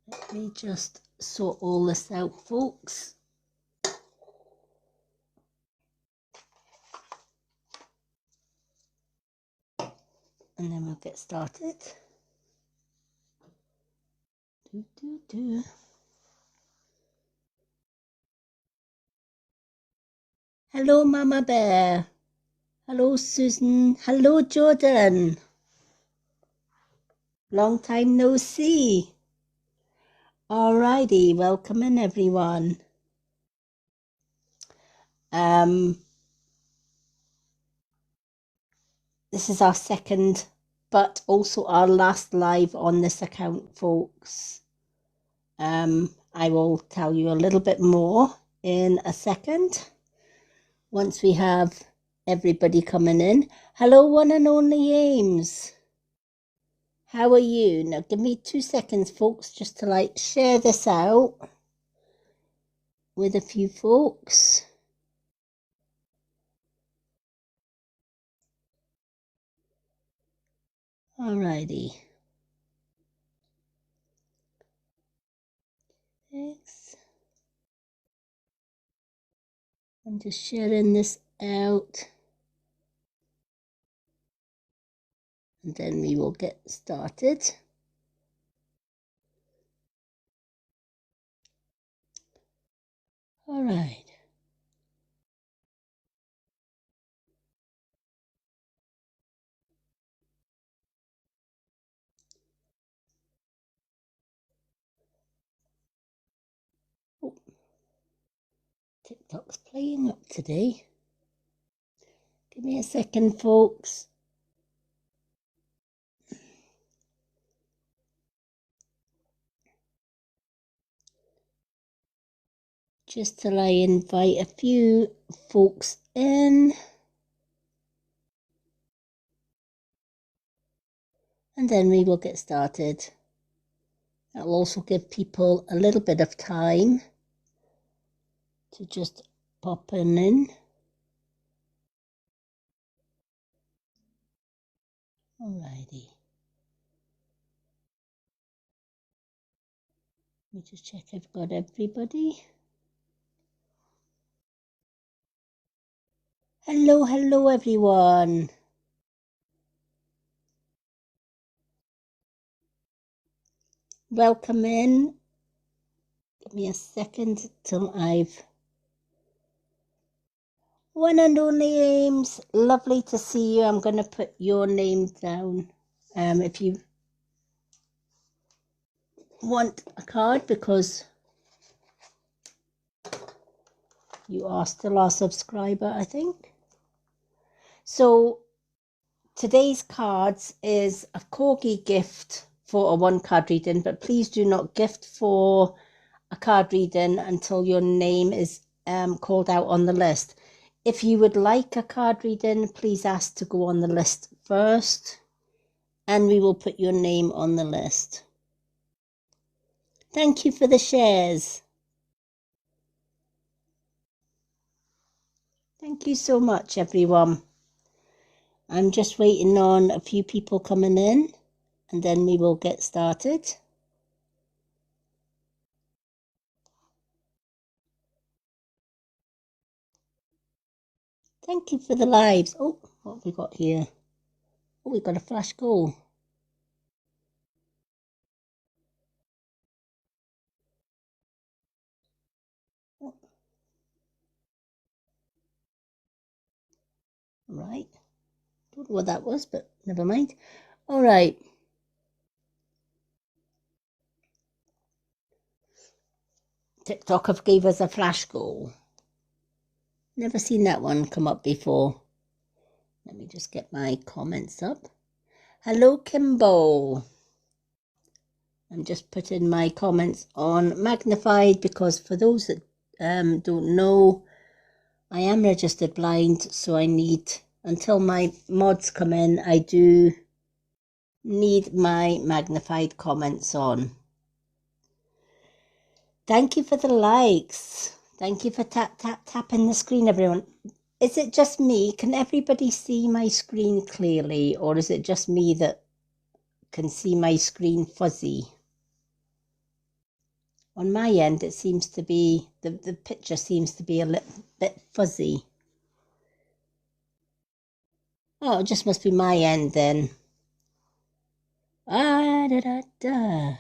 Let me just sort all this out, folks. And then we'll get started. Hello, Mama Bear. Hello, Susan. Hello, Jordan. Long time no see. Alrighty, welcome in, everyone. This is our second, but also our last live on this account, folks. I will tell you a little bit more in a second, once we have everybody coming in. Hello, one and only Ames. How are you? Now, give me 2 seconds, folks, just to share this out with a few folks. Alrighty. Thanks. I'm just sharing this out. And then we will get started. All right. Oh, TikTok's playing up today. Give me a second, folks. Just till I invite a few folks in. And then we will get started. That'll also give people a little bit of time to just pop in. Alrighty. Let me just check I've got everybody. Hello, hello, everyone. Welcome in. Give me a second till I've... One and only Ames, lovely to see you. I'm going to put your name down if you want a card, because you are still our subscriber, I think. So today's cards is a corgi gift for a 1-card reading, but please do not gift for a card reading until your name is called out on the list. If you would like a card reading, please ask to go on the list first, and we will put your name on the list. Thank you for the shares. Thank you so much, everyone. I'm just waiting on a few people coming in, and then we will get started. Thank you for the lives. Oh, what have we got here? Oh, we've got a flash goal. Oh. Right. Don't know what that was, but never mind. All right. TikTok have gave us a flash goal. Never seen that one come up before. Let me just get my comments up. Hello, Kimbo. I'm just putting my comments on magnified, because for those that don't know, I am registered blind, so I need, until my mods come in, I do need my magnified comments on. Thank you for the likes. Thank you for tapping the screen, everyone. is it just me? Can everybody see my screen clearly, or is it just me that can see my screen fuzzy? On my end, it seems to be, the picture seems to be a little bit fuzzy. Oh, it just must be my end then. Ah, da da da.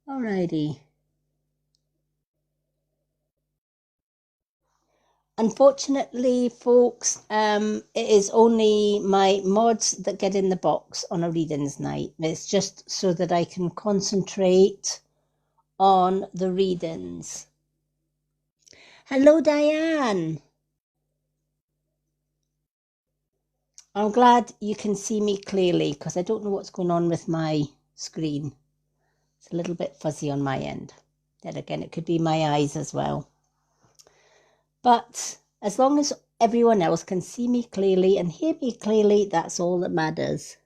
Alrighty. Unfortunately, folks, it is only my mods that get in the box on a readings night. It's just so that I can concentrate on the readings. Hello, Diane. I'm glad you can see me clearly because I don't know what's going on with my screen. It's a little bit fuzzy on my end. Then again, it could be my eyes as well. But as long as everyone else can see me clearly and hear me clearly, that's all that matters.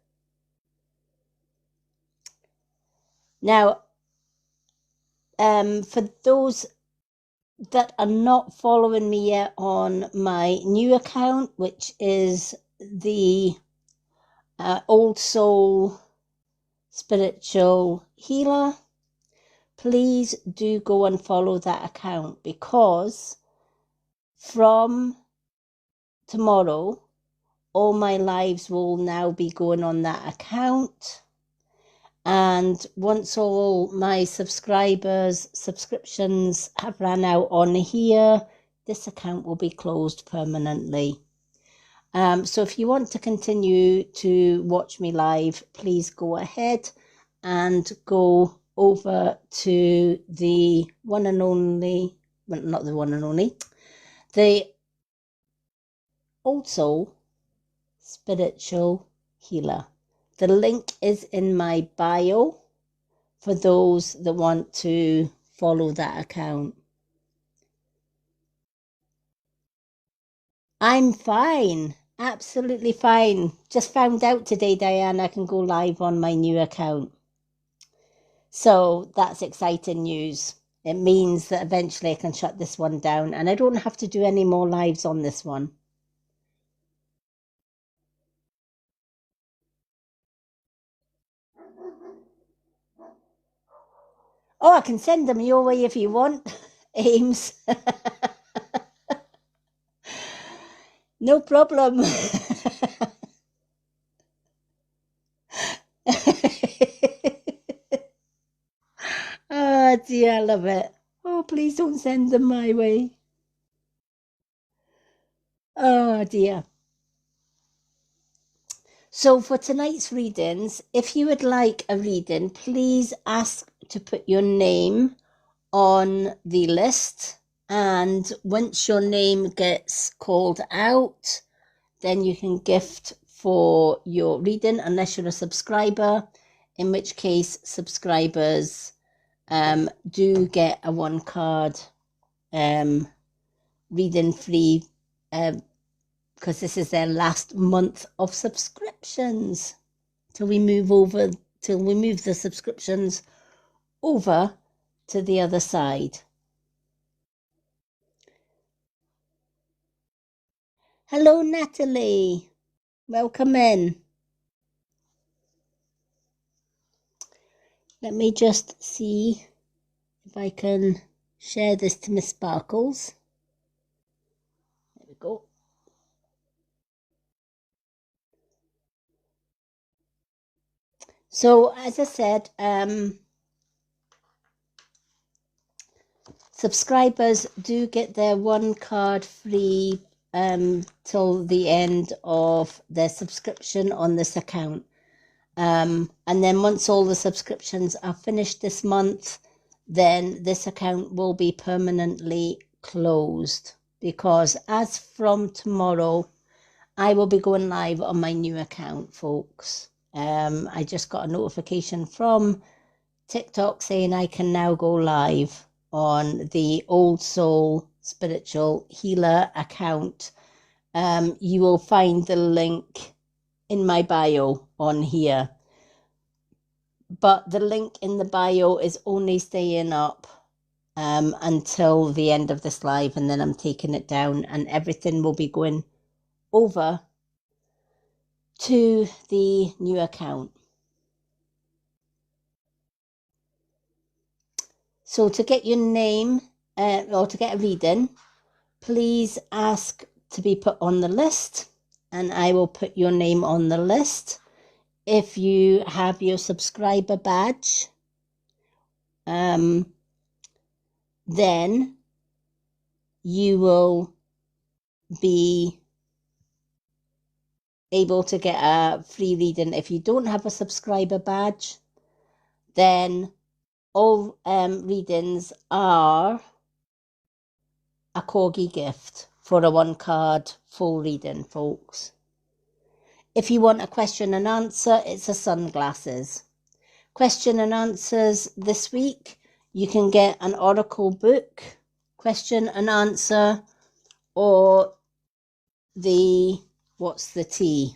Now, for those that are not following me yet on my new account, which is the Old Soul Spiritual Healer, please do go and follow that account, because from tomorrow, all my lives will now be going on that account. And once all my subscriptions have ran out on here, this account will be closed permanently. So if you want to continue to watch me live, please go ahead and go over to the one and only, well, not the one and only, the Old Soul Spiritual Healer. The link is in my bio for those that want to follow that account. I'm fine, absolutely fine. Just found out today, Diane, I can go live on my new account. So that's exciting news. It means that eventually I can shut this one down and I don't have to do any more lives on this one. Oh, I can send them your way if you want, Ames. No problem. Oh dear, I love it. Oh, please don't send them my way. Oh dear. So for tonight's readings, if you would like a reading, please ask to put your name on the list. And once your name gets called out, then you can gift for your reading, unless you're a subscriber, in which case subscribers do get a one card reading free, because this is their last month of subscriptions till we move the subscriptions over to the other side. Hello, Natalie. Welcome in. Let me just see if I can share this to Miss Sparkles. There we go. So, as I said, subscribers do get their one card free till the end of their subscription on this account. And then once all the subscriptions are finished this month, then this account will be permanently closed, because as from tomorrow, I will be going live on my new account, folks. I just got a notification from TikTok saying I can now go live on the Old Soul Spiritual Healer account. You will find the link in my bio on here, but the link in the bio is only staying up until the end of this live, and then I'm taking it down and everything will be going over to the new account. So to get your name or to get a reading, please ask to be put on the list and I will put your name on the list. If you have your subscriber badge, then you will be able to get a free reading. If you don't have a subscriber badge, then all readings are a corgi gift for a one card full reading, folks. If you want a question and answer, it's a sunglasses. Question and answers this week, you can get an oracle book, question and answer, or the what's the tea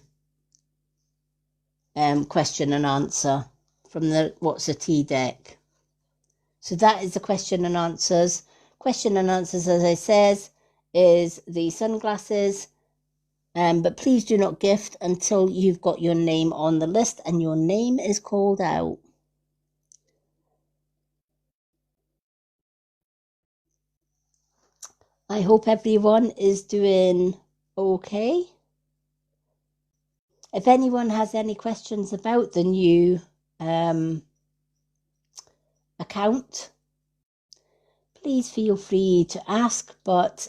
question and answer from the what's the tea deck. So that is the question and answers. Question and answers, as I says, is the sunglasses. But please do not gift until you've got your name on the list and your name is called out. I hope everyone is doing okay. If anyone has any questions about the new account, please feel free to ask, but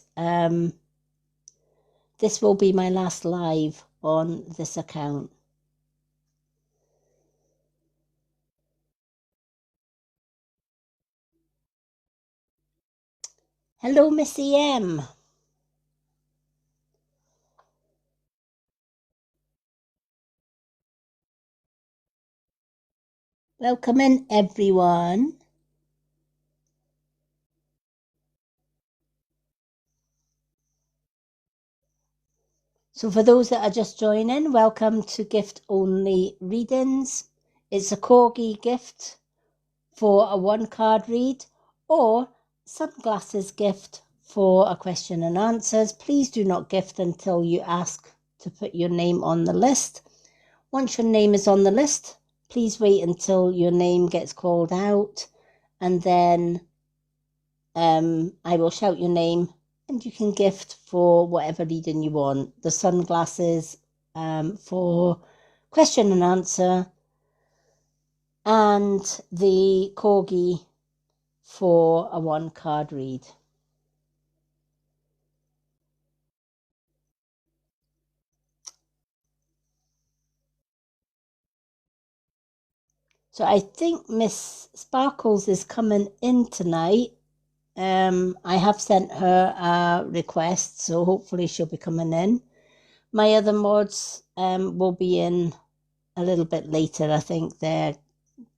this will be my last live on this account. Hello, Missy M. Welcome in, everyone. So for those that are just joining, welcome to Gift Only Readings. It's a corgi gift for a one card read or sunglasses gift for a question and answers. Please do not gift until you ask to put your name on the list. Once your name is on the list, please wait until your name gets called out and then I will shout your name and you can gift for whatever reading you want. The sunglasses for question and answer and the corgi for a one card read. So I think Miss Sparkles is coming in tonight. I have sent her a request, so hopefully she'll be coming in. My other mods will be in a little bit later. I think they're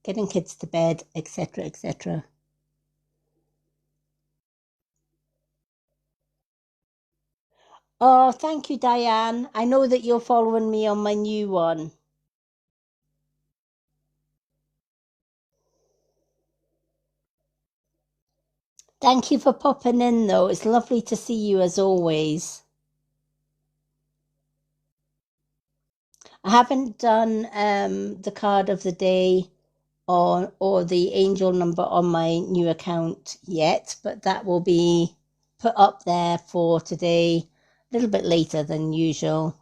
getting kids to bed, etc., etc. Oh, thank you, Diane. I know that you're following me on my new one. Thank you for popping in, though. It's lovely to see you as always. I haven't done the card of the day or the angel number on my new account yet, but that will be put up there for today a little bit later than usual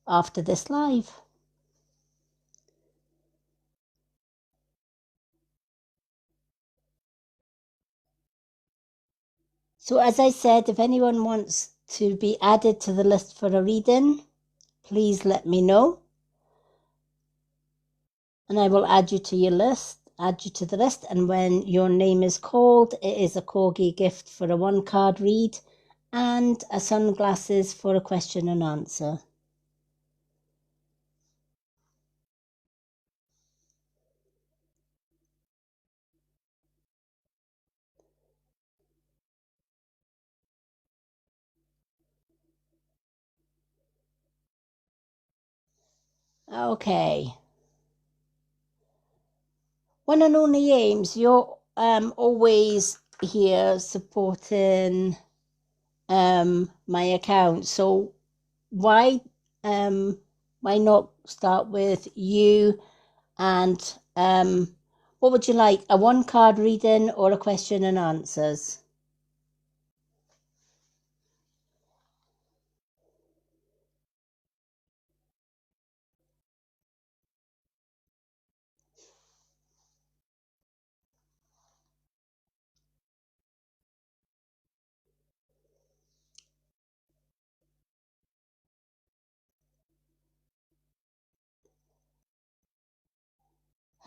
after this live. So as I said, if anyone wants to be added to the list for a reading, please let me know. And I will add you to your list, add you to the list. And when your name is called, it is a corgi gift for a one card read and a sunglasses for a question and answer. Okay. One and only Ames, you're always here supporting my account. So why not start with you and what would you like? A one card reading or a question and answers?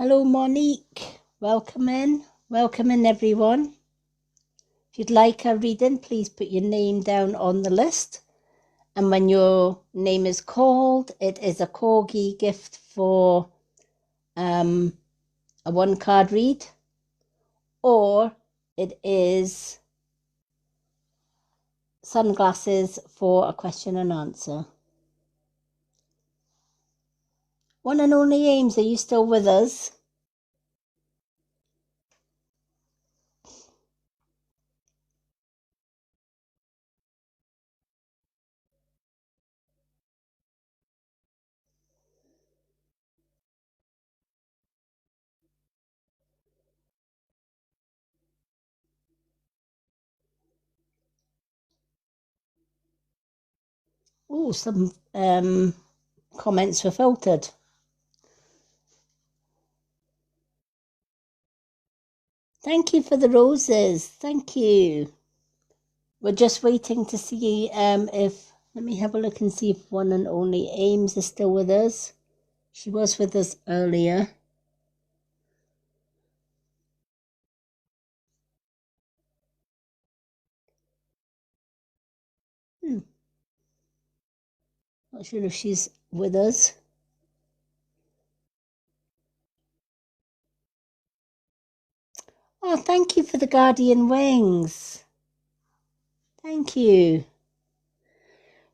Hello, Monique. Welcome in. Welcome in, everyone. If you'd like a reading, please put your name down on the list. And when your name is called, it is a corgi gift for a one card read, or it is sunglasses for a question and answer. One and only Ames, are you still with us? Oh, some comments were filtered. Thank you for the roses. Thank you. We're just waiting to see if, let me have a look and see if one and only Ames is still with us. She was with us earlier. Not sure if she's with us. Oh, thank you for the guardian wings. Thank you.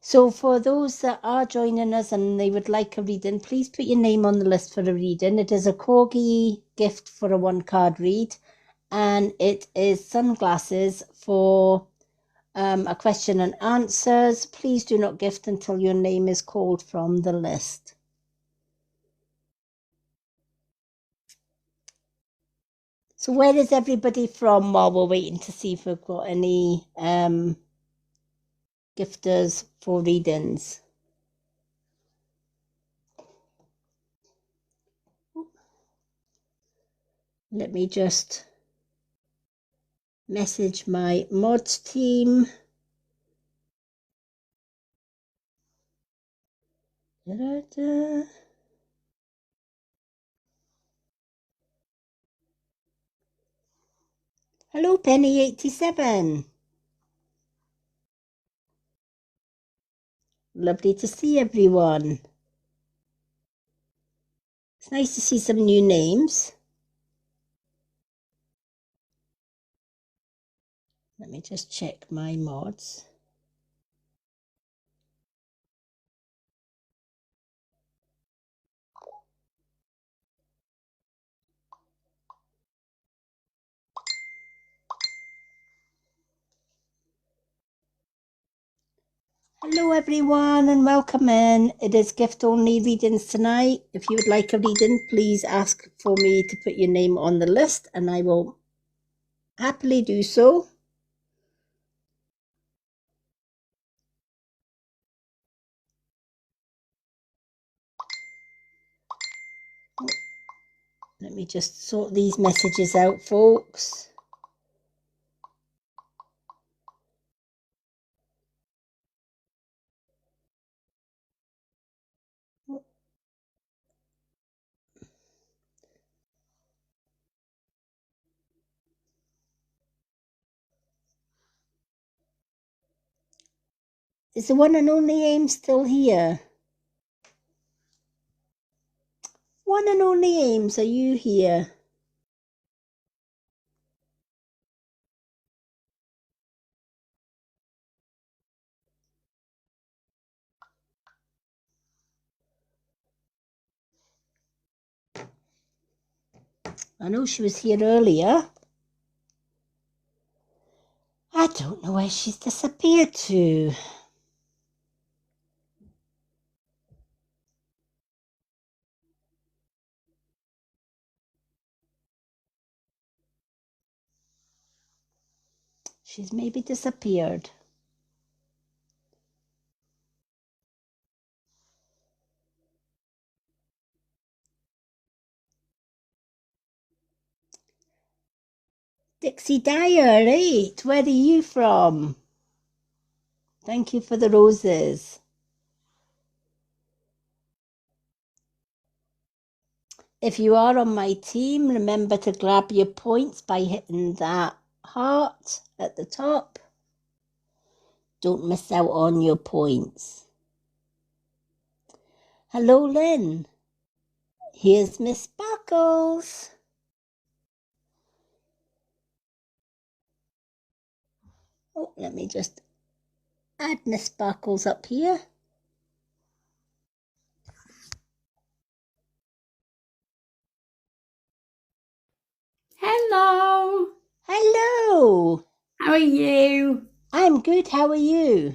So for those that are joining us and they would like a reading, please put your name on the list for a reading. It is a corgi gift for a one card read, and it is sunglasses for a question and answers. Please do not gift until your name is called from the list. So where is everybody from while we're waiting to see if we've got any gifters for readings? Let me just message my mods team. Da-da-da. Hello, Penny87. Lovely to see everyone. It's nice to see some new names. Let me just check my mods. Hello everyone and welcome in. It is gift only readings tonight. If you would like a reading, please ask for me to put your name on the list and I will happily do so. Let me just sort these messages out, folks. Is the one and only Aim still here? One and only Ames, are you here? I know she was here earlier. I don't know where she's disappeared to. She's maybe disappeared. Dixie Dyer, right? Where are you from? Thank you for the roses. If you are on my team, remember to grab your points by hitting that heart at the top. Don't miss out on your points. Hello, Lynn. Here's Miss Sparkles. Oh, let me just add Miss Sparkles up here. Hello. Hello. How are you? I'm good. How are you?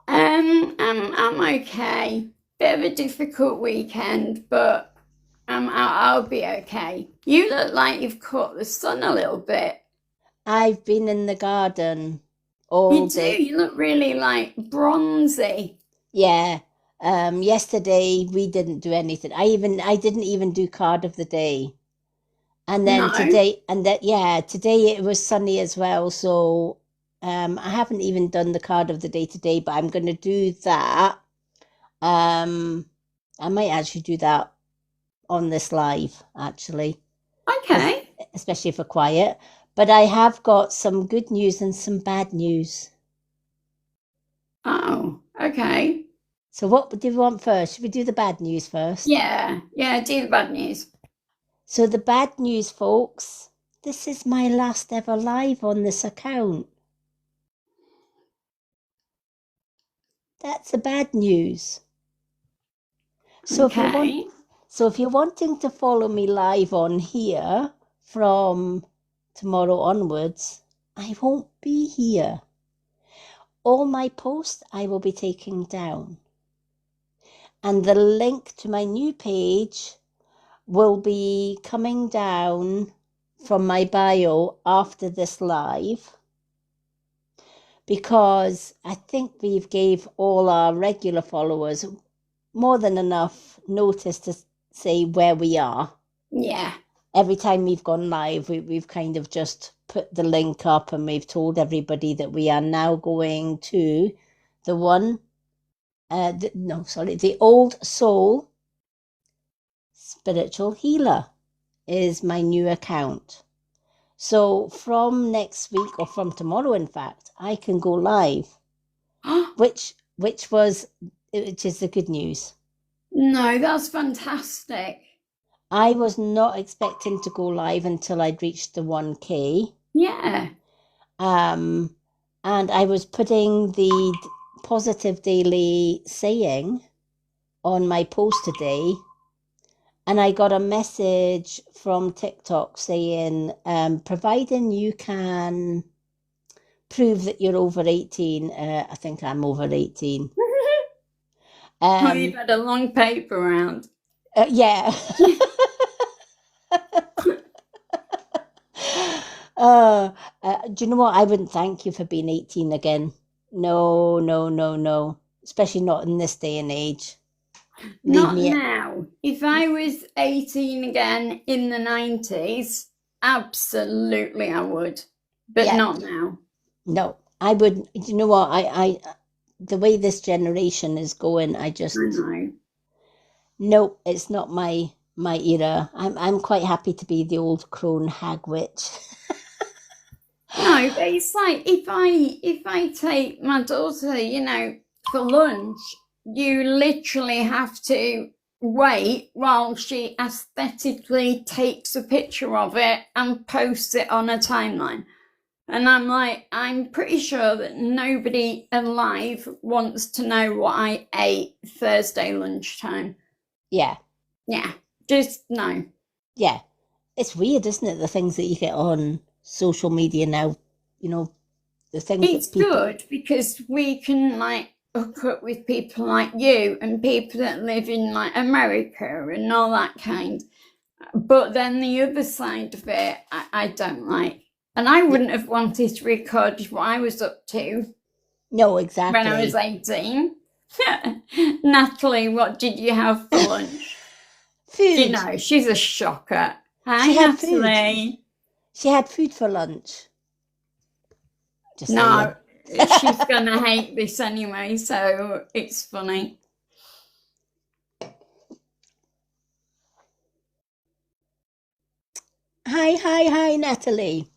I'm okay. Bit of a difficult weekend, but I'll be okay. You look like you've caught the sun a little bit. I've been in the garden all You do. day. You look really like bronzy. Yeah. Yesterday we didn't do anything. I didn't even do card of the day. And then No. today today it was sunny as well. So I haven't even done the card of the day today, but I'm gonna do that. I might actually do that on this live, actually, Okay. especially for quiet. But I have got some good news and some bad news. Oh, okay. So what do you want first? Should we do the bad news first? Yeah. Do the bad news. So the bad news, folks, this is my last ever live on this account. That's the bad news. So if you're wanting to follow me live on here from tomorrow onwards, I won't be here. All my posts I will be taking down. And the link to my new page will be coming down from my bio after this live, because I think we've gave all our regular followers more than enough notice to say where we are. Yeah. Every time we've gone live, we've kind of just put the link up and we've told everybody that we are now going to the Old Soul Spiritual Healer is my new account. So from next week, or from tomorrow, in fact, I can go live, which is the good news. No, that's fantastic. I was not expecting to go live until I'd reached the 1K. Yeah. And I was putting the positive daily saying on my post today, and I got a message from TikTok saying, providing you can prove that you're over 18, I think I'm over 18. Oh, you've had a long paper round. Yeah. Do you know what? I wouldn't thank you for being 18 again. No, no, no, no. Especially not in this day and age. Not now. If I was 18 again in the 90s, absolutely I would. But Yeah. not now. No, I would. You know what? The way this generation is going, I know. Nope, it's not my era. I'm quite happy to be the old crone hag witch. No, but it's like if I take my daughter, for lunch, you literally have to wait while she aesthetically takes a picture of it and posts it on a timeline. And I'm like, I'm pretty sure that nobody alive wants to know what I ate Thursday lunchtime. Yeah. Yeah, just no. Yeah. It's weird, isn't it? The things that you get on social media now, the things It's that people. good because we can like hook up with people like you and people that live in like America and all that kind. But then the other side of it, I don't like. And I wouldn't have wanted to record what I was up to No, when I was exactly. 18. Natalie, what did you have for lunch? You Food. know, she's a shocker. Hi, She had food. Natalie. She had food for lunch. Just saying. No, she's going to hate this anyway, so it's funny. Hi, Natalie.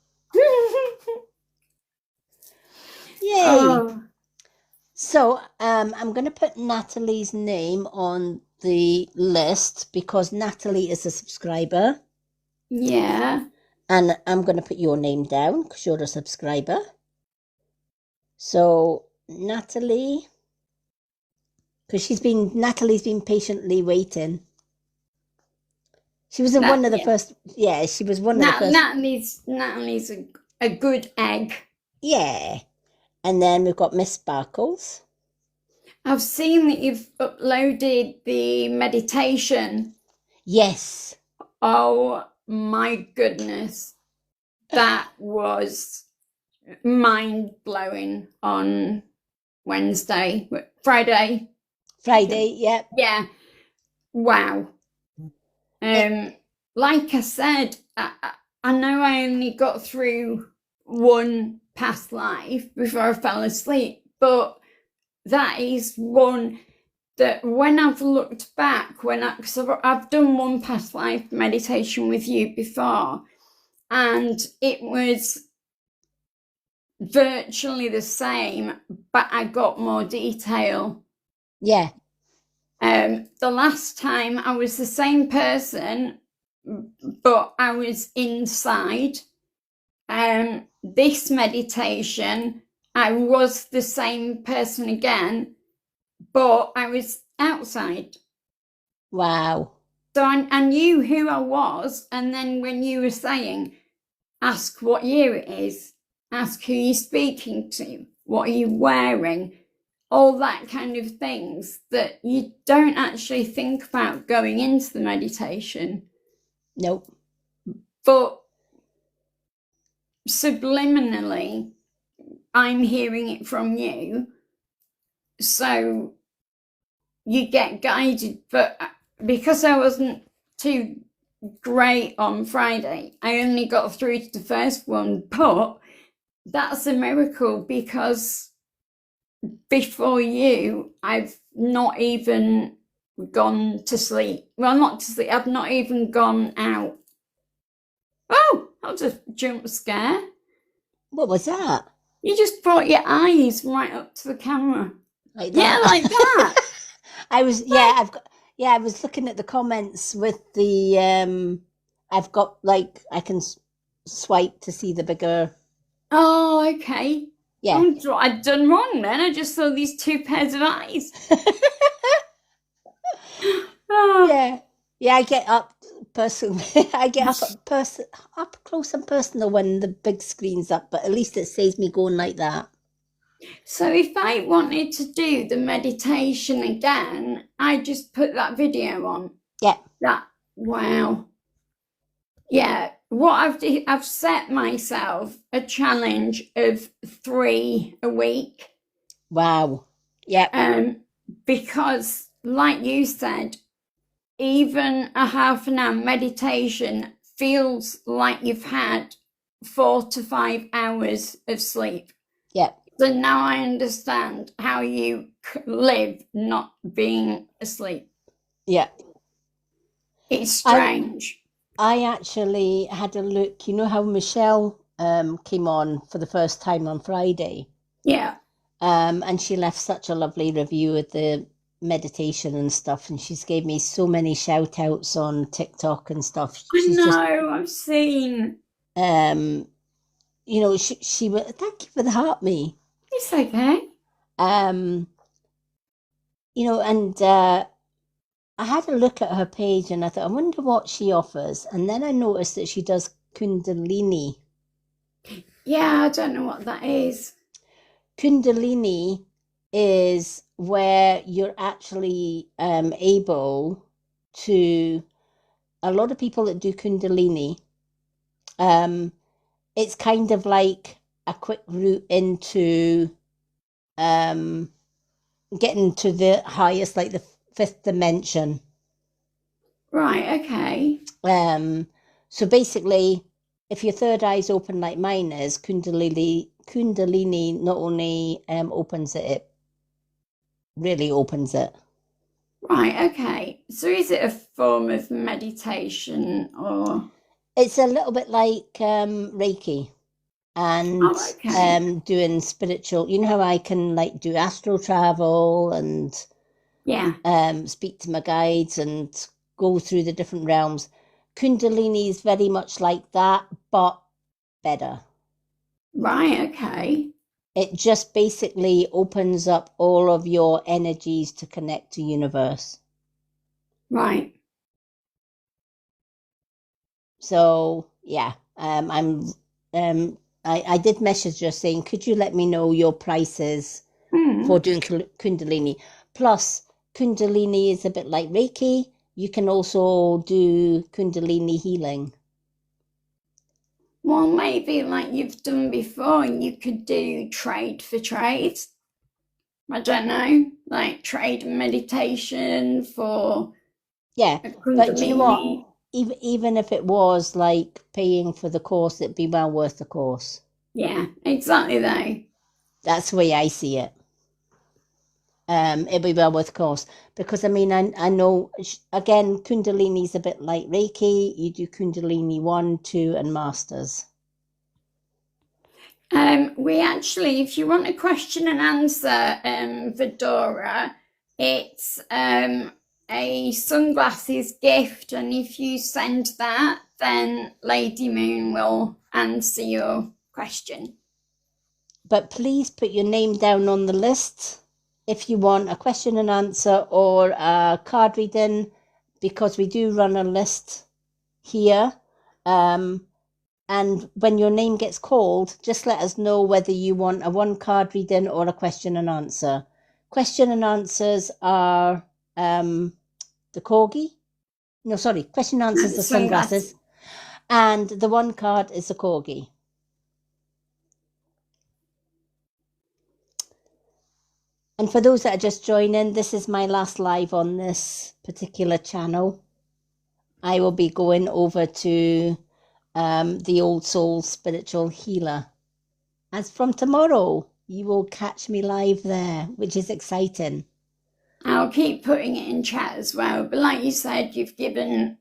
Yay. Oh, So, I'm going to put Natalie's name on the list because Natalie is a subscriber. yeah. And I'm going to put your name down because you're a subscriber. So, Natalie, because Natalie's been patiently waiting. She was in one of the first, yeah, she was one of the first. Natalie's a good egg. Yeah. And then we've got Miss Sparkles. I've seen that you've uploaded the meditation. Yes. Oh my goodness. That was mind blowing on Friday. Yep. Yeah. Wow. Like I said, I know I only got through one past life before I fell asleep, but that is one that when I've looked back, because I've done one past life meditation with you before, and it was virtually the same, but I got more detail. Yeah. The last time I was the same person, but I was inside. This meditation, I was the same person again, but I was outside. Wow. So I knew who I was. And then when you were saying, ask what year it is, ask who you're speaking to, what are you wearing, all that kind of things that you don't actually think about going into the meditation. Nope. But subliminally, I'm hearing it from you. So you get guided. But because I wasn't too great on Friday, I only got through to the first one. But that's a miracle because before you, I've not even gone to sleep. Well, not to sleep. I've not even gone out. Oh, that was a jump scare. What was that? You just brought your eyes right up to the camera. Like that? Yeah, like that. I was looking at the comments with the I've got I can swipe to see the bigger. Oh, okay. Yeah. I wonder what I'd done wrong then. I just saw these two pairs of eyes. Oh. Yeah. Yeah, I get up up close and personal when the big screen's up, but at least it saves me going like that. So if I wanted to do the meditation again, I just put that video on. Yeah. Wow. Yeah. I've set myself a challenge of 3 a week. Wow. Yeah. Because like you said, even a half an hour meditation feels like you've had 4 to 5 hours of sleep. Yeah. So now I understand how you live not being asleep. Yeah. It's strange. I actually had a look. You know how Michelle came on for the first time on Friday? Yeah. And she left such a lovely review of the meditation and stuff, and she's gave me so many shout outs on TikTok and stuff. I've seen. She was, thank you for the heart, me. It's okay. And I had a look at her page and I thought, I wonder what she offers. And then I noticed that she does Kundalini. Yeah, I don't know what that is. Kundalini is where you're actually able to, a lot of people that do Kundalini, it's kind of like a quick route into um, getting to the highest, like the fifth dimension. Right, okay. So basically, if your third eye's open like mine is, Kundalini not only opens it, it really opens it. Right, okay. So is it a form of meditation or? It's a little bit like Reiki and Oh, okay. doing spiritual. You know how I can like do astral travel and Yeah. speak to my guides and go through the different realms. Kundalini is very much like that, but better. Right, okay. It just basically opens up all of your energies to connect to universe. Right. So yeah, I did message her saying, could you let me know your prices for Mm. doing Kundalini? Plus, Kundalini is a bit like Reiki. You can also do Kundalini healing. Well, maybe like you've done before, you could do trade for trade. I don't know, like trade meditation for Yeah, a but do you know what? Kundalini. Even if it was like paying for the course, it'd be well worth the course. Yeah, exactly though. That's the way I see it. It'd be well worth the course because I mean I know again Kundalini's a bit like Reiki. You do Kundalini 1, 2, and Masters. We actually, if you want a question and answer, Fedora, it's a sunglasses gift, and if you send that, then Lady Moon will answer your question. But please put your name down on the list if you want a question and answer or a card reading, because we do run a list here. And when your name gets called, just let us know whether you want a one card reading or a question and answer. Question and answers are the corgi. No, sorry, question and answers the sunglasses. And the one card is the corgi. And for those that are just joining, this is my last live on this particular channel. I will be going over to the Old Soul Spiritual Healer. As from tomorrow, you will catch me live there, which is exciting. I'll keep putting it in chat as well. But like you said, you've given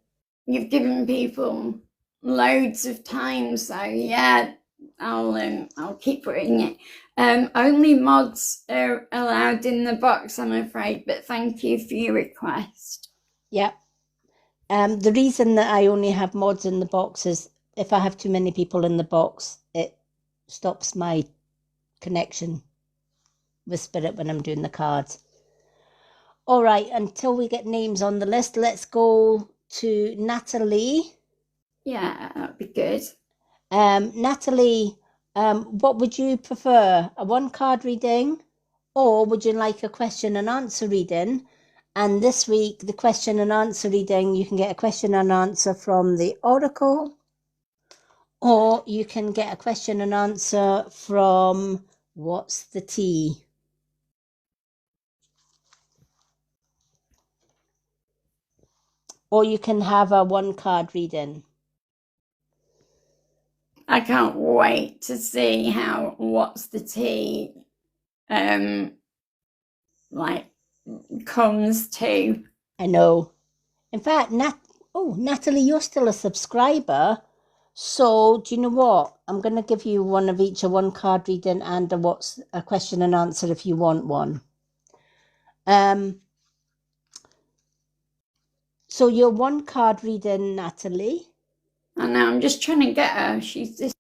people loads of time, so yeah, I'll keep putting it. Only mods are allowed in the box, I'm afraid. But thank you for your request. Yeah. The reason that I only have mods in the box is if I have too many people in the box, it stops my connection with Spirit when I'm doing the cards. All right, until we get names on the list, let's go to Natalie. Yeah, that'd be good. Natalie, what would you prefer? A one card reading or would you like a question and answer reading? And this week, the question and answer reading, you can get a question and answer from the Oracle, or you can get a question and answer from What's the Tea? Or you can have a one card reading. I can't wait to see how What's the Tea like comes to. I know. In fact, Natalie, you're still a subscriber. So do you know what? I'm going to give you one of each, a one card reading and a question and answer if you want one. So your one card reading, Natalie. I know, I'm just trying to get her. She's just.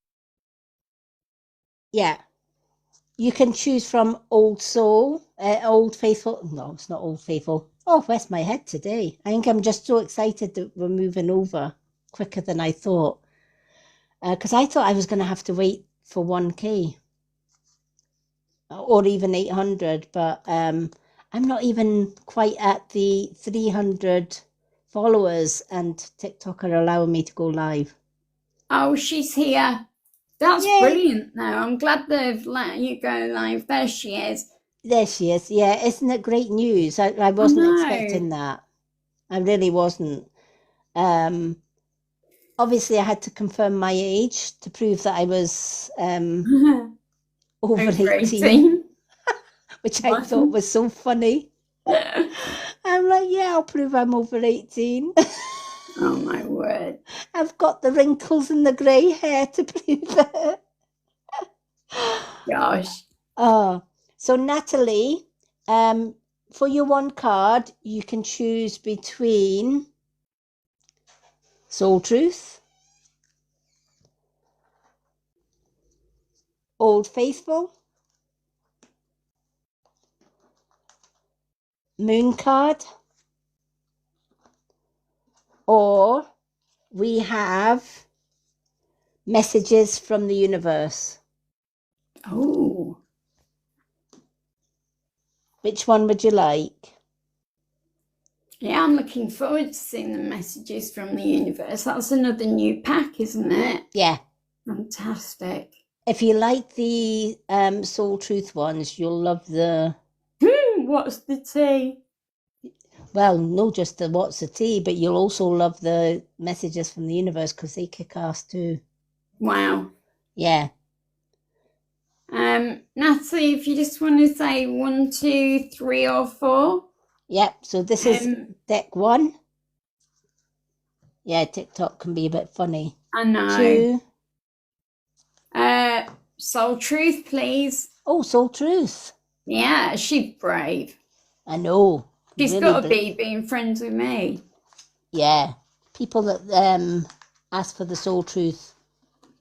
Yeah. You can choose from Old Soul, Old Faithful. No, it's not Old Faithful. Oh, where's my head today? I think I'm just so excited that we're moving over quicker than I thought. Because I thought I was going to have to wait for 1K or even 800, but I'm not even quite at the 300 followers, and TikTok are allowing me to go live. Oh, she's here. That's Yay! brilliant, though. I'm glad they've let you go live. There she is. There she is. Yeah, isn't it great news? I I wasn't know. expecting that. I really wasn't. Um, Obviously, I had to confirm my age to prove that I was over Over 18, 18. which I thought was so funny. I'm like, yeah, I'll prove I'm over 18. Oh, my word. I've got the wrinkles and the grey hair to prove it. Gosh. Oh, so Natalie, for your one card, you can choose between Soul Truth, Old Faithful, Moon card, or we have Messages from the Universe. Oh. Which one would you like? Yeah, I'm looking forward to seeing the Messages from the Universe. That's another new pack, isn't it? Yeah. Fantastic. If you like the Soul Truth ones, you'll love the... What's the tea? Well, not just the What's the Tea, but you'll also love the Messages from the Universe because they kick ass too. Wow. Yeah. Natalie, if you just want to say 1, 2, 3, or 4. Yep. So this is deck 1. Yeah, TikTok can be a bit funny. I know. 2. Soul Truth, please. Oh, Soul Truth. Yeah, she's brave. I know. She's really got to be being friends with me. Yeah. People that ask for the Soul Truth,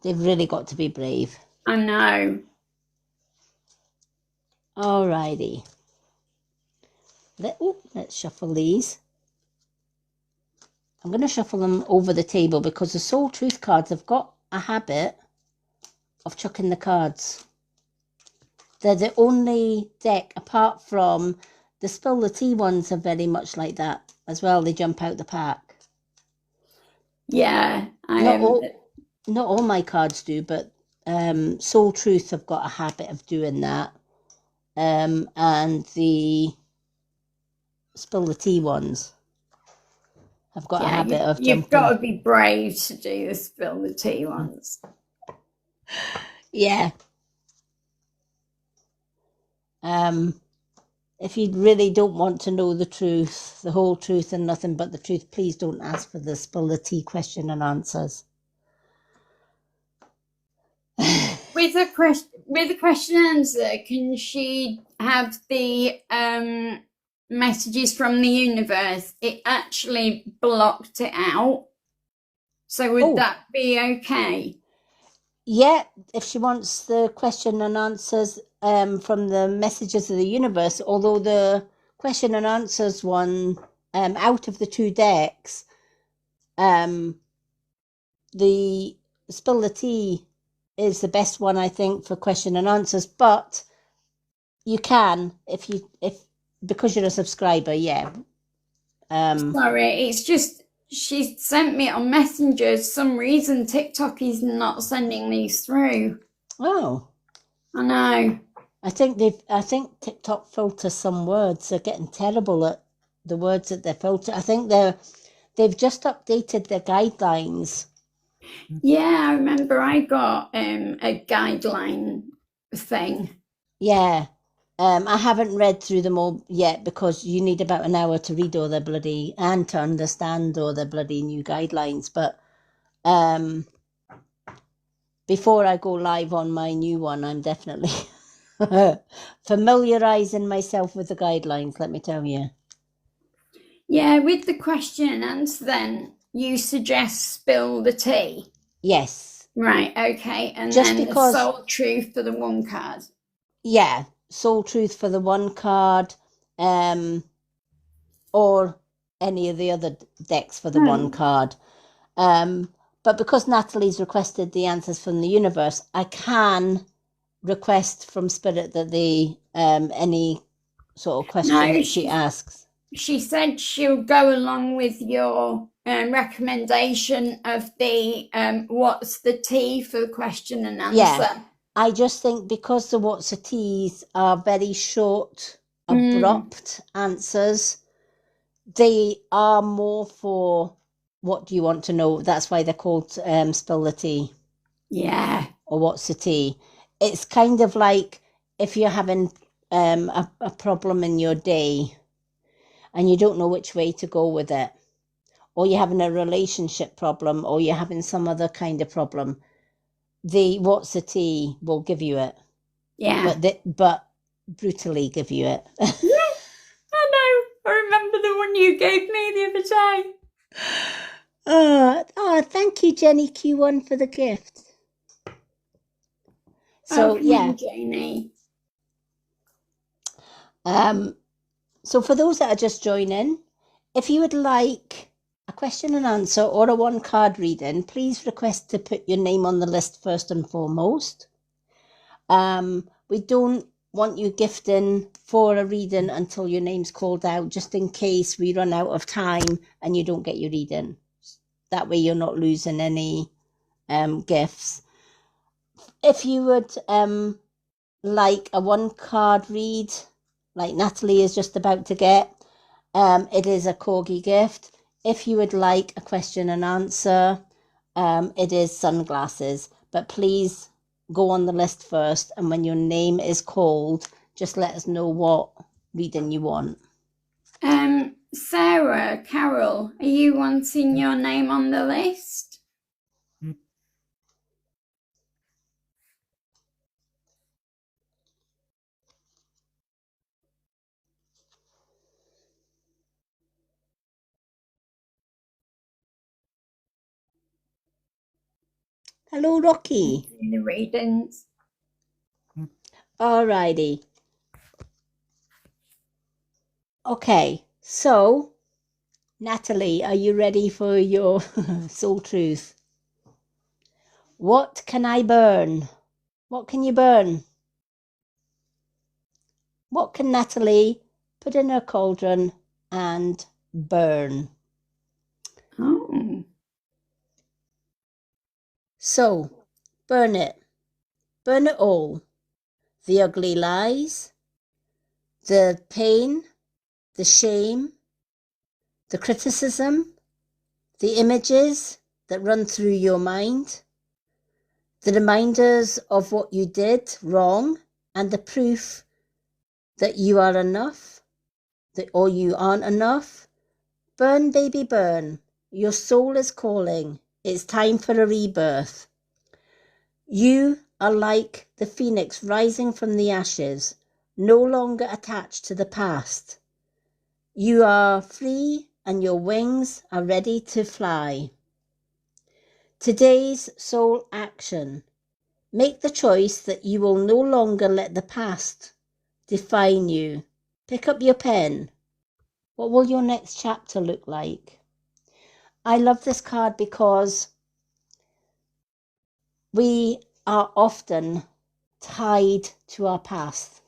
they've really got to be brave. I know. Alrighty. Let's shuffle these. I'm going to shuffle them over the table because the Soul Truth cards have got a habit of chucking the cards. They're the only deck, apart from the Spill the Tea ones, are very much like that as well. They jump out the pack. Yeah. Not all my cards do, but Soul Truth have got a habit of doing that. And the Spill the Tea ones have got a habit of jumping. You've got to be brave to do the Spill the Tea ones. Yeah. If you really don't want to know the truth, the whole truth and nothing but the truth, please don't ask for the Spill the Tea question and answers. With a question and answer, can she have the Messages from the Universe? It actually blocked it out. So would that be okay? Yeah, if she wants the question and answers from the Messages of the Universe, although the question and answers one, out of the 2 decks, the Spill the Tea is the best one, I think, for question and answers, but you can because you're a subscriber. Yeah. Sorry, it's just she sent me on Messenger. For some reason TikTok is not sending these through. Oh, I know. I think TikTok filters some words. They're getting terrible at the words that they filter. I think they've just updated their guidelines. Yeah, I remember I got a guideline thing. Yeah. I haven't read through them all yet because you need about an hour to read all their bloody and to understand all their bloody new guidelines. But before I go live on my new one, I'm definitely familiarizing myself with the guidelines, let me tell you. Yeah, with the question and answer, then you suggest Spill the Tea. Yes. Right, okay. And just then because, the Soul Truth for the 1 card. Yeah, Soul Truth for the 1 card. or any of the other decks for the one card. But because Natalie's requested the answers from the universe, I can request from Spirit that they any sort of question No, that she asks. She said she'll go along with your recommendation of the what's the tea for question and answer. Yeah, I just think because the what's a teas are very short, abrupt answers, they are more for what do you want to know. That's why they're called spill the tea. Yeah. Or what's the tea. It's kind of like if you're having a problem in your day and you don't know which way to go with it, or you're having a relationship problem, or you're having some other kind of problem, the what's the tea will give you it. Yeah. But brutally give you it. Yeah, I know. I remember the one you gave me the other day. Oh, thank you, Jenny Q1, for the gift. So, yeah. Janie. So for those that are just joining, if you would like a question and answer or a one card reading, please request to put your name on the list first and foremost. We don't want you gifting for a reading until your name's called out, just in case we run out of time and you don't get your reading. That way you're not losing any gifts. If you would like a one card read, like Natalie is just about to get, it is a corgi gift. If you would like a question and answer, it is sunglasses. But please go on the list first, and when your name is called, just let us know what reading you want. Sarah, Carol, are you wanting your name on the list? Hello, Rocky. In the readings. Alrighty. Okay, so Natalie, are you ready for your soul truth? What can I burn? What can you burn? What can Natalie put in her cauldron and burn? Oh. So, burn it. Burn it all. The ugly lies, the pain, the shame, the criticism, the images that run through your mind, the reminders of what you did wrong, and the proof that you are enough, or you aren't enough. Burn, baby, burn. Your soul is calling. It's time for a rebirth. You are like the phoenix rising from the ashes, no longer attached to the past. You are free and your wings are ready to fly. Today's soul action. Make the choice that you will no longer let the past define you. Pick up your pen. What will your next chapter look like? I love this card because we are often tied to our past,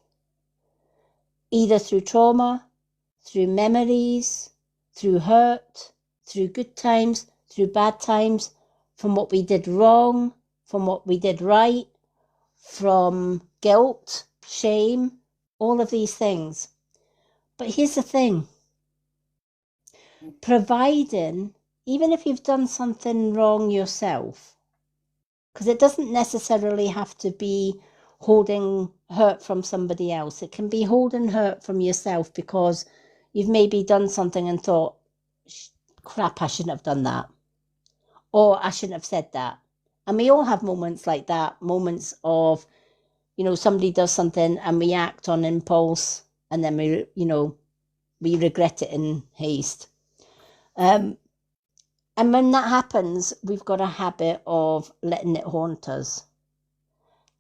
either through trauma, through memories, through hurt, through good times, through bad times, from what we did wrong, from what we did right, from guilt, shame, all of these things. But here's the thing. Providing, even if you've done something wrong yourself, because it doesn't necessarily have to be holding hurt from somebody else. It can be holding hurt from yourself because you've maybe done something and thought, crap, I shouldn't have done that. Or I shouldn't have said that. And we all have moments like that, moments of, somebody does something and we act on impulse and then we regret it in haste. And when that happens, we've got a habit of letting it haunt us.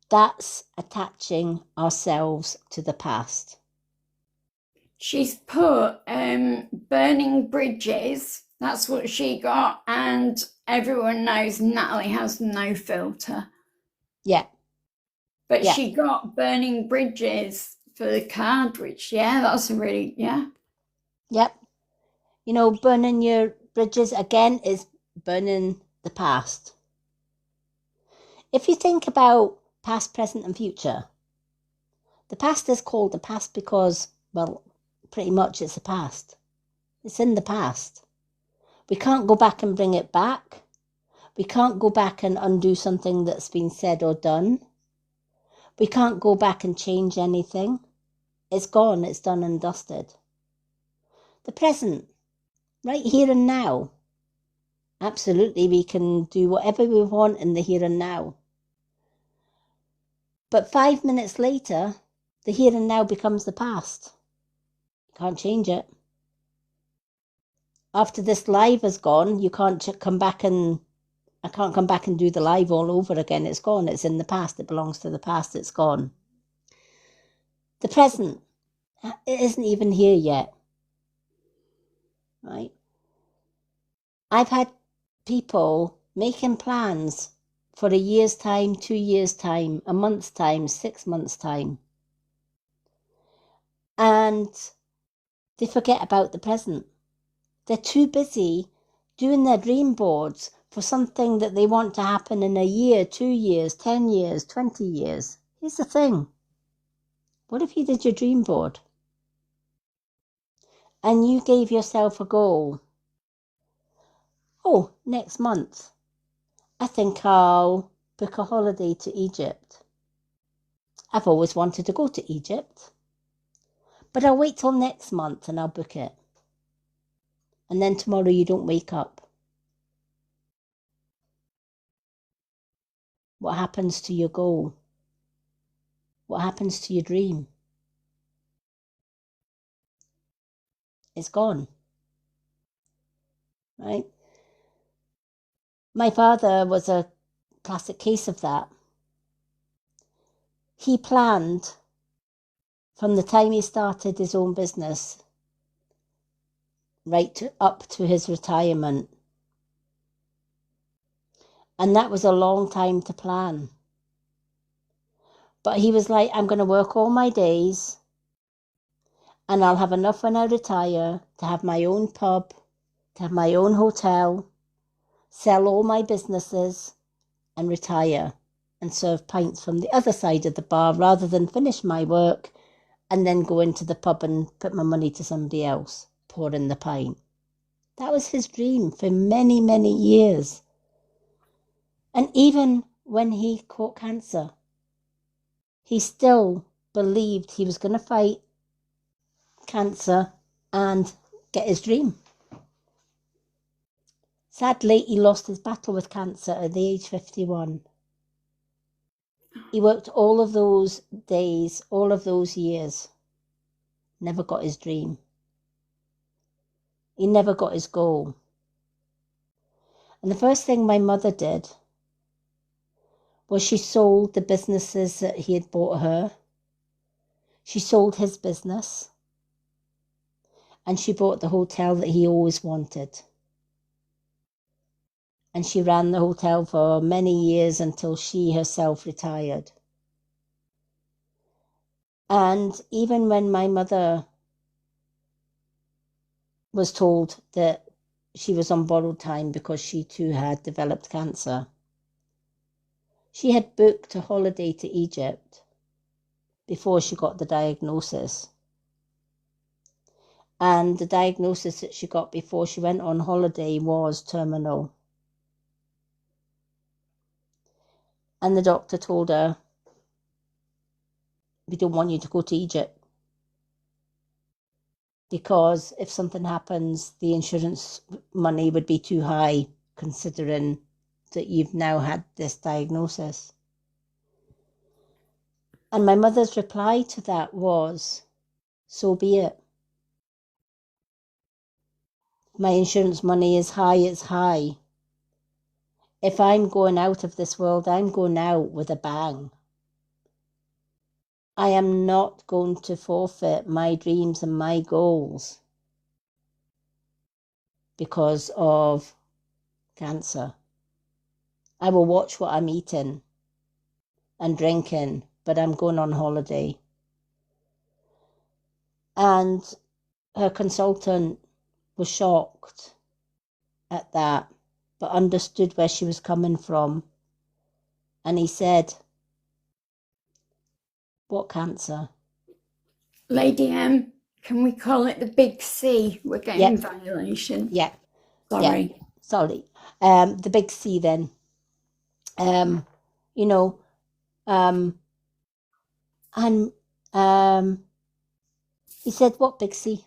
That's attaching ourselves to the past. She's put burning bridges. That's what she got, and everyone knows Natalie has no filter. Yeah. But Yeah. she got burning bridges for the card, which, yeah, that's a really, yeah. Yep. You know, burning your bridges again is burning the past. If you think about past, present, and future, the past is called the past because, well, pretty much it's the past. It's in the past. We can't go back and bring it back. We can't go back and undo something that's been said or done. We can't go back and change anything. It's gone, it's done and dusted. The present, right here and now. Absolutely, we can do whatever we want in the here and now. But 5 minutes later, the here and now becomes the past. You can't change it. After this live is gone, you can't come back and I can't come back and do the live all over again. It's gone. It's in the past. It belongs to the past. It's gone. The present, it isn't even here yet. Right? I've had people making plans for a year's time, 2 years' time, a month's time, 6 months' time. And they forget about the present. They're too busy doing their dream boards for something that they want to happen in a year, 2 years, 10 years, 20 years. Here's the thing. What if you did your dream board and you gave yourself a goal? Oh, next month, I think I'll book a holiday to Egypt. I've always wanted to go to Egypt, but I'll wait till next month and I'll book it. And then tomorrow you don't wake up. What happens to your goal? What happens to your dream? It's gone. Right? My father was a classic case of that. He planned from the time he started his own business up to his retirement. And that was a long time to plan. But he was like, I'm going to work all my days and I'll have enough when I retire to have my own pub, to have my own hotel, sell all my businesses and retire and serve pints from the other side of the bar rather than finish my work and then go into the pub and put my money to somebody else, pour in the pint. That was his dream for many, many years. And even when he caught cancer, he still believed he was going to fight cancer and get his dream. Sadly, he lost his battle with cancer at the age 51. He worked all of those days, all of those years, never got his dream. He never got his goal. And the first thing my mother did was she sold the businesses that he had bought her. She sold his business. And she bought the hotel that he always wanted. And she ran the hotel for many years until she herself retired. And even when my mother was told that she was on borrowed time because she too had developed cancer, she had booked a holiday to Egypt before she got the diagnosis. And the diagnosis that she got before she went on holiday was terminal. And the doctor told her, we don't want you to go to Egypt because if something happens, the insurance money would be too high considering that you've now had this diagnosis. And my mother's reply to that was, so be it. My insurance money is high, it's high. If I'm going out of this world, I'm going out with a bang. I am not going to forfeit my dreams and my goals because of cancer. I will watch what I'm eating and drinking, but I'm going on holiday. And her consultant was shocked at that, but understood where she was coming from. And he said, what cancer? Lady M, can we call it the big C? We're getting violation. Yeah. Sorry. Yeah. Sorry. The big C then. You know, and he said, what big C?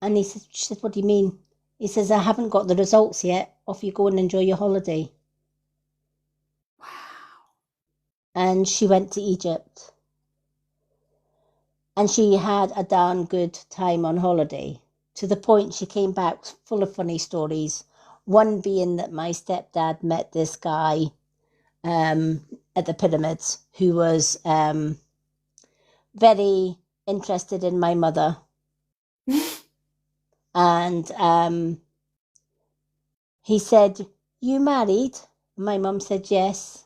And she said, what do you mean? He says, I haven't got the results yet. Off you go and enjoy your holiday. Wow. And she went to Egypt. And she had a darn good time on holiday, to the point she came back full of funny stories. One being that my stepdad met this guy at the pyramids who was very interested in my mother. And he said, you married? My mum said yes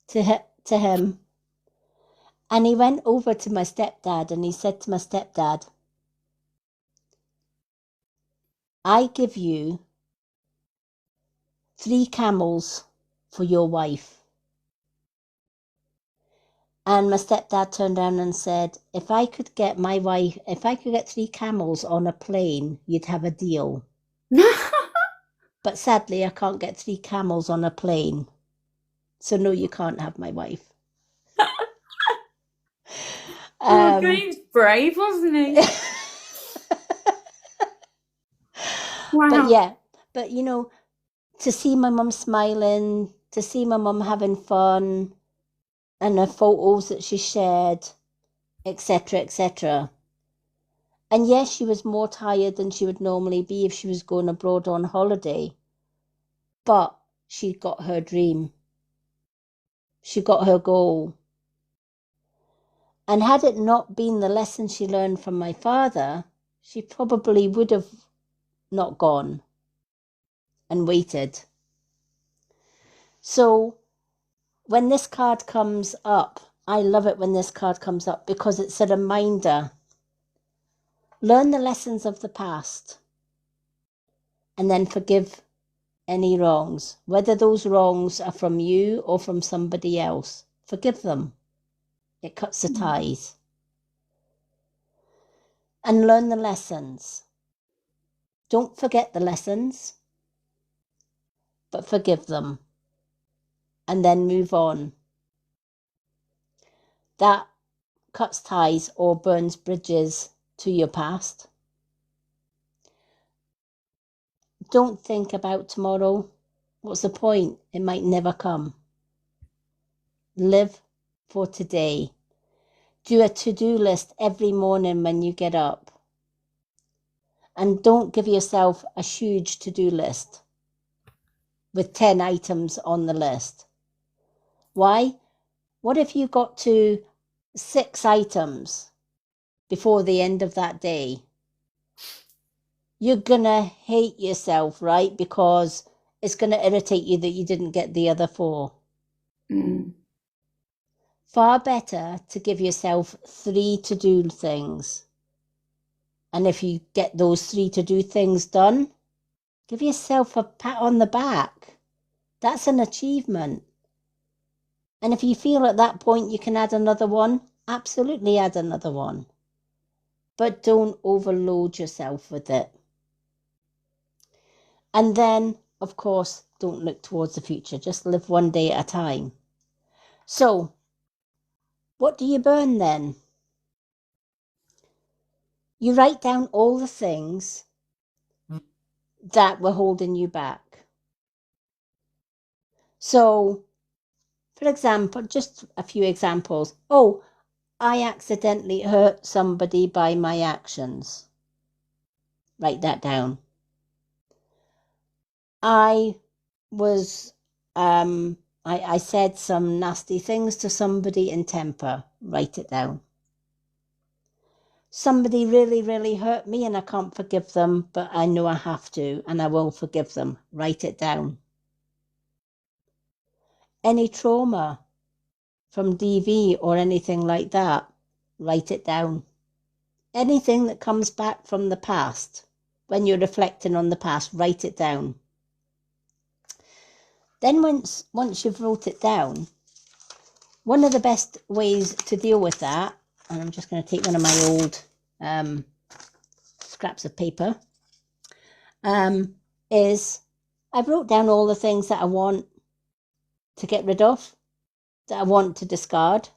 to him. And he went over to my stepdad and he said to my stepdad, I give you 3 camels for your wife. And my stepdad turned around and said, if I could get 3 camels on a plane, you'd have a deal. But sadly, I can't get 3 camels on a plane. So no, you can't have my wife. He's brave, wasn't he? Wow. But yeah, but you know, to see my mum smiling, to see my mum having fun, and her photos that she shared, etc., etc. And yes, she was more tired than she would normally be if she was going abroad on holiday. But she got her dream. She got her goal. And had it not been the lesson she learned from my father, she probably would have not gone and waited. So when this card comes up, I love it when this card comes up because it's a reminder. Learn the lessons of the past and then forgive any wrongs, whether those wrongs are from you or from somebody else. Forgive them. It cuts the ties. And learn the lessons. Don't forget the lessons, but forgive them. And then move on. That cuts ties or burns bridges to your past. Don't think about tomorrow. What's the point? It might never come. Live for today. Do a to-do list every morning when you get up. And don't give yourself a huge to-do list with 10 items on the list. Why? What if you got to 6 items before the end of that day? You're going to hate yourself, right? Because it's going to irritate you that you didn't get the other 4. Far better to give yourself 3 to-do things. And if you get those 3 to-do things done, give yourself a pat on the back. That's an achievement. And if you feel at that point you can add another one, absolutely add another one. But don't overload yourself with it. And then, of course, don't look towards the future. Just live one day at a time. So, what do you burn then? You write down all the things that were holding you back. So, for example, just a few examples. Oh, I accidentally hurt somebody by my actions. Write that down. I was I said some nasty things to somebody in temper. Write it down. Somebody really, really hurt me and I can't forgive them, but I know I have to and I will forgive them. Write it down. Any trauma from DV or anything like that, write it down. Anything that comes back from the past, when you're reflecting on the past, write it down. Then once you've wrote it down, one of the best ways to deal with that, and I'm just going to take one of my old scraps of paper, is I wrote down all the things that I want to get rid of, that I want to discard.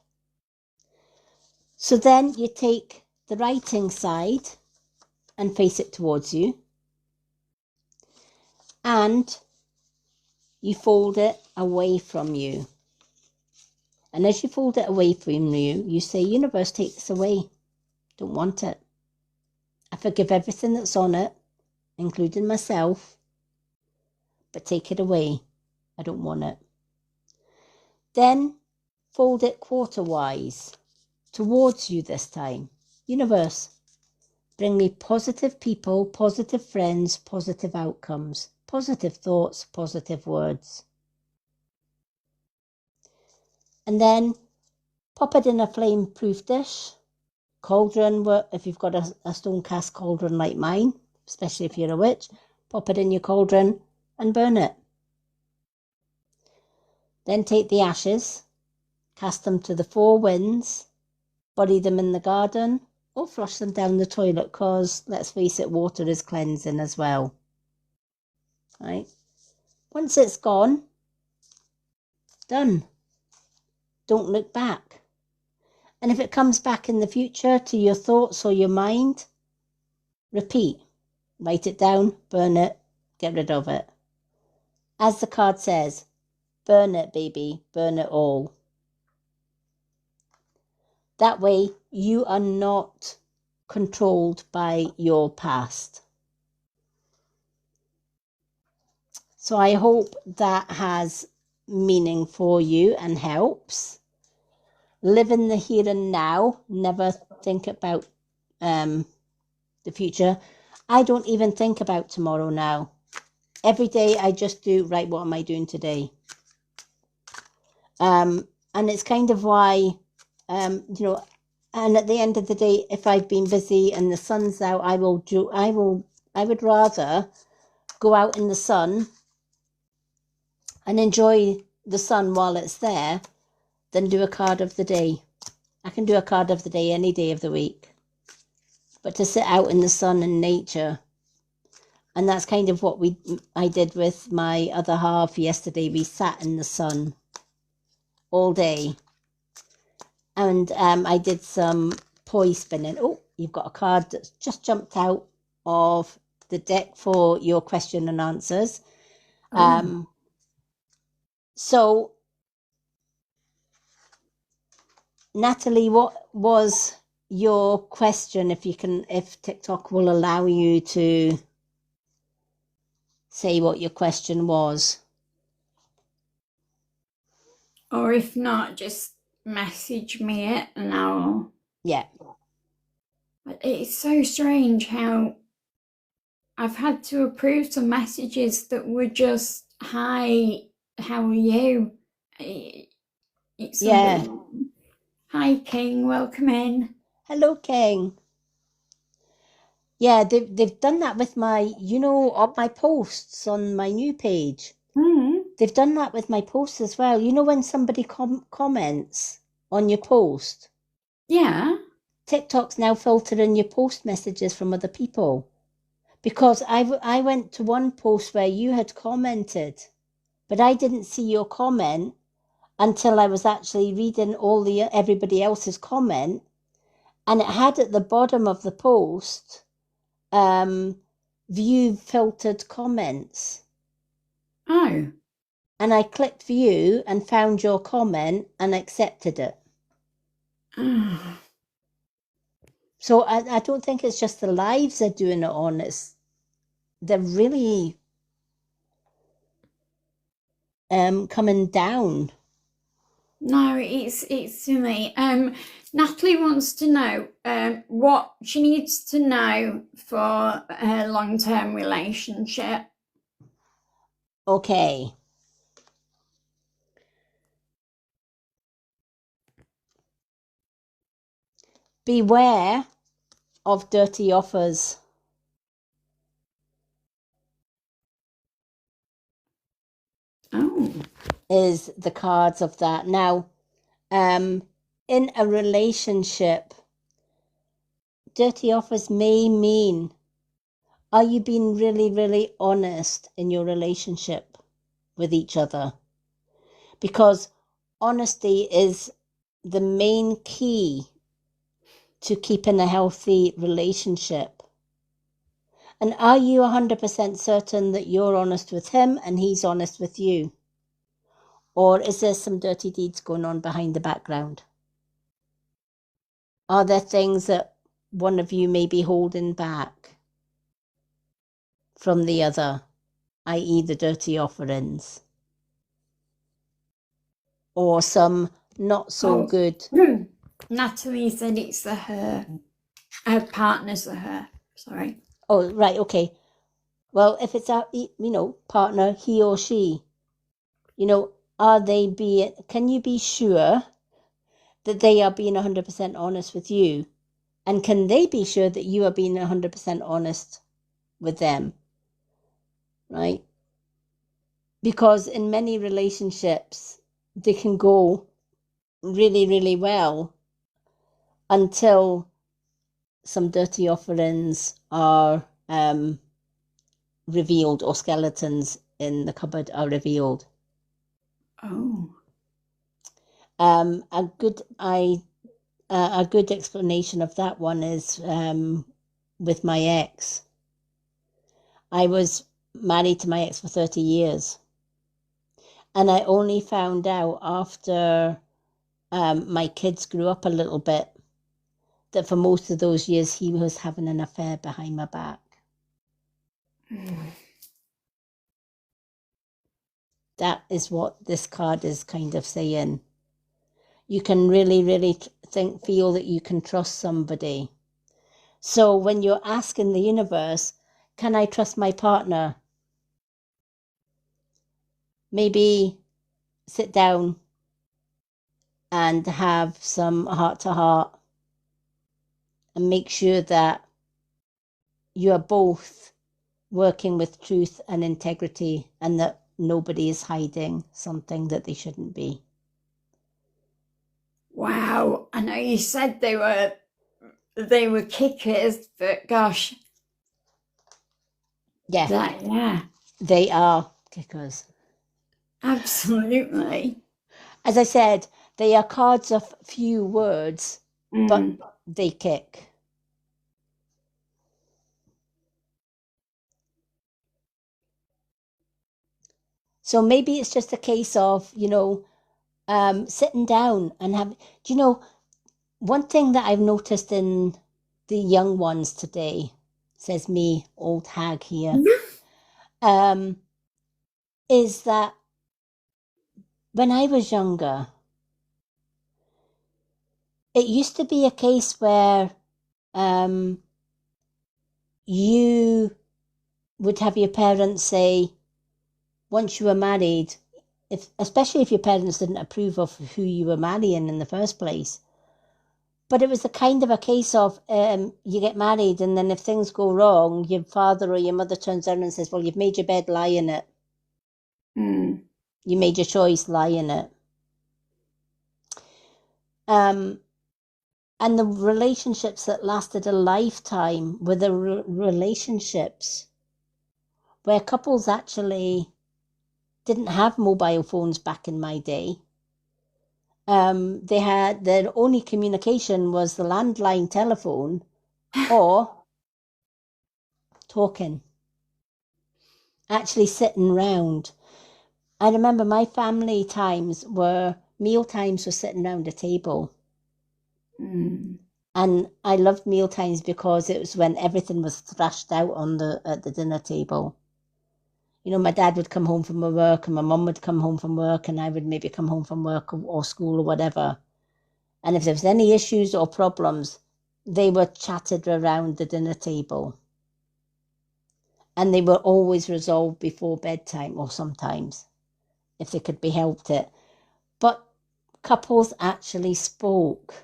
So then you take the writing side and face it towards you, and you fold it away from you. And as you fold it away from you, you say, universe, take this away. Don't want it. I forgive everything that's on it, including myself, but take it away. I don't want it. Then fold it quarter-wise towards you this time. Universe, bring me positive people, positive friends, positive outcomes, positive thoughts, positive words. And then pop it in a flame-proof dish, cauldron, if you've got a stone cast cauldron like mine, especially if you're a witch, pop it in your cauldron and burn it. Then take the ashes, cast them to the four winds, bury them in the garden, or flush them down the toilet, because, let's face it, water is cleansing as well. Right? Once it's gone, done. Don't look back. And if it comes back in the future to your thoughts or your mind, repeat. Write it down, burn it, get rid of it. As the card says, burn it, baby, burn it all. That way, you are not controlled by your past. So I hope that has meaning for you and helps. Live in the here and now. Never think about the future. I don't even think about tomorrow now. Every day I just do, right, what am I doing today? And it's kind of why, and at the end of the day, if I've been busy and the sun's out, I would rather go out in the sun and enjoy the sun while it's there than do a card of the day. I can do a card of the day any day of the week. But to sit out in the sun and nature, and that's kind of what I did with my other half yesterday. We sat in the sun all day. And I did some poi spinning. Oh, you've got a card that's just jumped out of the deck for your question and answers. So, Natalie, what was your question? If TikTok will allow you to say what your question was. Or if not, just message me it and I'll... Yeah. But it's so strange how I've had to approve some messages that were just, hi, how are you? It's Yeah. Hi, King, welcome in. Hello, King. Yeah, they've done that with my, on my posts on my new page. They've done that with my posts as well. When somebody comments on your post? Yeah. TikTok's now filtering your post messages from other people. Because I went to one post where you had commented, but I didn't see your comment until I was actually reading everybody else's comment, and it had at the bottom of the post, view filtered comments. Oh. And I clicked view and found your comment and accepted it. So I don't think it's just the lives they're doing it on. They're really coming down. No, it's silly. Natalie wants to know what she needs to know for her long-term relationship. Okay. Beware of dirty offers. Oh. Is the cards of that. Now, in a relationship, dirty offers may mean, are you being really, really honest in your relationship with each other? Because honesty is the main key to keeping a healthy relationship. And are you 100% certain that you're honest with him and he's honest with you? Or is there some dirty deeds going on behind the background? Are there things that one of you may be holding back from the other, i.e. the dirty offerings? Or some not so good? Natalie said it's the her. Her partner's the her. Sorry. Oh, right, okay. Well, if it's a, partner, he or she, can you be sure that they are being 100% honest with you? And can they be sure that you are being 100% honest with them? Right? Because in many relationships, they can go really, really well until some dirty offerings are revealed, or skeletons in the cupboard are revealed. Oh. A good explanation of that one is with my ex. I was married to my ex for 30 years. And I only found out after my kids grew up a little bit that for most of those years he was having an affair behind my back. That is what this card is kind of saying. You can really, really feel that you can trust somebody. So when you're asking the universe, can I trust my partner? Maybe sit down and have some heart-to-heart and make sure that you are both working with truth and integrity and that nobody is hiding something that they shouldn't be. Wow. I know you said they were kickers, but gosh. Yeah. They are kickers. Absolutely. As I said, they are cards of few words, but they kick. So maybe it's just a case of, sitting down and one thing that I've noticed in the young ones today, says me, old hag here, is that when I was younger, it used to be a case where you would have your parents say, once you were married, especially if your parents didn't approve of who you were marrying in the first place. But it was a kind of a case of you get married, and then if things go wrong, your father or your mother turns around and says, well, you've made your bed, lie in it. You made your choice, lie in it. And the relationships that lasted a lifetime were the relationships where couples actually didn't have mobile phones back in my day. They had, their only communication was the landline telephone or talking, actually sitting round. I remember my family times meal times were sitting round a table. And I loved meal times because it was when everything was thrashed out at the dinner table. You know, my dad would come home from work and my mum would come home from work and I would maybe come home from work or school or whatever. And if there was any issues or problems, they were chatted around the dinner table. And they were always resolved before bedtime or sometimes, if they could be helped it. But couples actually spoke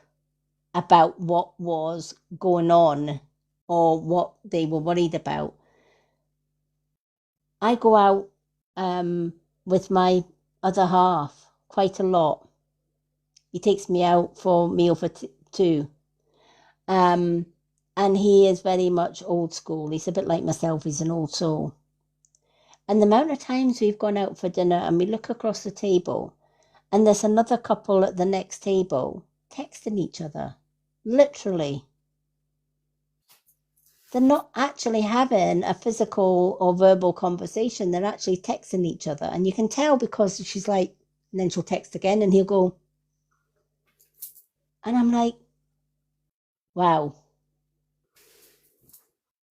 about what was going on or what they were worried about. I go out with my other half quite a lot. He takes me out for a meal for two. And he is very much old school. He's a bit like myself. He's an old soul. And the amount of times we've gone out for dinner and we look across the table and there's another couple at the next table texting each other, literally. They're not actually having a physical or verbal conversation. They're actually texting each other. And you can tell because she's like, and then she'll text again and he'll go. And I'm like, wow.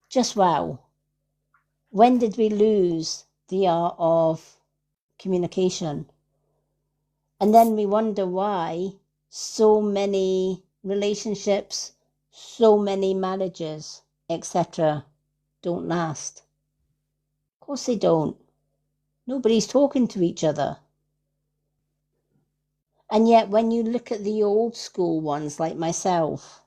Just wow. When did we lose the art of communication? And then we wonder why so many relationships, so many marriages, etc., don't last. Of course they don't. Nobody's talking to each other. And yet when you look at the old school ones like myself,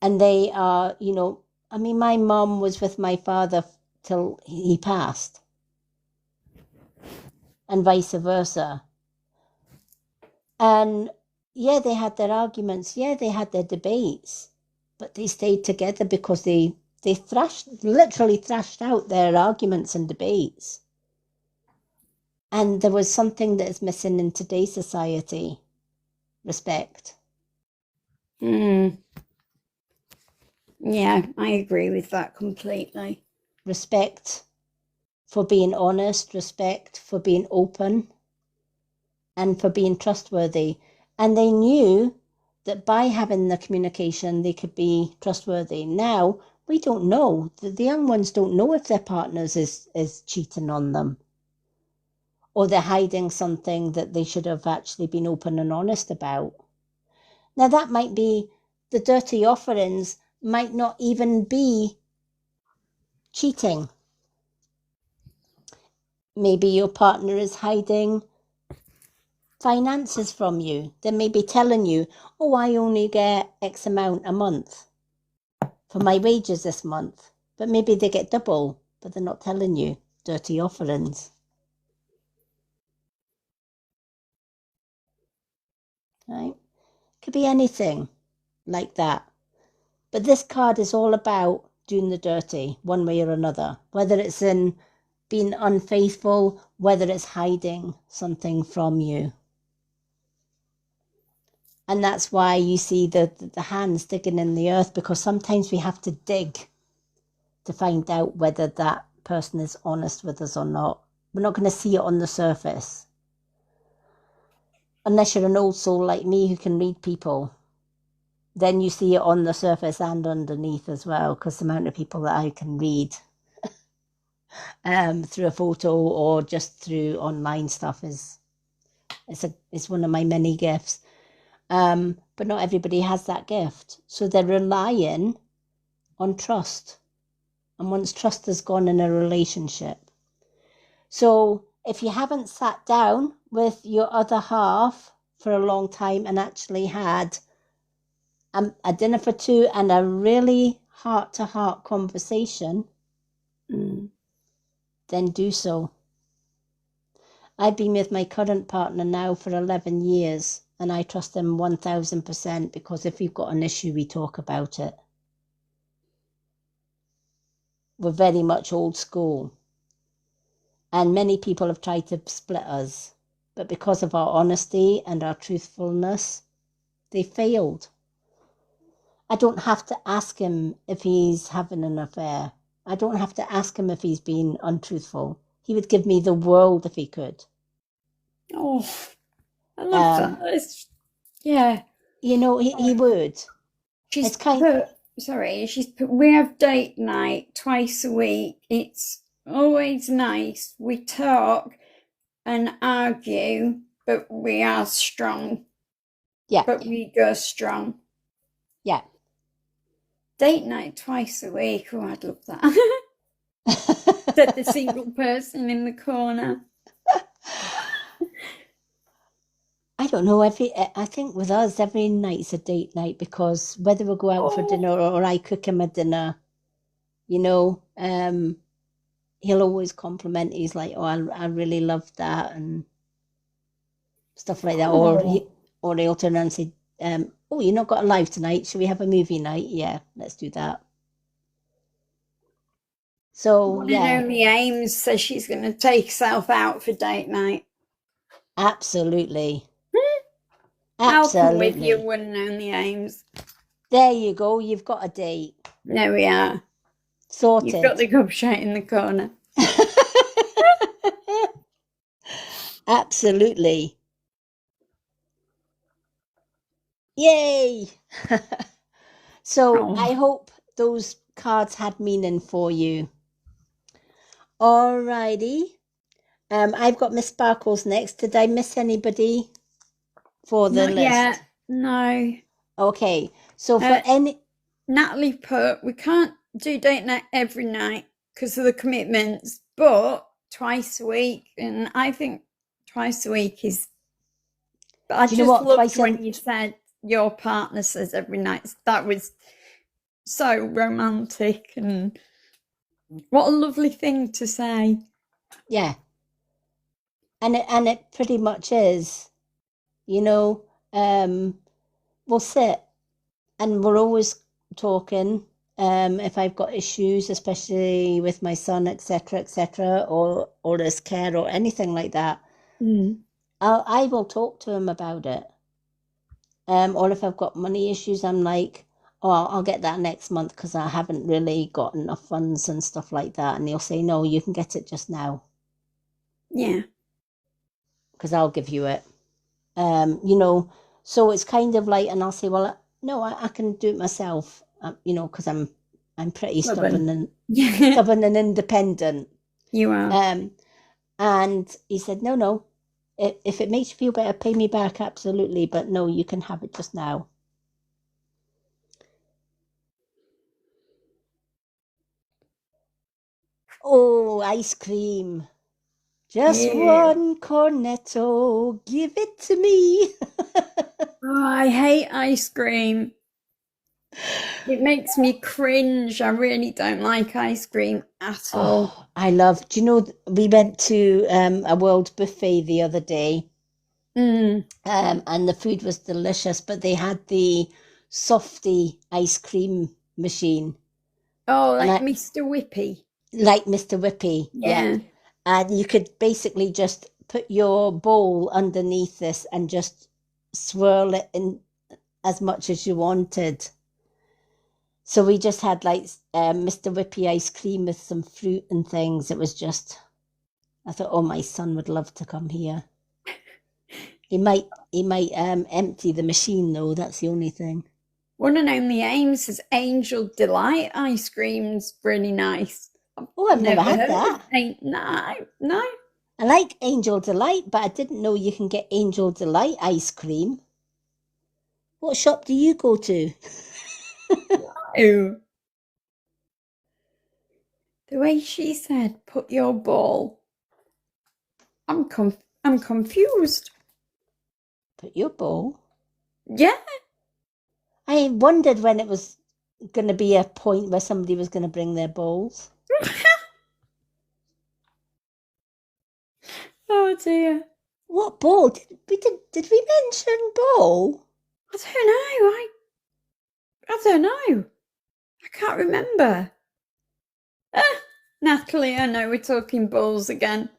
and they are, you know, I mean, my mum was with my father till he passed, and vice versa. And yeah, they had their arguments. Yeah, they had their debates, but they stayed together because they literally thrashed out their arguments and debates. And there was something that is missing in today's society: respect. Yeah, I agree with that completely. Respect for being honest, respect for being open, and for being trustworthy. And they knew that by having the communication, they could be trustworthy. Now, we don't know. The young ones don't know if their partners is cheating on them or they're hiding something that they should have actually been open and honest about. Now, that might be the dirty offerings might not even be cheating. Maybe your partner is hiding finances from you. They may be telling you, oh, I only get X amount a month for my wages this month. But maybe they get double, but they're not telling you. Dirty offerings. Right? Could be anything like that. But this card is all about doing the dirty one way or another, whether it's in being unfaithful, whether it's hiding something from you. And that's why you see the hands digging in the earth, because sometimes we have to dig to find out whether that person is honest with us or not. We're not going to see it on the surface. Unless you're an old soul like me who can read people, then you see it on the surface and underneath as well, because the amount of people that I can read through a photo or just through online stuff is one of my many gifts. But not everybody has that gift. So they're relying on trust. And once trust is gone in a relationship. So if you haven't sat down with your other half for a long time and actually had a dinner for two and a really heart-to-heart conversation, then do so. I've been with my current partner now for 11 years and I trust him 1000% because if we've got an issue, we talk about it. We're very much old school. And many people have tried to split us. But because of our honesty and our truthfulness, they failed. I don't have to ask him if he's having an affair. I don't have to ask him if he's being untruthful. He would give me the world if he could. Oh, I love that. Yeah. You know, he would. She's put, we have date night twice a week. It's always nice. We talk and argue, but we are strong. Yeah. But we go strong. Yeah. Date night twice a week. Oh, I'd love that. Said the single person in the corner. I don't know. I think with us, every night's a date night because whether we go out for dinner or I cook him a dinner, you know, he'll always compliment. He's like, "Oh, I really love that," and stuff like that. Or he'll turn around and say, "Oh, you're not got a live tonight. Should we have a movie night? Yeah, let's do that." So One yeah, and only Ames says she's going to take herself out for date night. absolutely. I'll come with Absolutely. you, one and only Ames. There you go. You've got a date. There we are. Sorted. You've got the gobshite in the corner. Absolutely. Yay! So I hope those cards had meaning for you. Alrighty. I've got Miss Sparkles next. Did I miss anybody for the Not list? yet. No. Okay. So for any Natalie put, we can't do date night every night because of the commitments, but twice a week. And I think twice a week is. But I just loved when you said your partner says every night. That was so romantic, and what a lovely thing to say. Yeah. And it pretty much is, you know, we'll sit and we're always talking. If I've got issues, especially with my son, etc., or his care or anything like that, I will talk to him about it. Or if I've got money issues, I'm like, oh, I'll get that next month because I haven't really got enough funds and stuff like that. And he'll say, no, you can get it just now. Yeah. Because I'll give you it. You know, so it's kind of like, and I'll say, well, no, I can do it myself. You know, because I'm pretty stubborn and independent. You are. And he said, no. If it makes you feel better, pay me back, absolutely. But no, you can have it just now. Oh, ice cream. Just one cornetto. Give it to me. Oh, I hate ice cream. It makes me cringe. I really don't like ice cream at all. Oh, I love. Do you know we went to a world buffet the other day, and the food was delicious, but they had the softy ice cream machine. Oh, like Mr. Whippy. Like Mr. Whippy, yeah. And you could basically just put your bowl underneath this and just swirl it in as much as you wanted. So we just had like Mr. Whippy ice cream with some fruit and things. It was just, I thought, oh, my son would love to come here. He might empty the machine though. That's the only thing. One and only Ames is Angel Delight ice cream's really nice. Oh, I've never had that. No. I like Angel Delight, but I didn't know you can get Angel Delight ice cream. What shop do you go to? No. The way she said, "Put your ball," I'm confused. Put your ball? Yeah. I wondered when it was going to be a point where somebody was going to bring their balls. Oh dear. What ball? Did we mention ball? I don't know. I don't know. I can't remember. Natalie, I know we're talking balls again.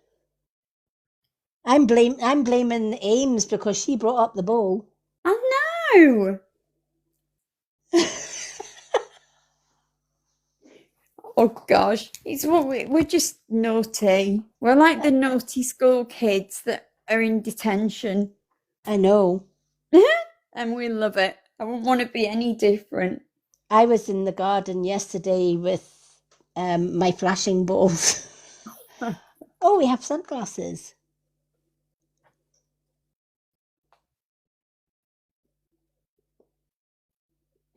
I'm blaming Ames because she brought up the ball. I know. Oh gosh, we're just naughty. We're like the naughty school kids that are in detention. I know. And we love it. I wouldn't want to be any different. I was in the garden yesterday with my flashing balls. Oh, we have sunglasses.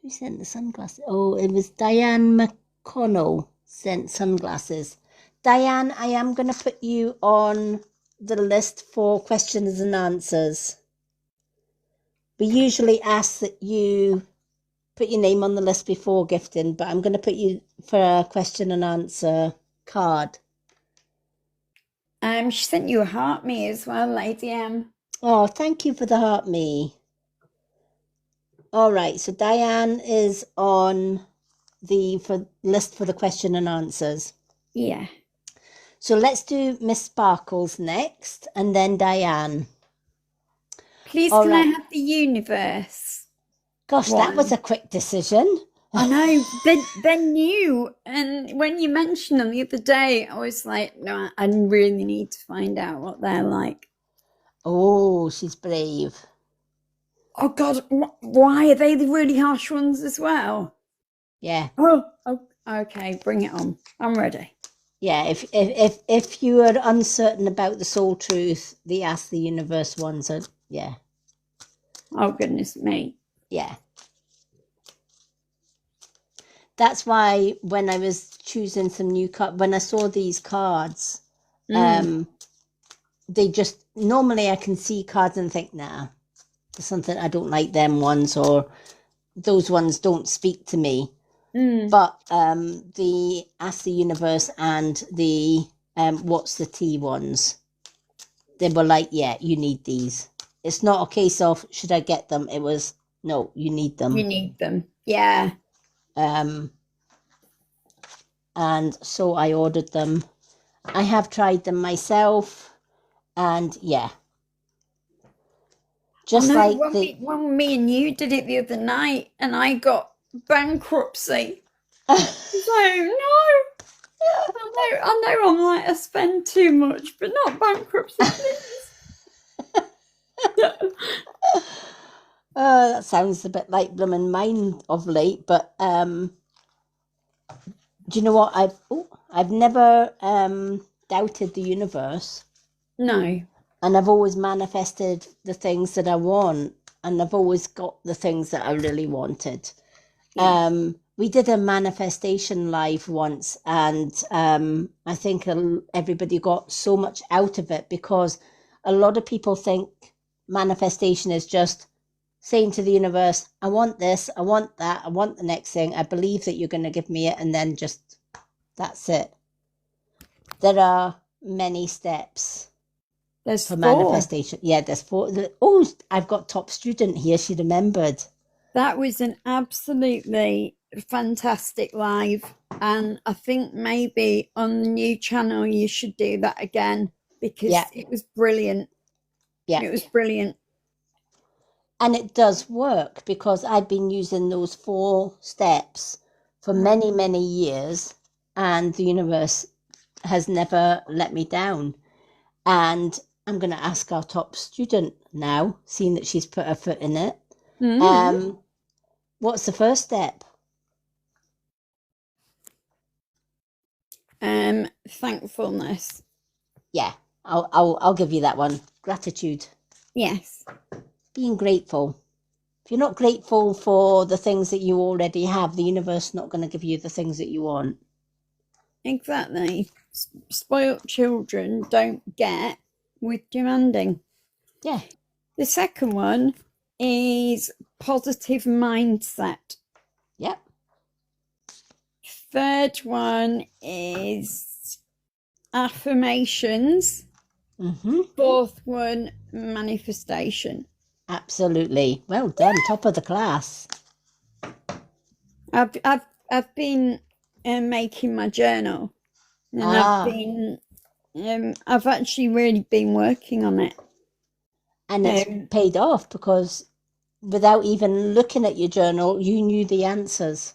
Who sent the sunglasses? Oh, it was Diane McConnell sent sunglasses. Diane, I am going to put you on the list for questions and answers. We usually ask that you put your name on the list before gifting, but I'm going to put you for a question and answer card. She sent you a heart me as well, Lady M. Oh, thank you for the heart me. All right, so Diane is on the list for the question and answers. Yeah. So let's do Miss Sparkles next, and then Diane. Please, All can right. I have the universe? Gosh, that was a quick decision. I know, they're new. And when you mentioned them the other day, I was like, no, I really need to find out what they're like. Oh, she's brave. Oh, God, why are they the really harsh ones as well? Yeah. Oh, okay, bring it on. I'm ready. Yeah, if you are uncertain about the soul truth, the Ask the Universe ones are, yeah. Oh, goodness me. Yeah. That's why when I was choosing some new cards, when I saw these cards, they just, normally I can see cards and think, nah, there's something, I don't like them ones, or those ones don't speak to me. But the Ask the Universe and the What's the Tea ones, they were like, yeah, you need these. It's not a case of, should I get them? It was, no, you need them. You need them. Yeah. And so I ordered them. I have tried them myself, and yeah. Just like when me and you did it the other night, and I got bankruptcy. So no, I know, I'm like, I spend too much, but not bankruptcy, please. That sounds a bit like blooming mine of late, but do you know what? I've never doubted the universe. No. And I've always manifested the things that I want, and I've always got the things that I really wanted. Yeah. We did a manifestation live once, and I think everybody got so much out of it, because a lot of people think manifestation is just saying to the universe, I want this, I want that, I want the next thing, I believe that you're going to give me it, and then just that's it. There are many steps. There's for 4. Manifestation. Yeah, there's 4. Oh, I've got top student here. She remembered. That was an absolutely fantastic live, and I think maybe on the new channel you should do that again, because it was brilliant. Yeah, it was brilliant. And it does work, because I've been using those 4 steps for many, many years, and the universe has never let me down. And I'm going to ask our top student now, seeing that she's put her foot in it. What's the first step? Thankfulness. Yeah, I'll give you that one. Gratitude. Yes. Being grateful. If you're not grateful for the things that you already have, the universe is not going to give you the things that you want. Exactly. Spoilt children don't get with demanding. Yeah. The second one is positive mindset. Yep. Third one is affirmations. Fourth one, manifestation. Absolutely. Well done. Top of the class. I've been making my journal, and I've actually really been working on it, and it's paid off, because without even looking at your journal, you knew the answers.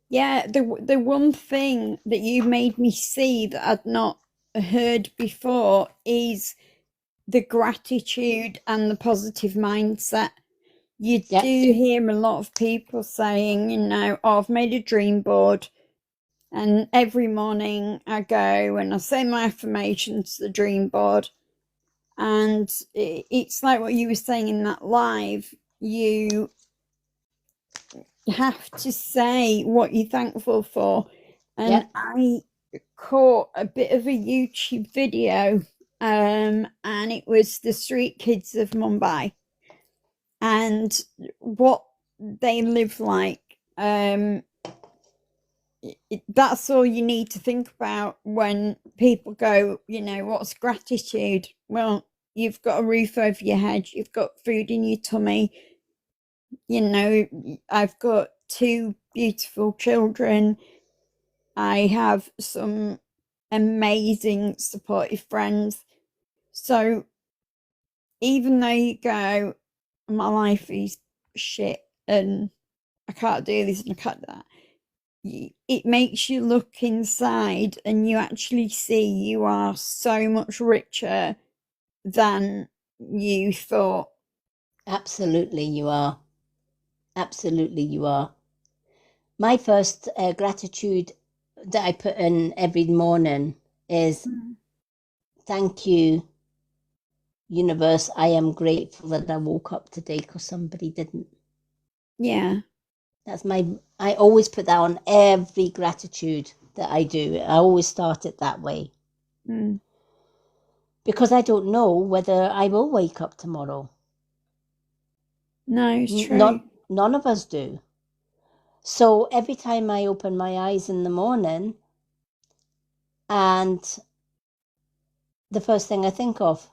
Yeah, the one thing that you made me see that I'd not heard before is the gratitude and the positive mindset. You do hear a lot of people saying, oh, I've made a dream board, And every morning I go and I say my affirmations to the dream board. And it's like what you were saying in that live. You have to say what you're thankful for. And Yep. I caught a bit of a YouTube video, and it was the street kids of Mumbai and what they live like. That's all you need to think about when people go, what's gratitude? Well, you've got a roof over your head, you've got food in your tummy, I've got two beautiful children, I have some amazing supportive friends. So even though you go, my life is shit and I can't do this and I can't do that, it makes you look inside and you actually see you are so much richer than you thought. Absolutely, you are. Absolutely, you are. My first gratitude that I put in every morning is thank you, universe. I am grateful that I woke up today because somebody didn't. Yeah. I always put that on every gratitude that I do. I always start it that way. Mm. Because I don't know whether I will wake up tomorrow. No, it's true. None of us do. So every time I open my eyes in the morning, and the first thing I think of,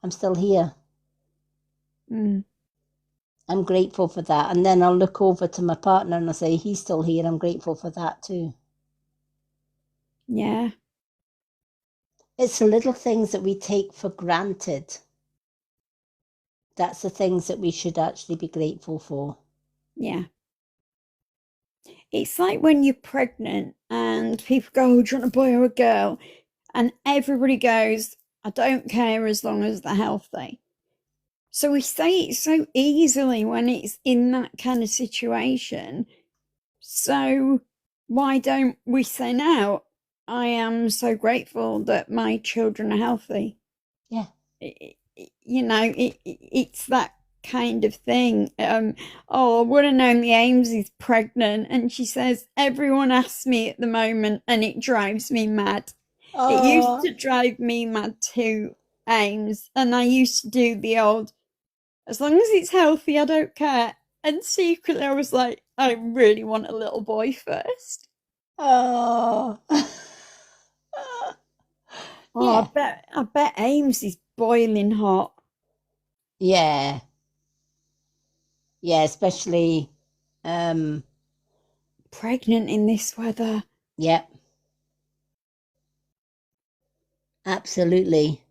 I'm still here. Mm. I'm grateful for that. And then I'll look over to my partner and I'll say, he's still here. I'm grateful for that too. Yeah. It's the little things that we take for granted. That's the things that we should actually be grateful for. Yeah. It's like when you're pregnant and people go, oh, do you want a boy or a girl? And everybody goes, I don't care as long as they're healthy. So we say it so easily when it's in that kind of situation. So why don't we say now, I am so grateful that my children are healthy? Yeah. It's that kind of thing. Oh, I would have known the Ames is pregnant. And she says, everyone asks me at the moment and it drives me mad. It used to drive me mad too, Ames. And I used to do the old, as long as it's healthy, I don't care. And secretly, I was like, I really want a little boy first. Oh. Oh, Yeah. I bet Ames is boiling hot. Yeah. Yeah, especially um Pregnant in this weather. yeah. Absolutely.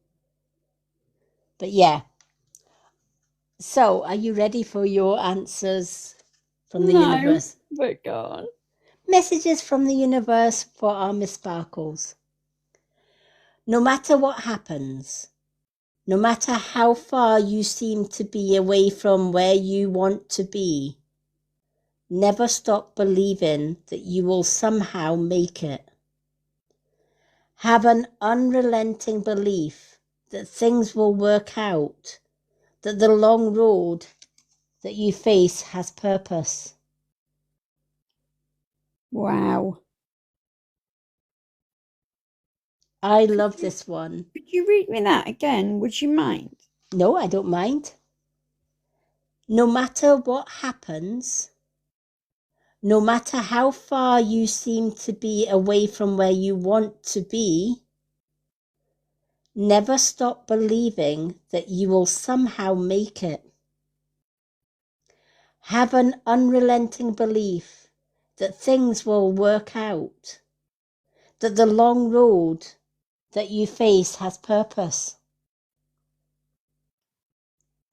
But yeah. So, are you ready for your answers from the No, universe? but go on. Messages from the universe for our Miss Sparkles. No matter what happens, no matter how far you seem to be away from where you want to be, never stop believing that you will somehow make it. Have an unrelenting belief that things will work out, that the long road that you face has purpose. Wow. I love this one. Could you read me that again? Would you mind? No, I don't mind. No matter what happens, no matter how far you seem to be away from where you want to be, never stop believing that you will somehow make it. Have an unrelenting belief that things will work out, that the long road that you face has purpose.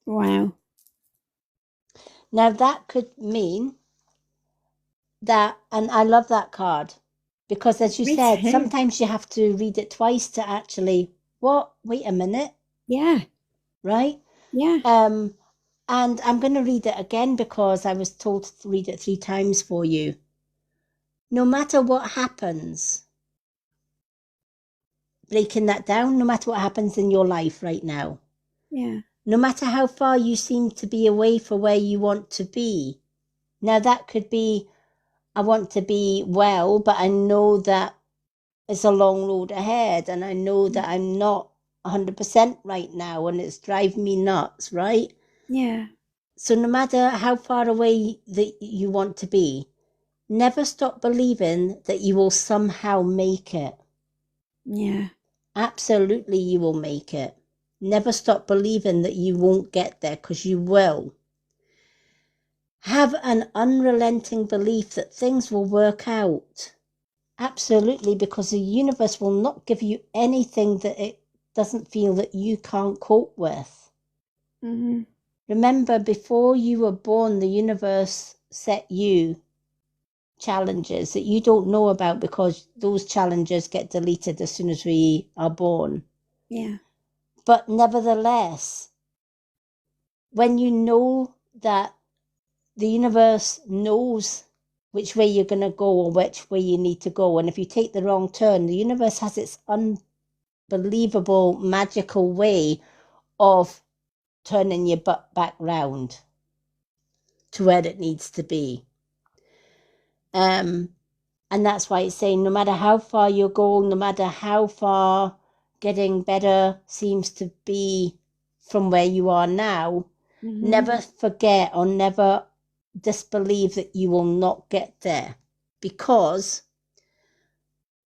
Wow. Now that could mean that, and I love that card, because as you Me said, too. sometimes you have to read it twice to actually, what? Wait a minute, Yeah. right? Yeah. And I'm going to read it again because I was told to read it 3 times for you. No matter what happens, breaking that down, no matter what happens in your life right now, Yeah. no matter how far you seem to be away from where you want to be. Now, that could be, I want to be well, but I know that it's a long road ahead, and I know that I'm not 100% right now, and it's driving me nuts, right? Yeah. So no matter how far away that you want to be, never stop believing that you will somehow make it. Yeah. Absolutely, you will make it. Never stop believing that you won't get there, because you will. Have an unrelenting belief that things will work out. Absolutely, because the universe will not give you anything that it doesn't feel that you can't cope with. Mm-hmm. Remember, before you were born, the universe set you challenges that you don't know about, because those challenges get deleted as soon as we are born. Yeah. But nevertheless, when you know that the universe knows which way you're going to go or which way you need to go, and if you take the wrong turn, the universe has its unbelievable, magical way of turning your butt back round to where it needs to be. And that's why it's saying no matter how far you go, no matter how far getting better seems to be from where you are now, Mm-hmm. never forget or never disbelieve that you will not get there, because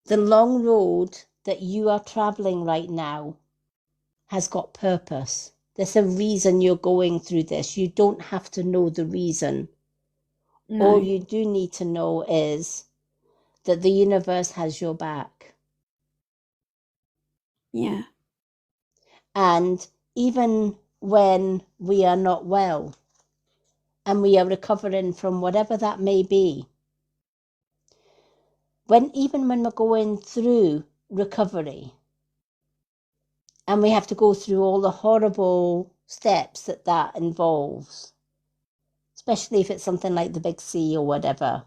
the long road that you are traveling right now has got purpose. There's a reason you're going through this. You don't have to know the reason. No. All you do need to know is that the universe has your back. Yeah. And even when we are not well and we are recovering from whatever that may be, even when we're going through recovery and we have to go through all the horrible steps that involves, especially if it's something like the big C or whatever.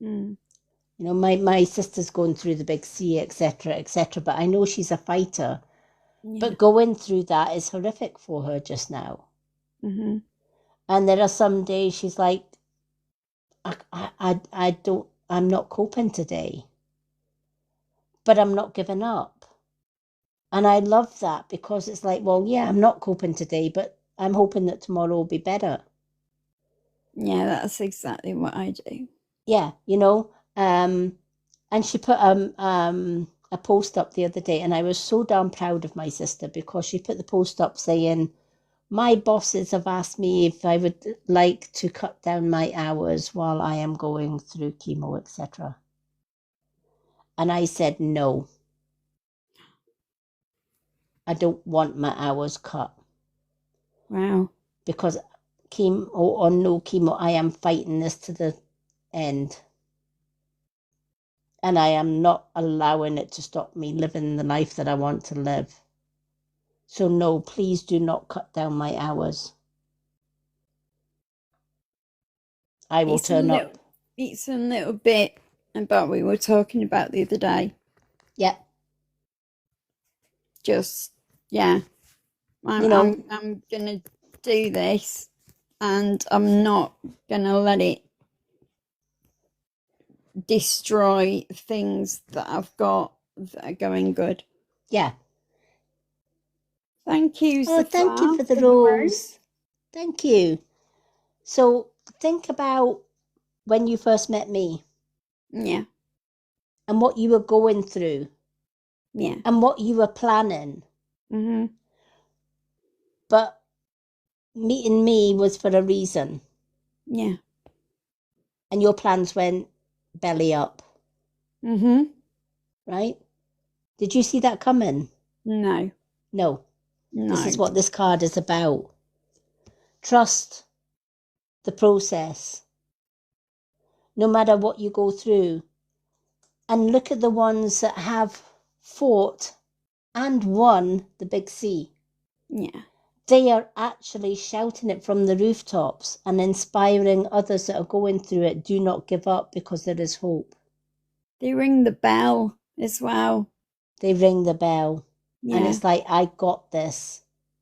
Mm. You know, my sister's going through the big C, etc., but I know she's a fighter. Yeah. But going through that is horrific for her just now. Mm-hmm. And there are some days she's like, I'm not coping today, but I'm not giving up. And I love that, because it's like, well, yeah, I'm not coping today, but I'm hoping that tomorrow will be better. Yeah, that's exactly what I do. Yeah, you know, and she put a post up the other day, and I was so damn proud of my sister, because she put the post up saying, my bosses have asked me if I would like to cut down my hours while I am going through chemo, etc. And I said, no, I don't want my hours cut, Wow. because chemo or no chemo, I am fighting this to the end. And I am not allowing it to stop me living the life that I want to live. So no, please do not cut down my hours. I will turn up. It's a little bit about what we were talking about the other day. Yeah. Just yeah. I'm gonna do this, and I'm not gonna let it destroy things that I've got that are going good. Yeah. Thank you, Oh, thank you Zafar, for the for the rose. Thank you. So think about when you first met me Yeah, and what you were going through yeah. and what you were planning. Mm-hmm. But meeting me was for a reason, Yeah. and your plans went belly up, Mm-hmm. right? Did you see that coming? No. No. This No. is what this card is about. Trust the process, no matter what you go through. And look at the ones that have fought and won the big C. Yeah. They are actually shouting it from the rooftops and inspiring others that are going through it. Do not give up, because there is hope. They ring the bell as well. They ring the bell. Yeah. And it's like, I got this.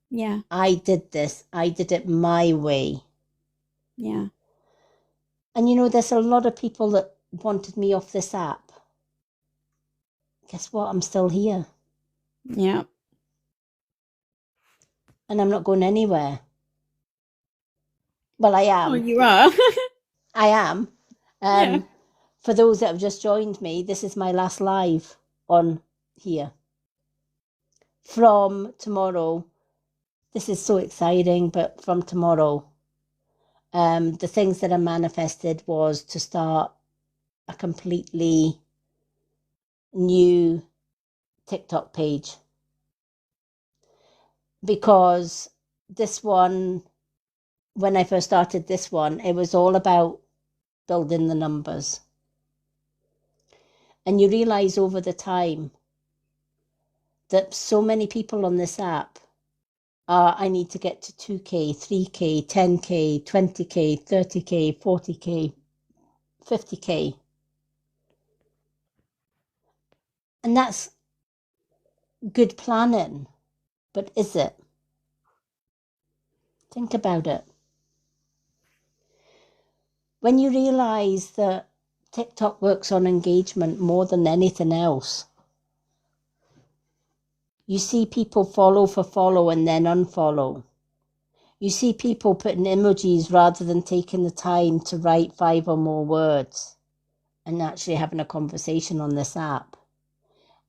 Yeah. I did this. I did it my way. Yeah. And you know, there's a lot of people that wanted me off this app. Guess what? I'm still here. Yeah. And I'm not going anywhere. Well, I am. Oh, you are. I am. Yeah. For those that have just joined me, this is my last live on here. From tomorrow, this is so exciting, but from tomorrow, the things that I manifested was to start a completely new TikTok page. Because this one, when I first started this one, it was all about building the numbers. And you realize over the time that so many people on this app are, I need to get to 2K, 3K, 10K, 20K, 30K, 40K, 50K. And that's good planning. But is it? Think about it. When you realize that TikTok works on engagement more than anything else, you see people follow for follow and then unfollow. You see people putting emojis rather than taking the time to write 5 or more words and actually having a conversation on this app.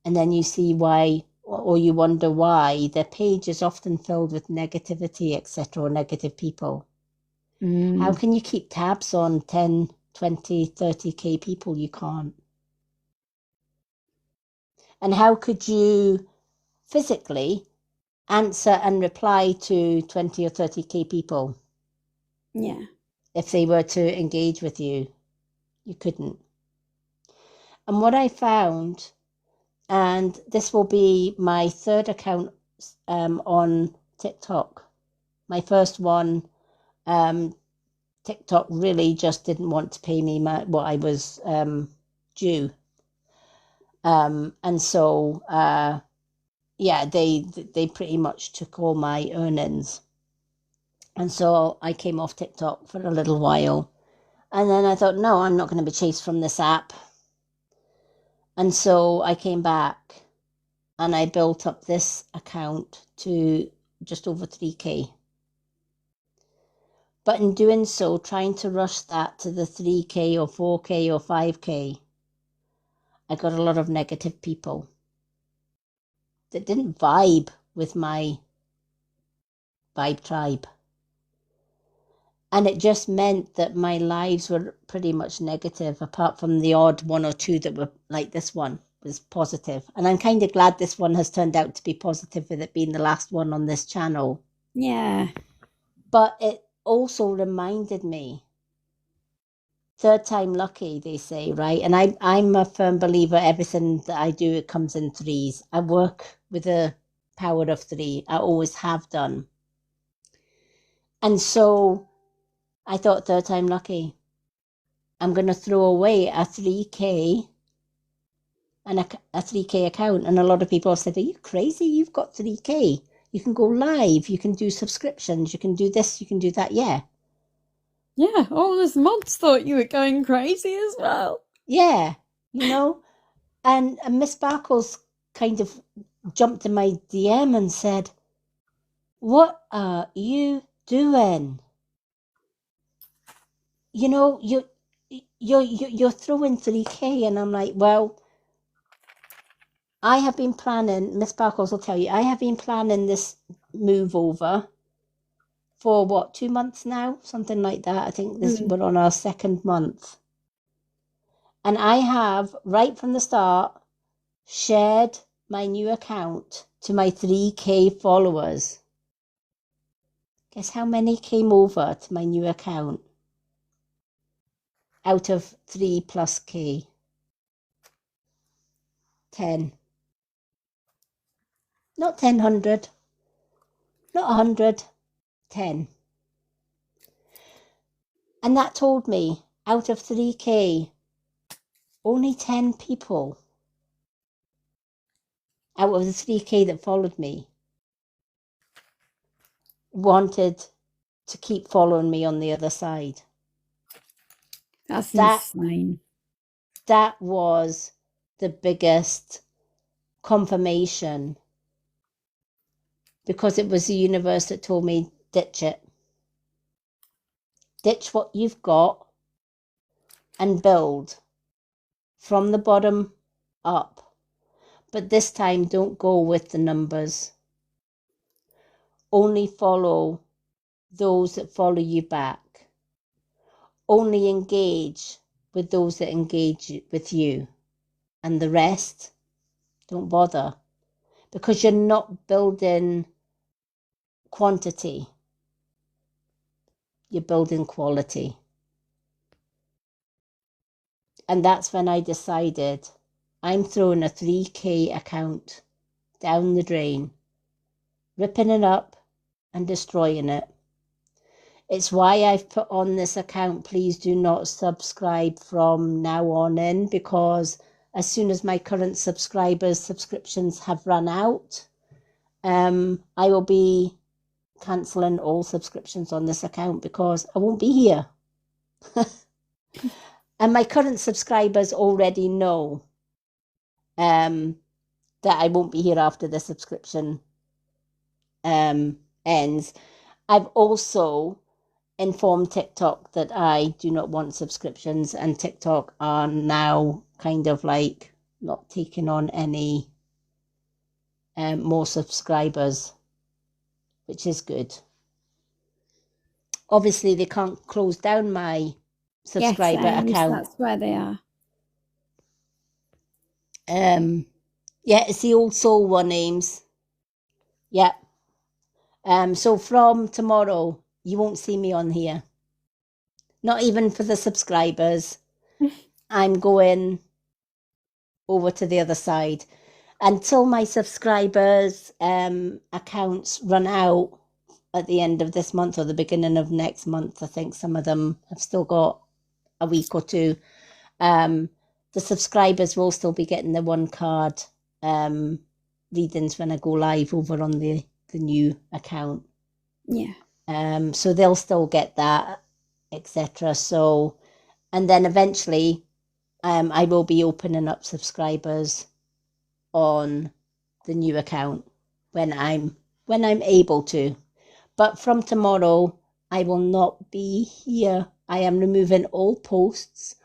And then you see why, or you wonder why, their page is often filled with negativity, etc., or negative people. How can you keep tabs on 10, 20, 30K people? You can't. And how could you physically answer and reply to 20 or 30K people? Yeah. If they were to engage with you, you couldn't. And what I found, and this will be my third account on TikTok. My first one, TikTok really just didn't want to pay me what I was due. And so, yeah, they pretty much took all my earnings. And so I came off TikTok for a little while. And then I thought, no, I'm not going to be chased from this app. And so I came back and I built up this account to just over 3K. But in doing so, trying to rush that to the 3K or 4K or 5K, I got a lot of negative people that didn't vibe with my vibe tribe. And it just meant that my lives were pretty much negative, apart from the odd one or two that were like this one was positive. And I'm kind of glad this one has turned out to be positive with it being the last one on this channel. Yeah. But it also reminded me, third time lucky, they say, right? And I'm a firm believer everything that I do, it comes in threes. I work with a power of 3. I always have done. And so I thought, third time lucky. I'm going to throw away a 3K and a 3K account. And a lot of people have said, are you crazy? You've got 3K. You can go live. You can do subscriptions. You can do this. You can do that. Yeah. Yeah. All those mods thought you were going crazy as well. Yeah. You know, and Miss Sparkles kind of jumped in my DM and said, what are you doing? You know, you're throwing 3K. And I'm like, well, I have been planning, Miss Sparkles will tell you, I have been planning this move over for what, 2 months now? Something like that. I think we're on our 2nd month. And I have, right from the start, shared my new account to my 3K followers. Guess how many came over to my new account? Out of 3 plus K. 10. Not 100. Not 100. 10. And that told me, out of 3K, only 10 people out of the 3K that followed me wanted to keep following me on the other side. That's That insane. That was the biggest confirmation, because it was the universe that told me, ditch it. Ditch what you've got and build from the bottom up. But this time, don't go with the numbers. Only follow those that follow you back. Only engage with those that engage with you. And the rest, don't bother. Because you're not building quantity. You're building quality. And that's when I decided I'm throwing a 3K account down the drain, ripping it up and destroying it. It's why I've put on this account, please do not subscribe from now on in, because as soon as my current subscriptions have run out, I will be cancelling all subscriptions on this account because I won't be here. And my current subscribers already know that I won't be here after the subscription ends. I've also informed TikTok that I do not want subscriptions, and TikTok are now kind of like not taking on any more subscribers, which is good. Obviously, they can't close down my subscriber account. That's where they are. Yeah, it's the old soul one, Ames. Yeah. So from tomorrow, you won't see me on here. Not even for the subscribers. I'm going over to the other side until my subscribers' accounts run out at the end of this month or the beginning of next month. I think some of them have still got a week or two. The subscribers will still be getting the one card readings when I go live over on the new account. Yeah. So they'll still get that, etc. So, and then eventually, I will be opening up subscribers on the new account when I'm able to. But from tomorrow, I will not be here. I am removing all posts,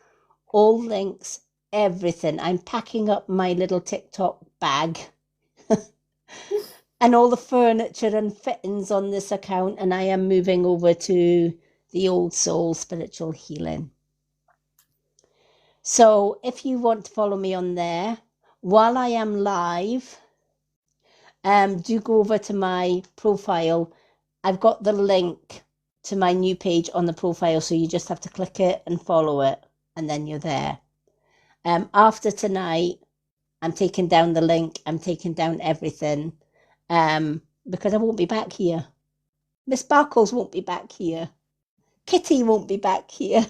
all links, everything. I'm packing up my little TikTok bag and all the furniture and fittings on this account, and I am moving over to the Old Soul Spiritual Healing. So if you want to follow me on there, while I am live, do go over to my profile. I've got the link to my new page on the profile, so you just have to click it and follow it, and then you're there. After tonight, I'm taking down the link. I'm taking down everything, because I won't be back here. Miss Sparkles won't be back here. Kitty won't be back here.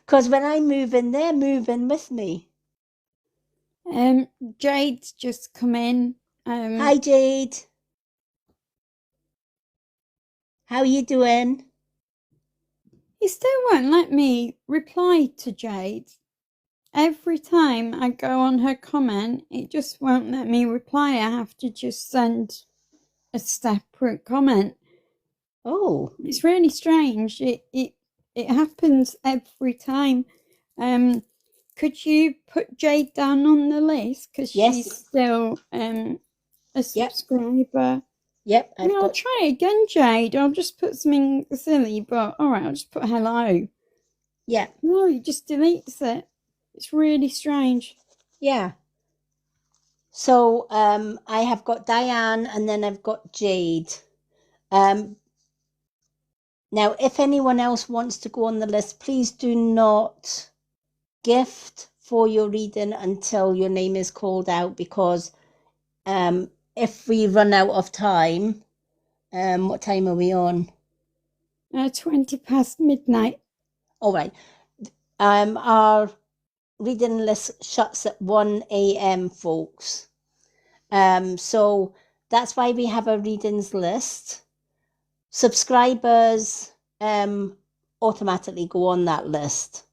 Because when I move in, they're moving with me. Jade's just come in. Hi, Jade. How are you doing? He still won't let me reply to Jade. Every time I go on her comment, it just won't let me reply. I have to just send a separate comment. Oh, it's really strange. It happens every time. Could you put Jade down on the list, because yes, she's still a subscriber? Yep, I'll try again, Jade. I'll just put something silly, but all right, I'll just put hello. Yeah. No, he just deletes it. It's really strange. Yeah. So I have got Diane, and then I've got Jade. Now, if anyone else wants to go on the list, please do not gift for your reading until your name is called out, because if we run out of time, what time are we on? 20 past midnight. All right. Our reading list shuts at 1 a.m., folks. So that's why we have a readings list. Subscribers automatically go on that list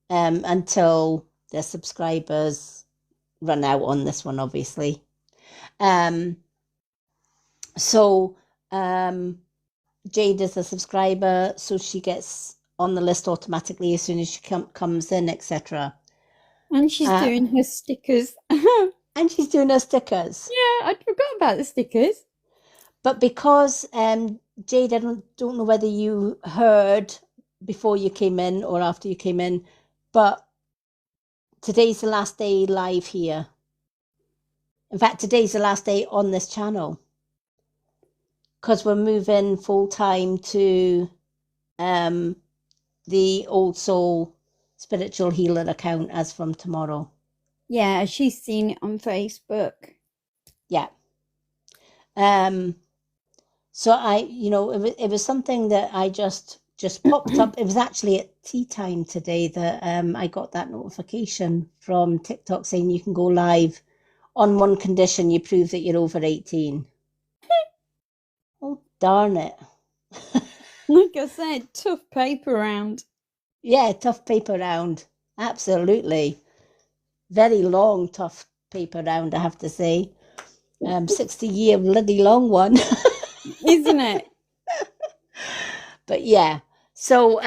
until their subscribers run out on this one, obviously. So Jade is a subscriber, so she gets on the list automatically as soon as she comes in, etc. And she's doing her stickers. And she's doing her stickers. Yeah, I forgot about the stickers. But because Jade, I don't know whether you heard before you came in or after you came in, but today's the last day live here. In fact, today's the last day on this channel because we're moving full time to the Old Soul Spiritual Healer account as from tomorrow. Yeah, she's seen it on Facebook. Yeah. So it was something that I just popped up. It was actually at tea time today that I got that notification from TikTok saying you can go live on one condition: you prove that you're over 18. Oh, darn it. Like I said, tough paper round. Yeah, tough paper round. Absolutely. Very long, tough paper round, I have to say. 60-year bloody long one. Isn't it? But yeah, so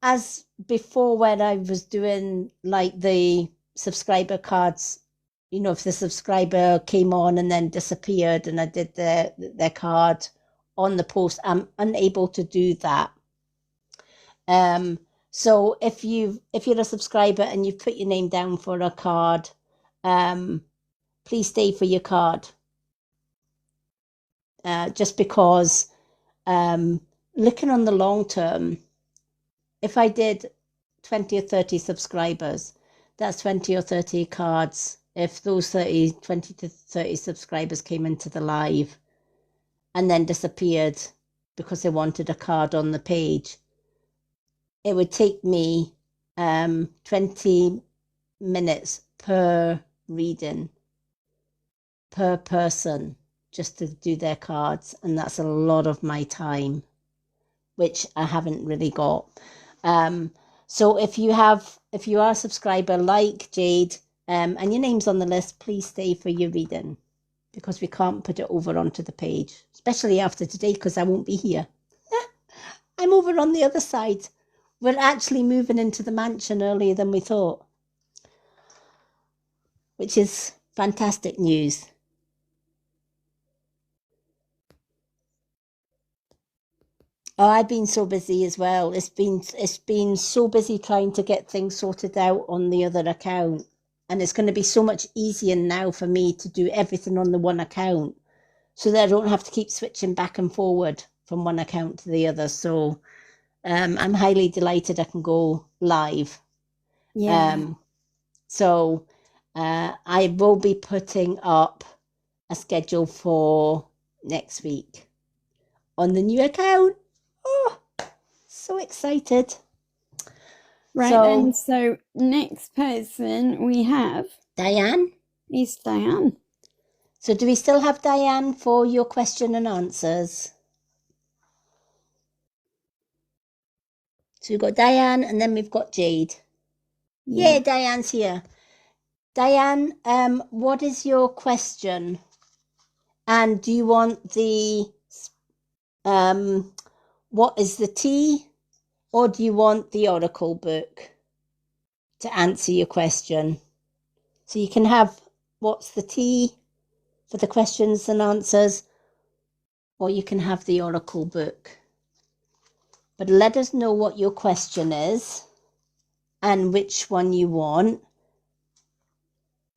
as before when I was doing like the subscriber cards, if the subscriber came on and then disappeared and I did their card on the post, I'm unable to do that. So if you're a subscriber and you've put your name down for a card, please stay for your card. Just because looking on the long term, if I did 20 or 30 subscribers, that's 20 or 30 cards. If those 20 to 30 subscribers came into the live and then disappeared because they wanted a card on the page, it would take me 20 minutes per reading, per person, just to do their cards. And that's a lot of my time, which I haven't really got. So if you are a subscriber like Jade, and your name's on the list, please stay for your reading because we can't put it over onto the page, especially after today because I won't be here. I'm over on the other side. We're actually moving into the mansion earlier than we thought, which is fantastic news. Oh, I've been so busy as well. It's been so busy trying to get things sorted out on the other account. And it's going to be so much easier now for me to do everything on the one account so that I don't have to keep switching back and forward from one account to the other. So I'm highly delighted I can go live. Yeah. So I will be putting up a schedule for next week on the new account. Oh, so excited. Right then, so next person we have Diane. Is Diane. So do we still have Diane for your question and answers? So we've got Diane and then we've got Jade. Yeah, Diane's here. Diane, what is your question? And do you want the what is the tea, or do you want the Oracle book to answer your question? So you can have what's the tea for the questions and answers, or you can have the Oracle book. But let us know what your question is and which one you want.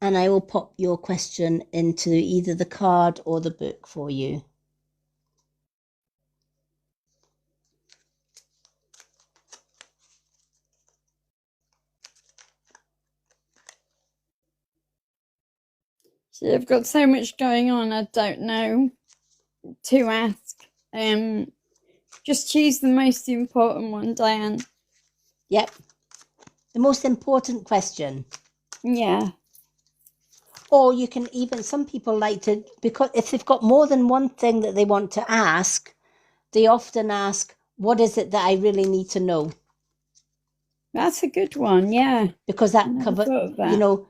And I will pop your question into either the card or the book for you. So I've got so much going on, I don't know to ask. Just choose the most important one, Diane. Yep. The most important question. Yeah. Or you can even, some people like to, because if they've got more than one thing that they want to ask, they often ask, what is it that I really need to know? That's a good one, yeah. Because that covers, you know,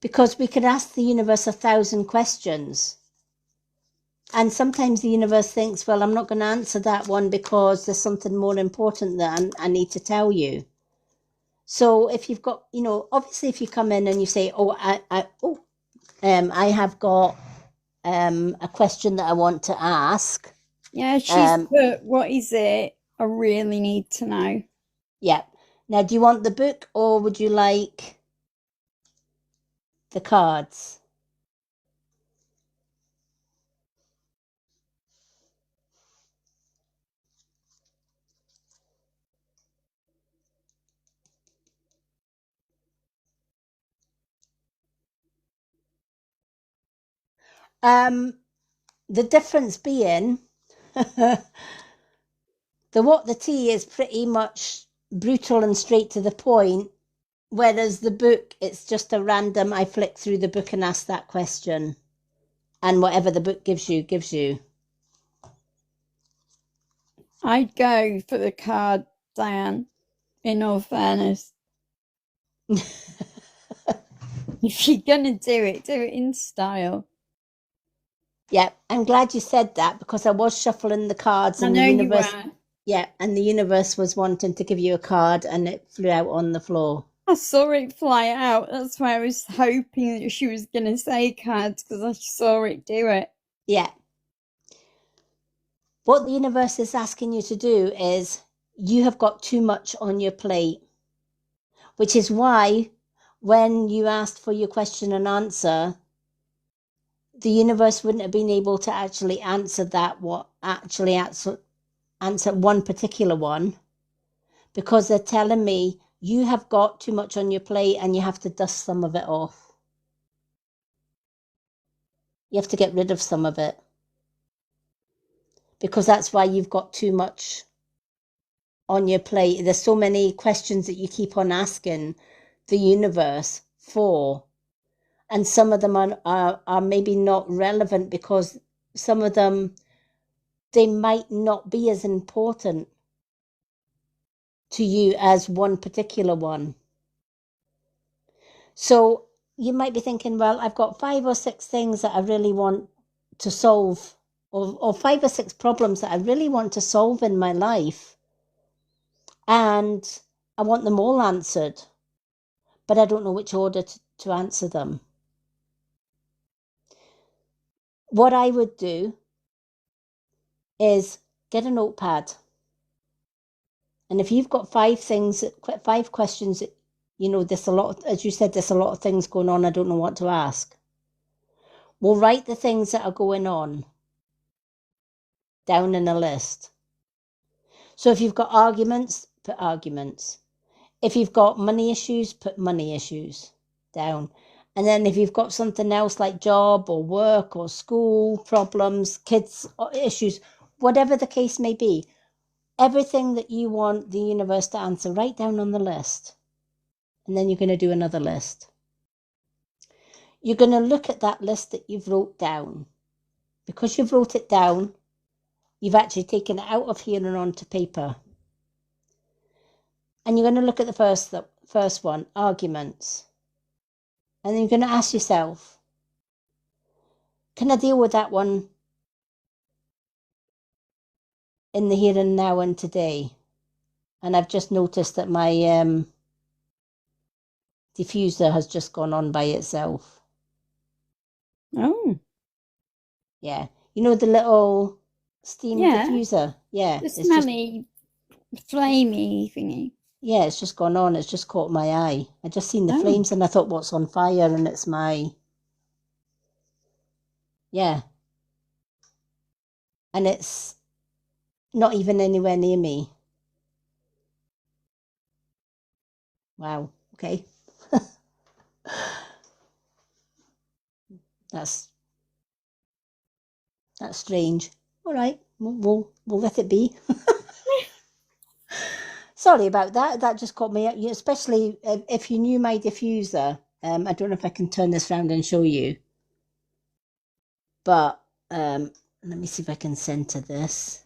because we could ask the universe 1,000 questions. And sometimes the universe thinks, well, I'm not going to answer that one because there's something more important that I need to tell you. So if you've got, you know, obviously if you come in and you say, I have got a question that I want to ask. Yeah, she's put, what is it? I really need to know. Yeah. Now, do you want the book or would you like the cards? The difference being the tea is pretty much brutal and straight to the point, whereas the book, it's just a random, I flick through the book and ask that question, and whatever the book gives you, gives you. I'd go for the card, Diane, in all fairness. If you're going to do it in style. Yeah, I'm glad you said that because I was shuffling the cards and I know the universe. you were. Yeah, and the universe was wanting to give you a card and it flew out on the floor. I saw it fly out. That's why I was hoping that she was going to say cards because I saw it do it. Yeah. What the universe is asking you to do is you have got too much on your plate, which is why when you asked for your question and answer, the universe wouldn't have been able to actually answer that, answer one particular one, because they're telling me you have got too much on your plate and you have to dust some of it off. You have to get rid of some of it because that's why you've got too much on your plate. There's so many questions that you keep on asking the universe for, and some of them are maybe not relevant because some of them, they might not be as important to you as one particular one. So you might be thinking, well, I've got 5 or 6 things that I really want to solve, or 5 or 6 problems that I really want to solve in my life. And I want them all answered, but I don't know which order to answer them. What I would do is get a notepad. And if you've got 5 questions, you know, there's a lot, as you said, there's a lot of things going on. I don't know what to ask. We'll write the things that are going on down in a list. So if you've got arguments, put arguments. If you've got money issues, put money issues down. And then if you've got something else like job or work or school problems, kids issues, whatever the case may be, everything that you want the universe to answer, write down on the list. And then you're going to do another list. You're going to look at that list that you've wrote down. Because you've wrote it down, you've actually taken it out of here and onto paper. And you're going to look at the first one, arguments. And then you're going to ask yourself, can I deal with that one in the here and now and today? And I've just noticed that my diffuser has just gone on by itself. Oh. Yeah. You know the little steam diffuser? Yeah. The smelly, flamey thingy. Yeah, it's just gone on. It's just caught my eye. I just seen the flames and I thought, what's on fire? And it's yeah. And it's not even anywhere near me. Wow. Okay. That's strange. All right. We'll let it be. Sorry about that. That just caught me up. Especially if you knew my diffuser. I don't know if I can turn this around and show you. But let me see if I can center this.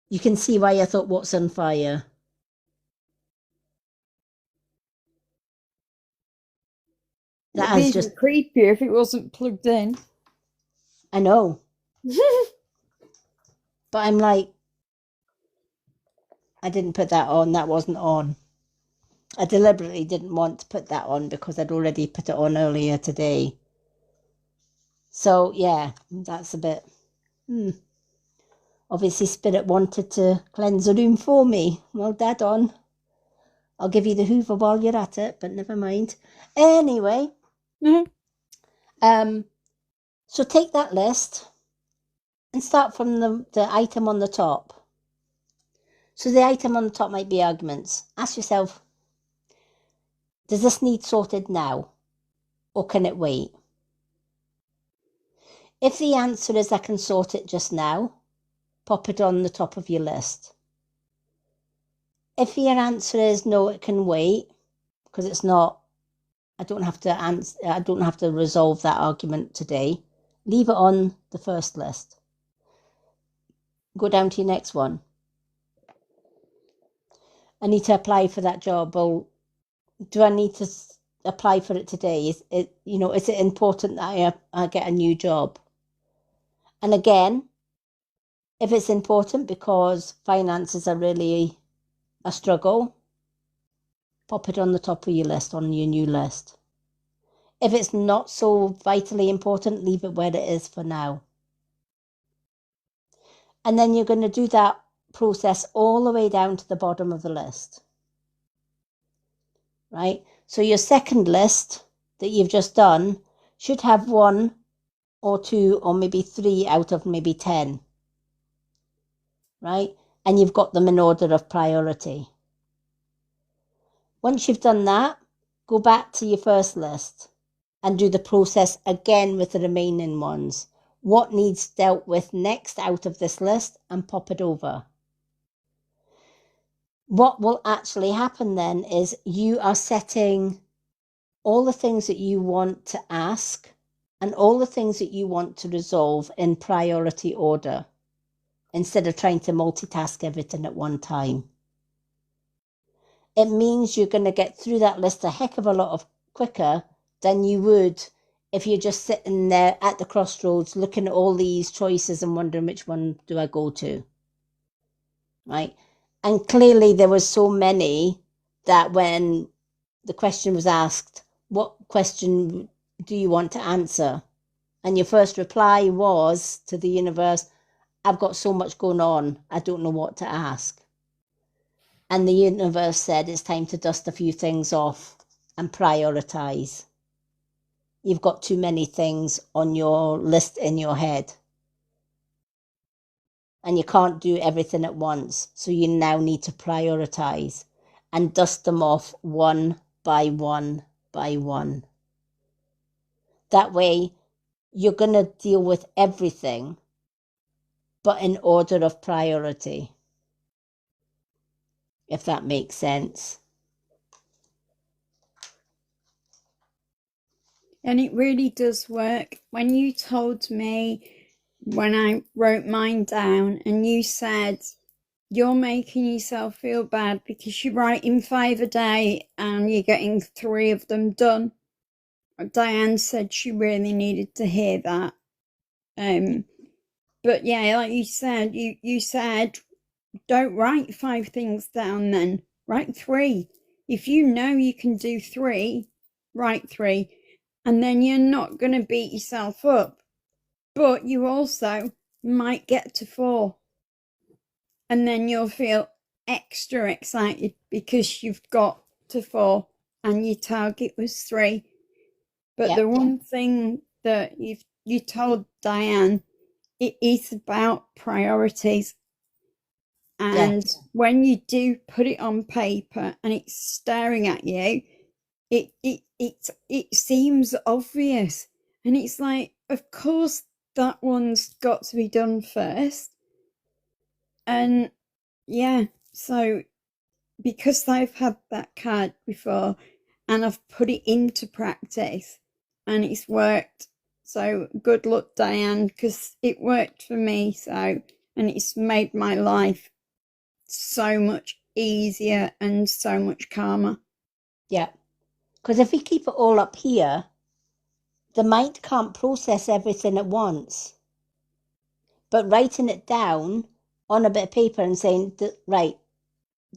You can see why I thought what's on fire. That It'd has be just, creepier if it wasn't plugged in. I know. But I'm like, I didn't put that on. That wasn't on. I deliberately didn't want to put that on because I'd already put it on earlier today. So yeah, that's a bit. Obviously, Spirit wanted to cleanse the room for me. Well, dead on. I'll give you the Hoover while you're at it, but never mind. Anyway, so take that list and start from the item on the top. So the item on the top might be arguments. Ask yourself, does this need sorted now? Or can it wait? If the answer is I can sort it just now, pop it on the top of your list. If your answer is no, it can wait, because it's not, I don't have to resolve that argument today, leave it on the first list. Go down to your next one. I need to apply for that job. Well, do I need to apply for it today? Is it important that I get a new job? And again, if it's important because finances are really a struggle, pop it on the top of your list, on your new list. If it's not so vitally important, leave it where it is for now. And then you're going to do that process all the way down to the bottom of the list. Right? So your second list that you've just done should have 1 or 2 or maybe 3 out of maybe 10. Right? And you've got them in order of priority. Once you've done that, go back to your first list and do the process again with the remaining ones. What needs dealt with next out of this list, and pop it over. What will actually happen then is you are setting all the things that you want to ask and all the things that you want to resolve in priority order instead of trying to multitask everything at one time. It means you're going to get through that list a heck of a lot quicker than you would if you're just sitting there at the crossroads looking at all these choices and wondering which one do I go to, right? And clearly there was so many that when the question was asked, what question do you want to answer? And your first reply was to the universe, I've got so much going on, I don't know what to ask. And the universe said it's time to dust a few things off and prioritize. You've got too many things on your list in your head. And you can't do everything at once. So you now need to prioritize and dust them off one by one by one. That way, you're going to deal with everything, but in order of priority. If that makes sense. And it really does work. When you told me, when I wrote mine down, and you said, you're making yourself feel bad because you're writing 5 a day and you're getting 3 of them done. Diane said she really needed to hear that. But yeah, like you said, you said, don't write 5 things down then. Write 3. If you know you can do 3, write 3. And then you're not going to beat yourself up. But you also might get to 4. And then you'll feel extra excited because you've got to 4 and your target was 3. But the one thing that you told Diane, it is about priorities. And when you do put it on paper and it's staring at you, it seems obvious. And it's like, of course that one's got to be done first. And yeah, so because I've had that card before and I've put it into practice and it's worked. So good luck, Diane, because it worked for me. So, and it's made my life so much easier and so much calmer. Yeah. Because if we keep it all up here, the mind can't process everything at once. But writing it down on a bit of paper and saying, right,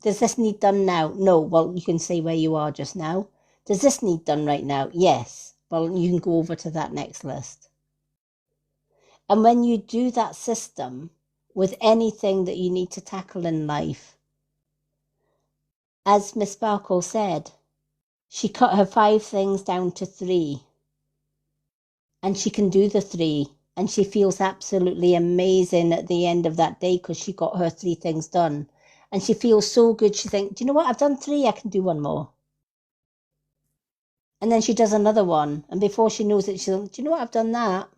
does this need done now? No. Well, you can say where you are just now. Does this need done right now? Yes. Well, you can go over to that next list. And when you do that system with anything that you need to tackle in life, as Miss Sparkle said, she cut her 5 things down to 3. And she can do the 3. And she feels absolutely amazing at the end of that day because she got her 3 things done. And she feels so good. She thinks, do you know what? I've done 3. I can do 1 more. And then she does another one. And before she knows it, she'll, do you know what? I've done that.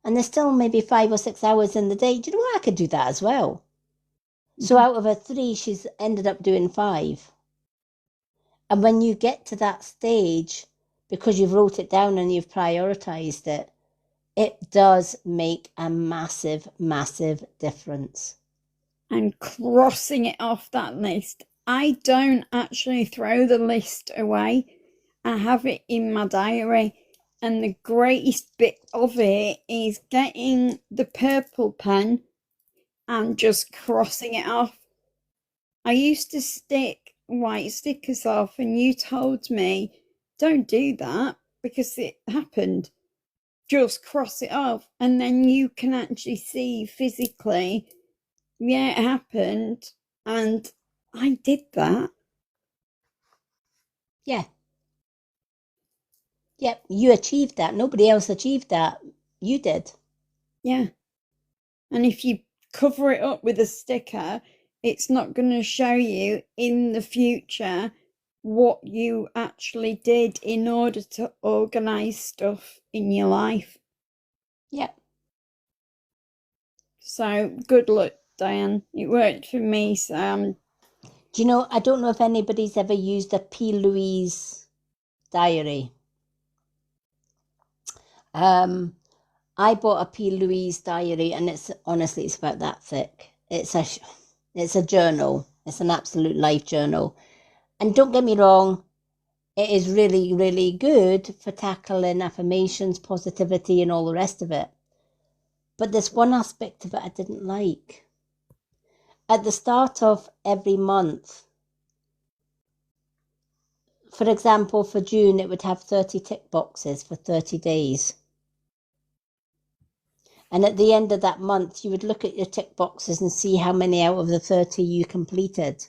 And there's still maybe 5 or 6 hours in the day. Do you know what? I could do that as well. So out of her 3, she's ended up doing 5. And when you get to that stage, because you've wrote it down and you've prioritized it, it does make a massive, massive difference. And crossing it off that list, I don't actually throw the list away. I have it in my diary. And the greatest bit of it is getting the purple pen and just crossing it off. I used to stick white stickers off, and you told me, don't do that because it happened. Just cross it off. And then you can actually see physically, yeah, it happened. And I did that. Yeah. Yep, you achieved that. Nobody else achieved that. You did. Yeah. And if you cover it up with a sticker, it's not going to show you in the future what you actually did in order to organize stuff in your life. Yep. So good luck, Diane. It worked for me. So Do you know, I don't know if anybody's ever used a P. Louise diary. I bought a P. Louise diary, and it's honestly, it's about that thick. It's a journal. It's an absolute life journal. And don't get me wrong, it is really, really good for tackling affirmations, positivity, and all the rest of it. But there's one aspect of it I didn't like. At the start of every month, for example, for June, it would have 30 tick boxes for 30 days. And at the end of that month, you would look at your tick boxes and see how many out of the 30 you completed.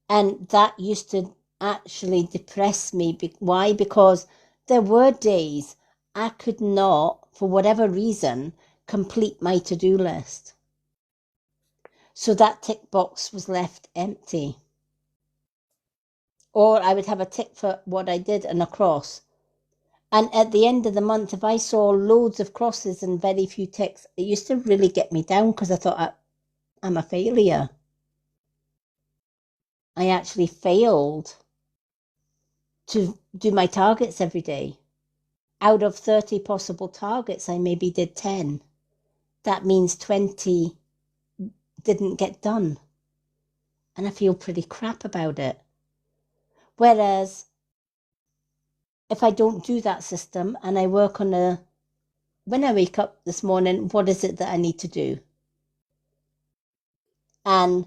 And that used to actually depress me. Why? Because there were days I could not, for whatever reason, complete my to-do list. So that tick box was left empty. Or I would have a tick for what I did and a cross. And at the end of the month, if I saw loads of crosses and very few ticks, it used to really get me down because I thought I'm a failure. I actually failed to do my targets every day. Out of 30 possible targets, I maybe did 10. That means 20 didn't get done. And I feel pretty crap about it. Whereas if I don't do that system and I work on when I wake up this morning, what is it that I need to do? And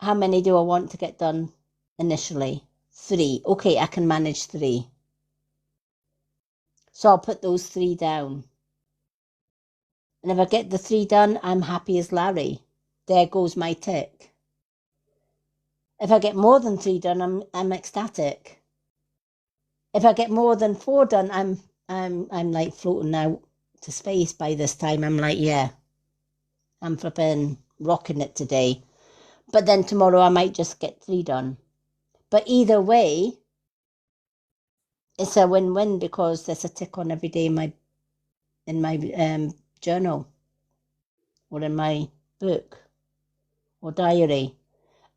how many do I want to get done initially? 3. Okay, I can manage 3. So I'll put those 3 down. And if I get the 3 done, I'm happy as Larry. There goes my tick. If I get more than 3 done, I'm ecstatic. If I get more than 4 done, I'm like floating out to space by this time. I'm like, yeah, I'm flipping rocking it today. But then tomorrow I might just get 3 done. But either way, it's a win-win because there's a tick on every day in my journal or in my book or diary.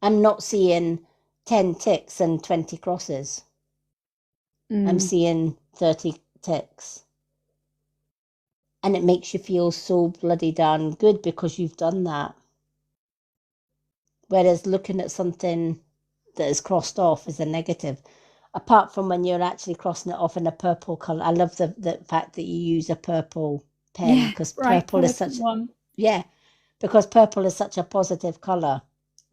I'm not seeing 10 ticks and 20 crosses. I'm seeing 30 ticks. And it makes you feel so bloody darn good because you've done that. Whereas looking at something that is crossed off is a negative. Apart from when you're actually crossing it off in a purple colour. I love the fact that you use a purple pen because purple is such because purple is such a positive colour.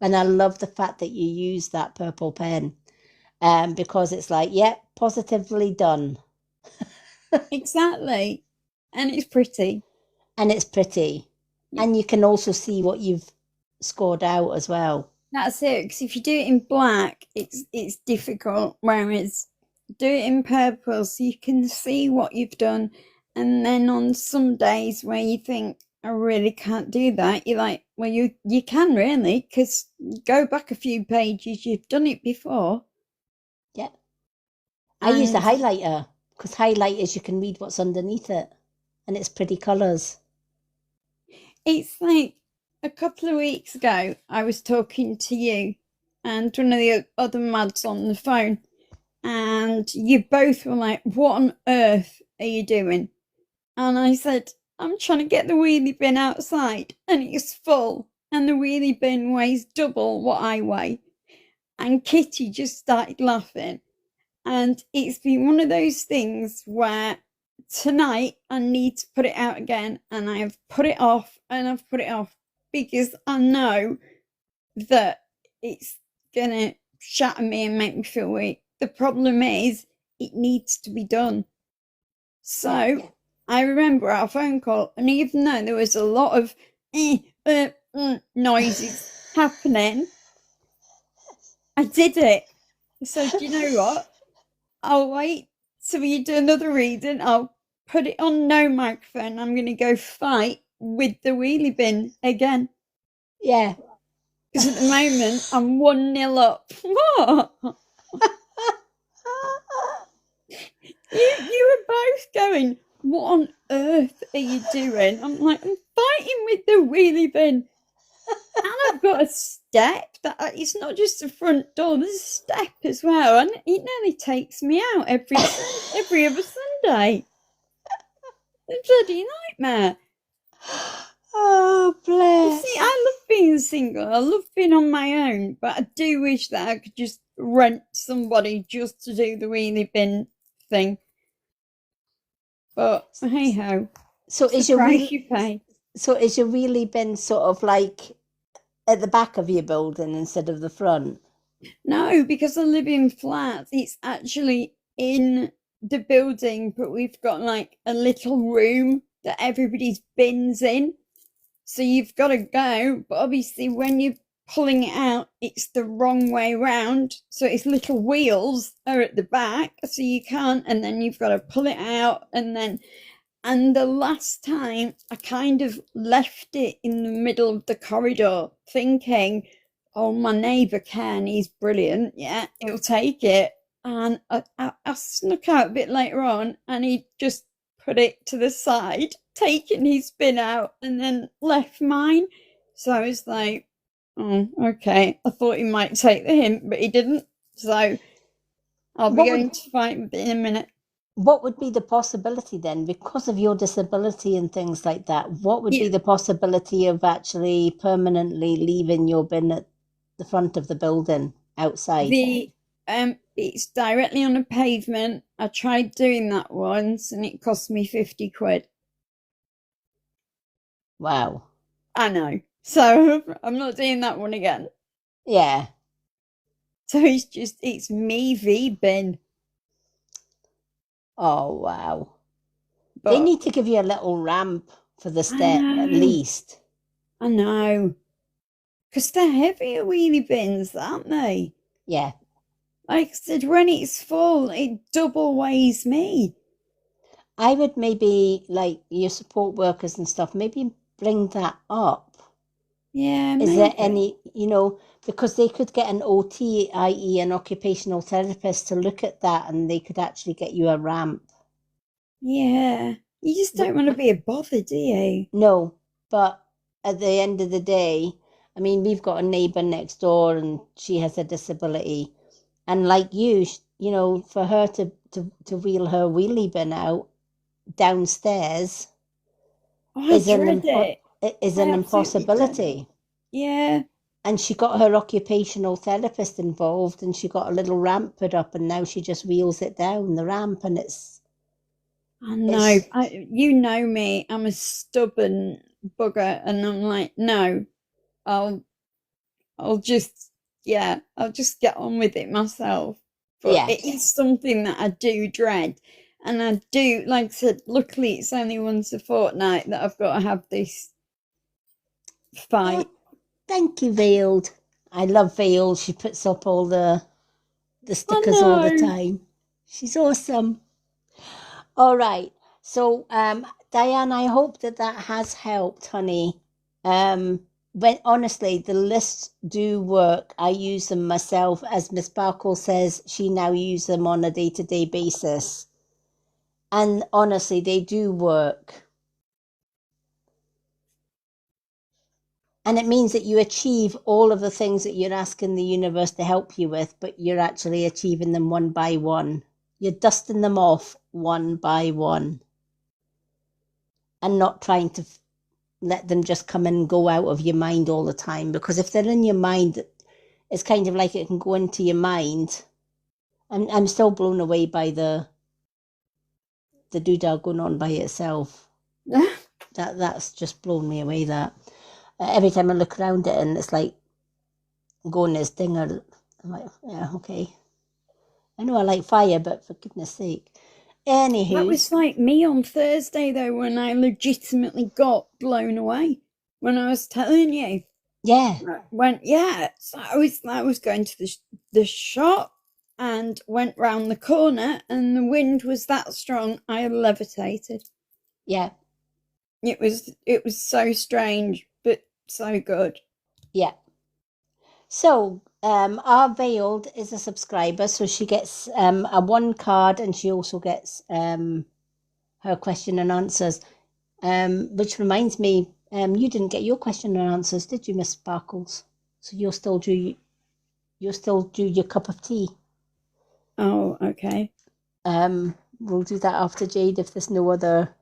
And I love the fact that you use that purple pen. Because it's like, positively done. Exactly. And it's pretty. And it's pretty. Yeah. And you can also see what you've scored out as well. That's it, because if you do it in black, it's difficult, whereas do it in purple so you can see what you've done. And then on some days where you think, I really can't do that, you're like, well, you can really, because go back a few pages, you've done it before. Yeah. I use a highlighter, because highlighters, you can read what's underneath it, and it's pretty colours. It's like a couple of weeks ago, I was talking to you and one of the other mads on the phone, and you both were like, what on earth are you doing? And I said, I'm trying to get the wheelie bin outside and it's full, and the wheelie bin weighs double what I weigh. And Kitty just started laughing. And it's been one of those things where tonight I need to put it out again, and I have put it off and I've put it off because I know that it's gonna shatter me and make me feel weak. The problem is it needs to be done. So I remember our phone call, and even though there was a lot of noises happening, I did it. So do you know what? I'll wait till you do another reading. I'll put it on no microphone. I'm going to go fight with the wheelie bin again. Yeah. Because at the moment, I'm 1-0 up. What? You were both going, what on earth are you doing? I'm like, I'm fighting with the wheelie bin. And I've got a step that it's not just the front door, there's a step as well, and it nearly takes me out every other Sunday. It's a bloody nightmare. Oh, bless. See, I love being single, I love being on my own, but I do wish that I could just rent somebody just to do the wheelie bin thing. But hey ho. So is your wheelie bin sort of like at the back of your building instead of the front? No, because I live in flats. It's actually in the building, but we've got like a little room that everybody's bins in. So you've got to go, but obviously when you're pulling it out, it's the wrong way round. So its little wheels are at the back, so you can't, and then you've got to pull it out, and the last time I kind of left it in the middle of the corridor thinking, oh, my neighbour Ken, he's brilliant, yeah, he'll take it. And I snuck out a bit later on, and he just put it to the side, taken his bin out, and then left mine. So I was like, oh, okay. I thought he might take the hint, but he didn't. So I'll be going to fight with it in a minute. What would be the possibility then, because of your disability and things like that, what would be the possibility of actually permanently leaving your bin at the front of the building outside? It's directly on a pavement. I tried doing that once and it cost me 50 quid. Wow. I know. So I'm not doing that one again. Yeah. So it's me v bin. Oh, wow. But they need to give you a little ramp for the step at least. I know. Because they're heavier wheelie bins, aren't they? Yeah. Like I said, when it's full, it double weighs me. I would maybe, like your support workers and stuff, maybe bring that up. Yeah, maybe. Is there any, because they could get an OT, i.e. an occupational therapist, to look at that, and they could actually get you a ramp. Yeah. You just don't want to be a bother, do you? No, but at the end of the day, I mean, we've got a neighbour next door and she has a disability. And like you, you know, for her to wheel her wheelie bin out downstairs Oh, I is dread it. is I an absolutely dread it. impossibility. Yeah, And she got her occupational therapist involved and she got a little ramp put up and now she just wheels it down the ramp and I know. it's You know me. I'm a stubborn bugger, and I'm like, no, I'll, I'll just, yeah, I'll just get on with it myself. But yeah. it is something that I do dread, and I do, like I said, luckily it's only once a fortnight that I've got to have this Oh, fight. thank you, Veiled. I love Veiled. She puts up all the I stickers all the know. time. She's awesome. All right. So, Diane, I hope that that has helped, honey. When honestly, the lists do work. I use them myself, as Miss Barkle says. She now uses them on a day-to-day basis, and honestly, they do work. And it means that you achieve all of the things that you're asking the universe to help you with, but you're actually achieving them one by one. You're dusting them off one by one and not trying to let them just come and go out of your mind all the time. Because if they're in your mind, it's kind of like it can go into your mind. I'm still blown away by the doodah going on by itself. That's just blown me away. That every time I look around it and it's like going this dinger, I'm like, yeah, okay. I know I like fire, but for goodness sake. That Anywho, was like me on Thursday, though, when I legitimately got blown away. When I was telling you, yeah, went yeah. So I was going to the shop and went round the corner, and the wind was that strong I levitated. yeah, It was so strange, but so good. yeah. So, our Veiled is a subscriber, so she gets a one card and she also gets her question and answers. Which reminds me, you didn't get your question and answers, did you, Miss Sparkles? So you'll still do your cup of tea. Oh, okay. We'll do that after Jade if there's no other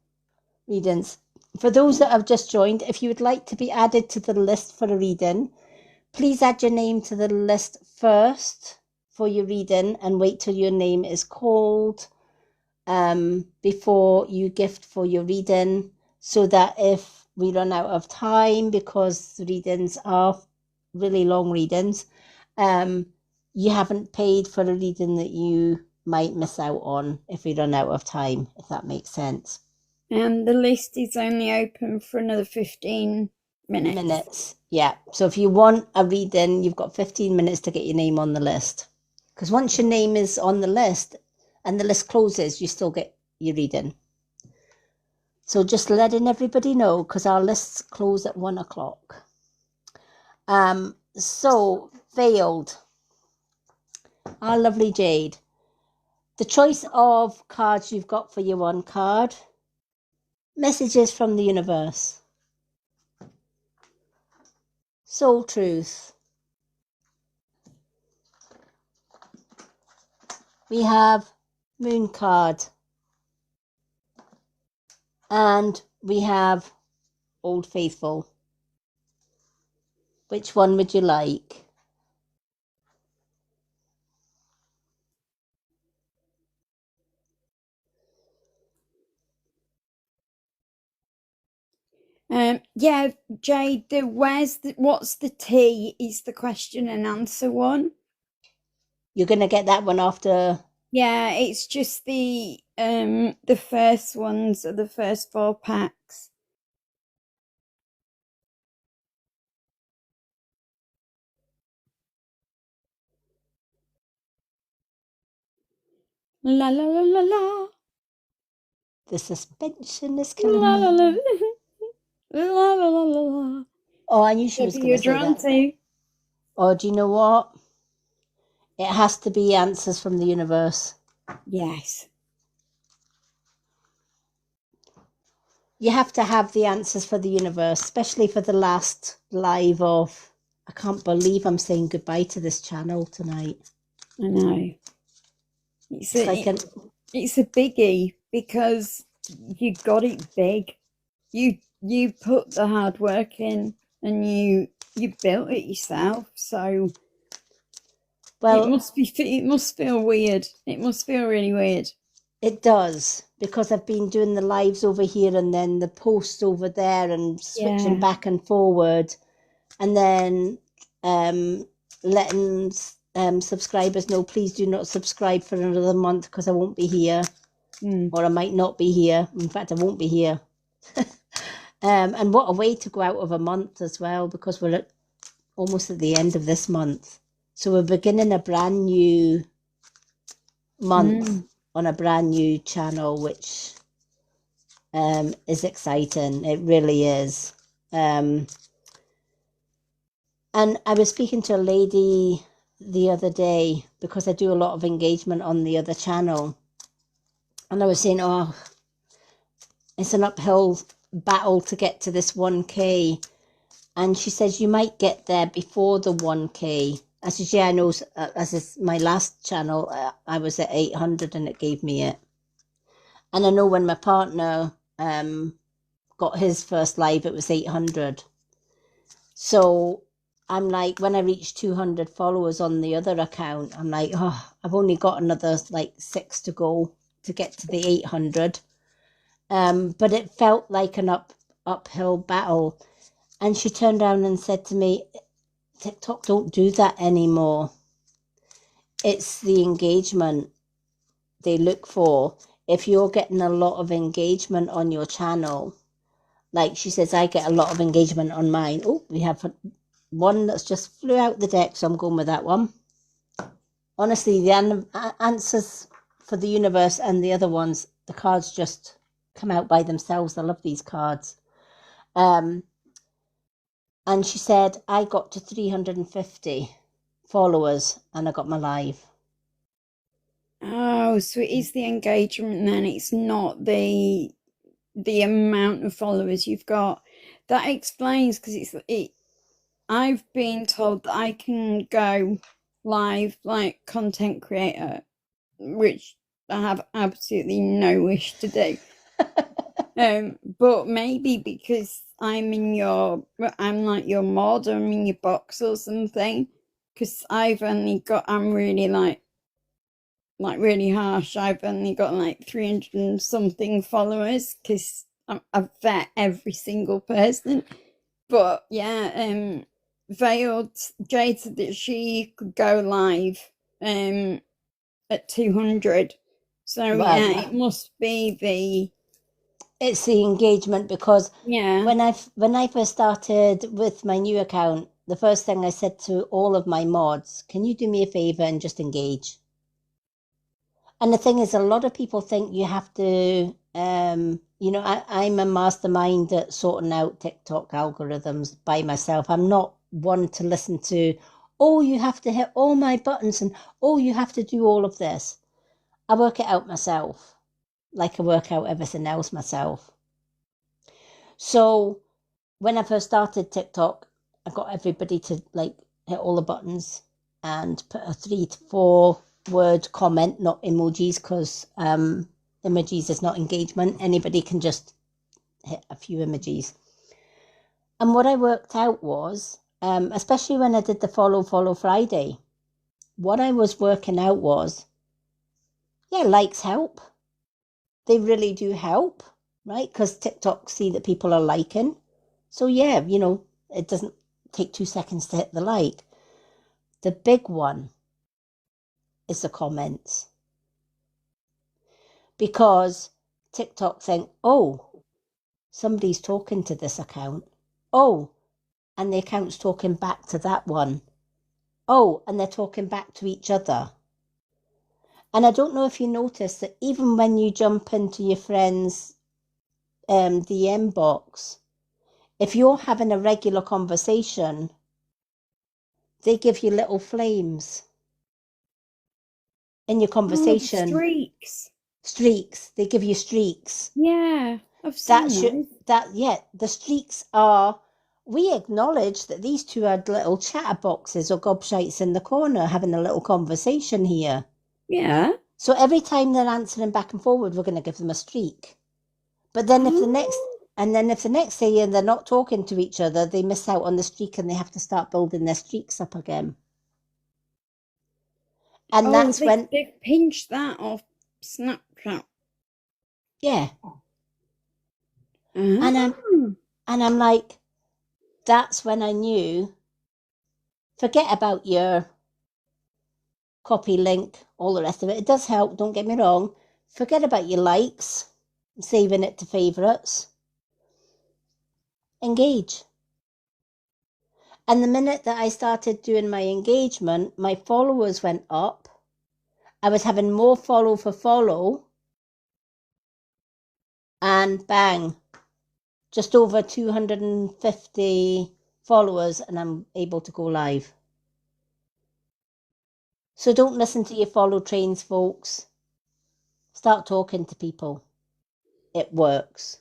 readings. For those that have just joined, if you would like to be added to the list for a reading, please add your name to the list first for your reading and wait till your name is called before you gift for your reading, so that if we run out of time, because the readings are really long readings, you haven't paid for a reading that you might miss out on if we run out of time, if that makes sense. And the list is only open for another 15 minutes. Yeah. So if you want a reading, you've got 15 minutes to get your name on the list. Because once your name is on the list and the list closes, you still get your reading. So just letting everybody know, because our lists close at 1 o'clock. So Veiled, our lovely Jade. The choice of cards you've got for your one card. Messages from the universe. Soul truth. We have moon card. And we have Old Faithful. Which one would you like? Yeah, Jade, what's the tea is the question and answer one. You're going to get that one after. Yeah, it's just the first ones are the first 4 packs. La la la la la. The suspension is La killing la la me. la la la la. Oh, I knew she was Maybe going you're to say drawn that. to. Oh, do you know what? It has to be answers from the universe. Yes. You have to have the answers for the universe, especially for the last live of I can't believe I'm saying goodbye to this channel tonight. I know. It's a biggie because you got it big. You put the hard work in and you built it yourself. So well, it must feel weird. It must feel really weird. It does, because I've been doing the lives over here and then the posts over there and switching back and forward, and then letting subscribers know, please do not subscribe for another month because I won't be here, or I might not be here. In fact, I won't be here. And what a way to go out of a month as well, because we're almost at the end of this month. So we're beginning a brand new month on a brand new channel, which is exciting. It really is. And I was speaking to a lady the other day, because I do a lot of engagement on the other channel, and I was saying, oh, it's an uphill battle to get to this 1K. And she says, you might get there before the 1K. I said, yeah, I know. As is my last channel, I was at 800 and it gave me it. And I know when my partner got his first live, it was 800. So I'm like, when I reach 200 followers on the other account, I'm like, oh, I've only got another like 6 to go to get to the 800. But it felt like an uphill battle. And she turned around and said to me, TikTok don't do that anymore. It's the engagement they look for. If you're getting a lot of engagement on your channel, like she says, I get a lot of engagement on mine. Oh, we have one that's just flew out the deck, so I'm going with that one. Honestly, the answers for the universe and the other ones, the cards just come out by themselves. I love these cards. And she said, I got to 350 followers and I got my live. Oh, so it is the engagement then. It's not the amount of followers you've got. That explains, because I've been told that I can go live like content creator, which I have absolutely no wish to do. But maybe because I'm like your mod, or I'm in your box or something, because I'm really like really harsh. I've only got like 300 and something followers, because I vet every single person. But yeah, Veiled Jade said that she could go live at 200. So yeah, it must be it's the engagement, because yeah. when I first started with my new account, the first thing I said to all of my mods, can you do me a favor and just engage? And the thing is, a lot of people think you have to, I'm a mastermind at sorting out TikTok algorithms by myself. I'm not one to listen to, oh, you have to hit all my buttons and, oh, you have to do all of this. I work it out myself, like I work out everything else myself. So when I first started TikTok, I got everybody to like hit all the buttons and put a 3 to 4 word comment, not emojis, because emojis is not engagement. Anybody can just hit a few emojis. And what I worked out was, especially when I did the follow Friday, what I was working out was, yeah, likes help. They really do help, right? Because TikTok see that people are liking. So yeah, it doesn't take 2 seconds to hit the like. The big one is the comments. Because TikTok think, oh, somebody's talking to this account. Oh, and the account's talking back to that one. Oh, and they're talking back to each other. And I don't know if you notice that even when you jump into your friend's DM box, if you're having a regular conversation, they give you little flames in your conversation. Streaks. They give you streaks. Yeah, I've seen the streaks are we acknowledge that these two are little chatterboxes or gobshites in the corner having a little conversation here. Yeah. So every time they're answering back and forward, we're going to give them a streak. But then if the next day they're not talking to each other, they miss out on the streak and they have to start building their streaks up again. And that's when they've pinched that off Snapchat. Yeah. And I'm like, that's when I knew, forget about your copy link, all the rest of it. It does help, don't get me wrong. Forget about your likes, saving it to favourites. Engage. And the minute that I started doing my engagement, my followers went up. I was having more follow for follow. And bang, just over 250 followers, and I'm able to go live. So don't listen to your follow trains, folks. Start talking to people. It works.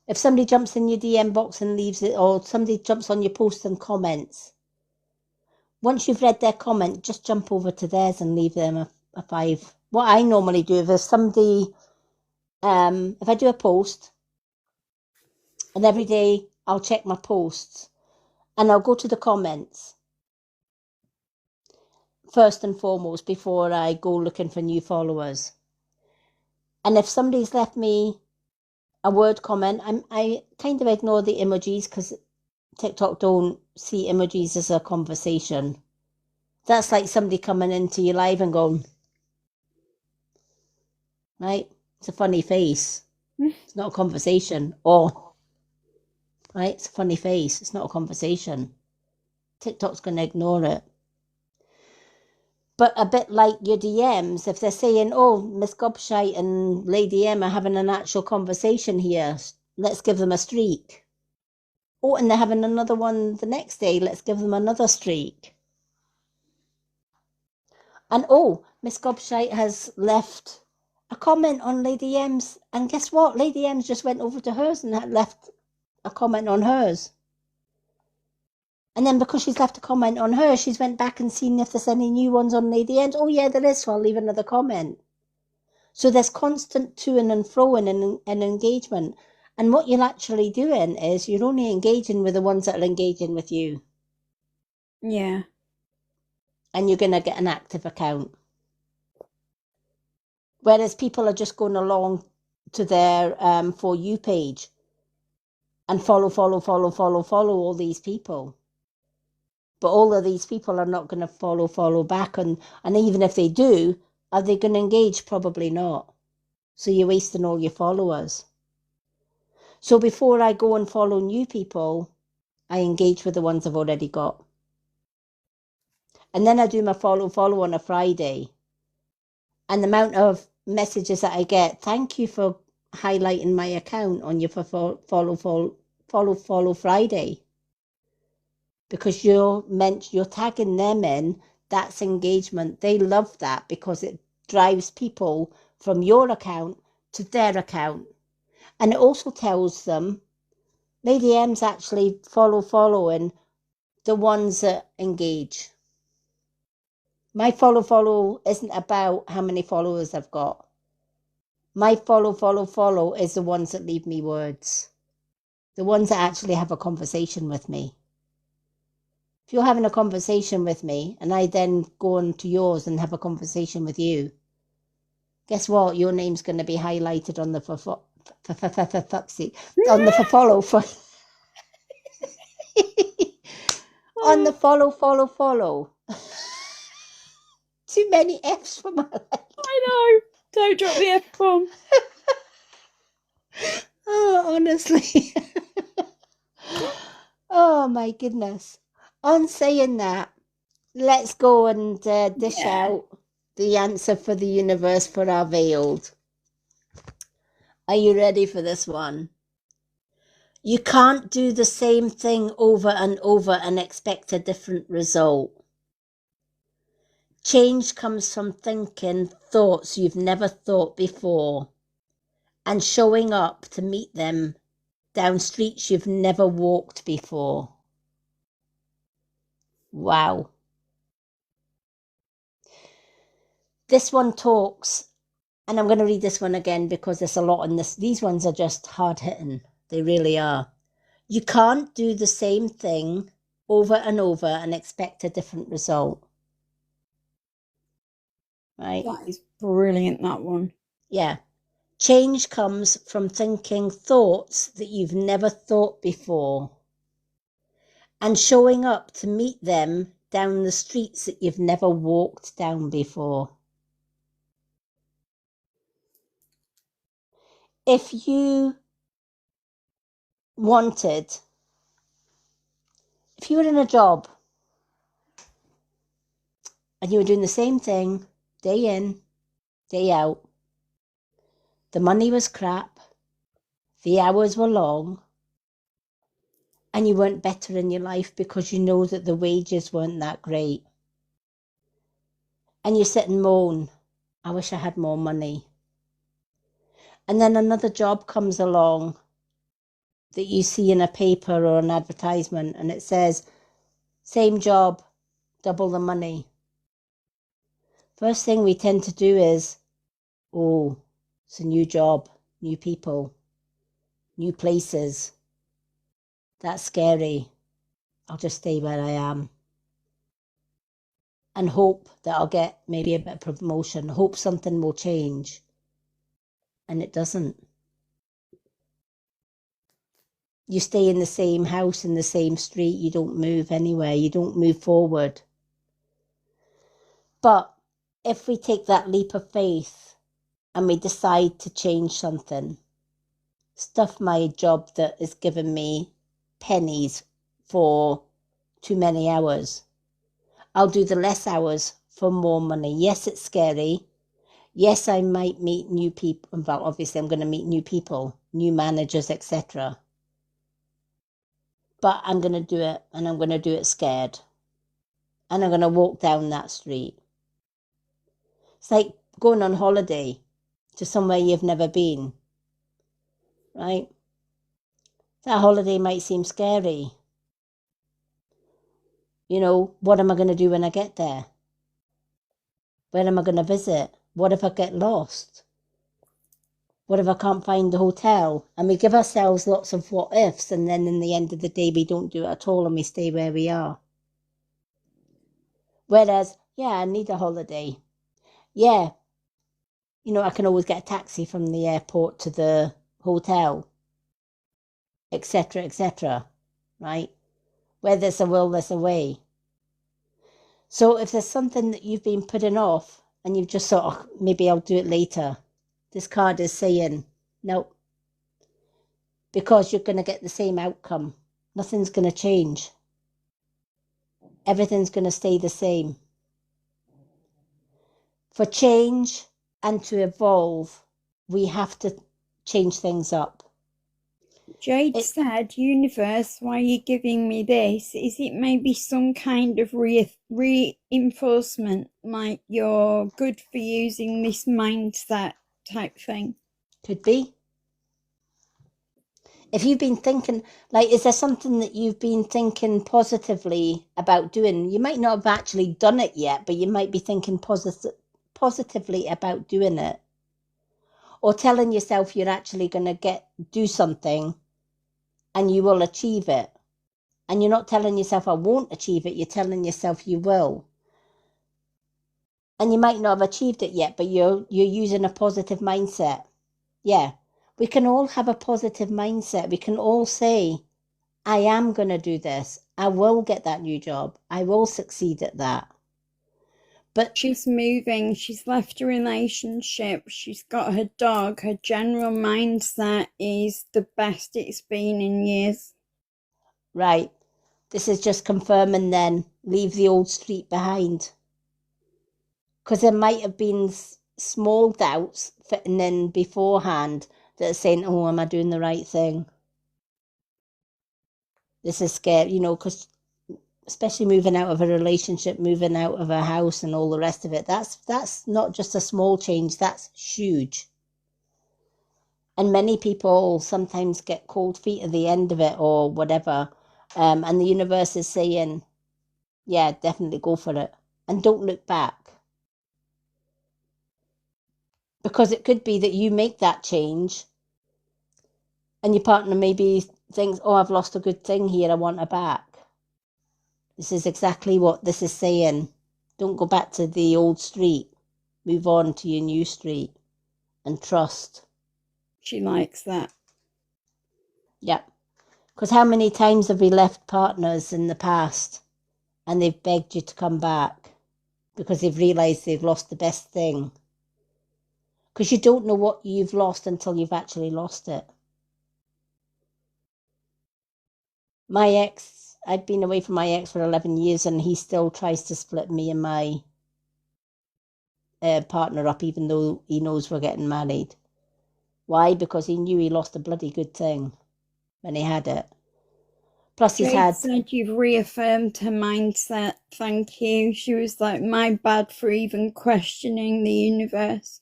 If somebody jumps in your DM box and leaves it, or somebody jumps on your post and comments, once you've read their comment, just jump over to theirs and leave them a 5. What I normally do, if there's somebody, if I do a post, and every day I'll check my posts, and I'll go to the comments first and foremost before I go looking for new followers. And if somebody's left me a word comment, I kind of ignore the emojis because TikTok don't see emojis as a conversation. That's like somebody coming into your live and going, right, it's a funny face. It's not a conversation. Or, right, it's a funny face. It's not a conversation. TikTok's going to ignore it. But a bit like your DMs, if they're saying, oh, Miss Gobshite and Lady M are having an actual conversation here, let's give them a streak. Oh, and they're having another one the next day, let's give them another streak. And oh, Miss Gobshite has left a comment on Lady M's, and guess what? Lady M's just went over to hers and had left a comment on hers. And then because she's left a comment on her, she's went back and seen if there's any new ones on Lady M's. Oh yeah, there is, so I'll leave another comment. So there's constant toing and froing and engagement. And what you're actually doing is you're only engaging with the ones that are engaging with you. Yeah. And you're going to get an active account. Whereas people are just going along to their For You page and follow all these people. But all of these people are not going to follow back. And even if they do, are they going to engage? Probably not. So you're wasting all your followers. So before I go and follow new people, I engage with the ones I've already got. And then I do my follow on a Friday. And the amount of messages that I get, thank you for highlighting my account on your follow Friday. Because you're tagging them in, that's engagement. They love that because it drives people from your account to their account. And it also tells them, Lady M's actually following the ones that engage. My follow isn't about how many followers I've got. My follow is the ones that leave me words. The ones that actually have a conversation with me. If you're having a conversation with me and I then go on to yours and have a conversation with you, guess what? Your name's going to be highlighted on the on the follow. Too many F's for my life. I know. Don't drop the F-bomb. Oh, honestly. Oh, my goodness. On saying that, let's go and dish out the answer for the universe for our veiled. Are you ready for this one? You can't do the same thing over and over and expect a different result. Change comes from thinking thoughts you've never thought before and showing up to meet them down streets you've never walked before. Wow. This one talks, and I'm going to read this one again because there's a lot in this. These ones are just hard hitting. They really are. You can't do the same thing over and over and expect a different result. Right? That is brilliant, that one. Yeah. Change comes from thinking thoughts that you've never thought before and showing up to meet them down the streets that you've never walked down before. If you were in a job and you were doing the same thing day in, day out, the money was crap, the hours were long, and you weren't better in your life because you know that the wages weren't that great. And you sit and moan, I wish I had more money. And then another job comes along that you see in a paper or an advertisement and it says, same job, double the money. First thing we tend to do is, oh, it's a new job, new people, new places. That's scary. I'll just stay where I am. And hope that I'll get maybe a bit of promotion, hope something will change. And it doesn't. You stay in the same house, in the same street, you don't move anywhere, you don't move forward. But if we take that leap of faith and we decide to change something, stuff my job that is giving me pennies for too many hours, I'll do the less hours for more money. Yes, it's scary. Yes, I might meet new people. Well, obviously, I'm going to meet new people, new managers, etc. But I'm going to do it, and I'm going to do it scared. And I'm going to walk down that street. It's like going on holiday to somewhere you've never been, right? That holiday might seem scary. You know, what am I going to do when I get there? Where am I going to visit? What if I get lost? What if I can't find the hotel? And we give ourselves lots of what ifs, and then in the end of the day, we don't do it at all and we stay where we are. Whereas, yeah, I need a holiday. Yeah, you know, I can always get a taxi from the airport to the hotel, etc., right? Where there's a will, there's a way. So if there's something that you've been putting off and you've just thought, oh, maybe I'll do it later, this card is saying, no, because you're going to get the same outcome. Nothing's going to change. Everything's going to stay the same. For change and to evolve, we have to change things up. Jade said, universe, why are you giving me this? Is it maybe some kind of reinforcement, like you're good for using this mindset type thing? Could be. If you've been thinking, like, is there something that you've been thinking positively about doing? You might not have actually done it yet, but you might be thinking positively about doing it. Or telling yourself you're actually going to do something and you will achieve it. And you're not telling yourself, I won't achieve it. You're telling yourself you will. And you might not have achieved it yet, but you're using a positive mindset. Yeah. We can all have a positive mindset. We can all say, I am going to do this. I will get that new job. I will succeed at that. But she's moving. She's left a relationship. She's got her dog. Her general mindset is the best it's been in years. Right. This is just confirming then, leave the old street behind. Because there might have been small doubts fitting in beforehand that are saying, oh, am I doing the right thing? This is scary, you know, because especially moving out of a relationship, moving out of a house and all the rest of it, that's not just a small change, that's huge. And many people sometimes get cold feet at the end of it or whatever. And the universe is saying, yeah, definitely go for it. And don't look back. Because it could be that you make that change and your partner maybe thinks, oh, I've lost a good thing here, I want her back. This is exactly what this is saying. Don't go back to the old street. Move on to your new street and trust. She likes that. Yeah. Because how many times have we left partners in the past and they've begged you to come back because they've realised they've lost the best thing? Because you don't know what you've lost until you've actually lost it. My ex, I'd been away from my ex for 11 years and he still tries to split me and my partner up even though he knows we're getting married. Why? Because he knew he lost a bloody good thing when he had it. Plus he's Jade had... said you've reaffirmed her mindset. Thank you. She was like, my bad for even questioning the universe.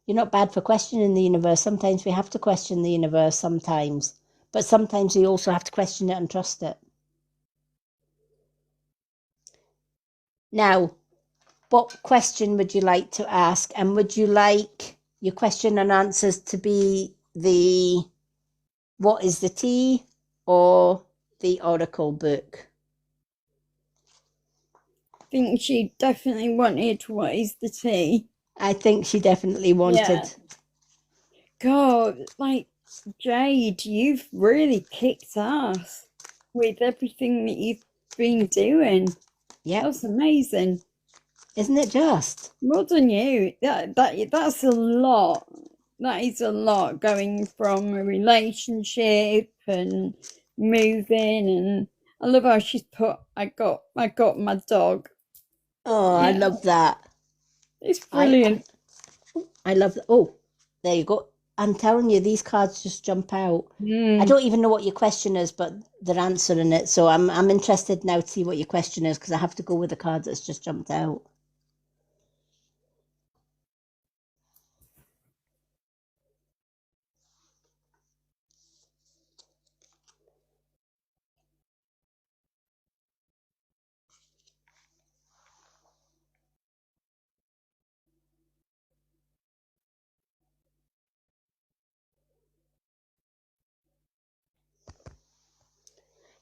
You're not bad for questioning the universe. Sometimes we have to question the universe sometimes. But sometimes we also have to question it and trust it. Now, what question would you like to ask? And would you like your question and answers to be the what is the tea or the oracle book? I think she definitely wanted what is the tea. I think she definitely wanted. Yeah. God, like, Jade, you've really kicked ass with everything that you've been doing. Yeah. That's amazing. Isn't it just? Well done you. That's a lot. That is a lot, going from a relationship and moving. And I love how she's put, I got my dog. Oh, I love that. It's brilliant. I love that. Oh, there you go. I'm telling you, these cards just jump out. Mm. I don't even know what your question is, but they're answering it. So I'm interested now to see what your question is because I have to go with the card that's just jumped out.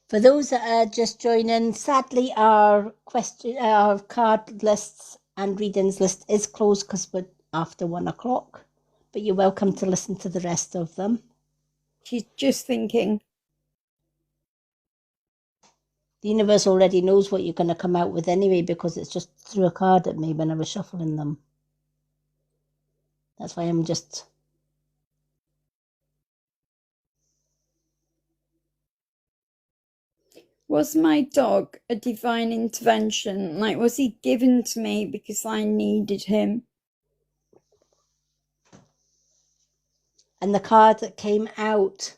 For those that are just joining, sadly our card lists and readings list is closed because we're after 1 o'clock. But you're welcome to listen to the rest of them. She's just thinking. The universe already knows what you're going to come out with anyway because it's just threw a card at me when I was shuffling them. That's why I'm just... Was my dog a divine intervention? Like, was he given to me because I needed him? And the card that came out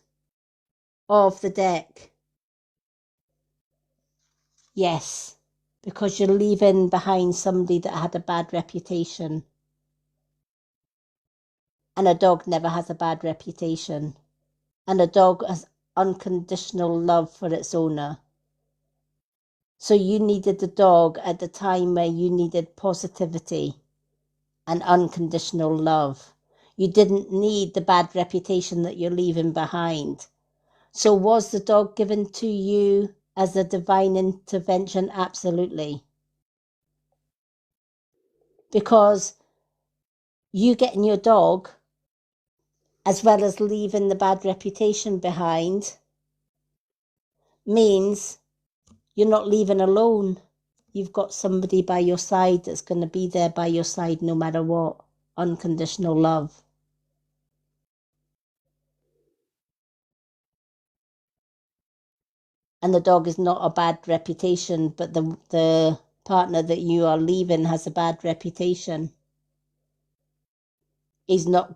of the deck, yes, because you're leaving behind somebody that had a bad reputation. And a dog never has a bad reputation. And a dog has unconditional love for its owner. So you needed the dog at the time where you needed positivity and unconditional love. You didn't need the bad reputation that you're leaving behind. So was the dog given to you as a divine intervention? Absolutely. Because you getting your dog, as well as leaving the bad reputation behind, means you're not leaving alone. You've got somebody by your side that's going to be there by your side no matter what. Unconditional love. And the dog is not a bad reputation, but the partner that you are leaving has a bad reputation. He's not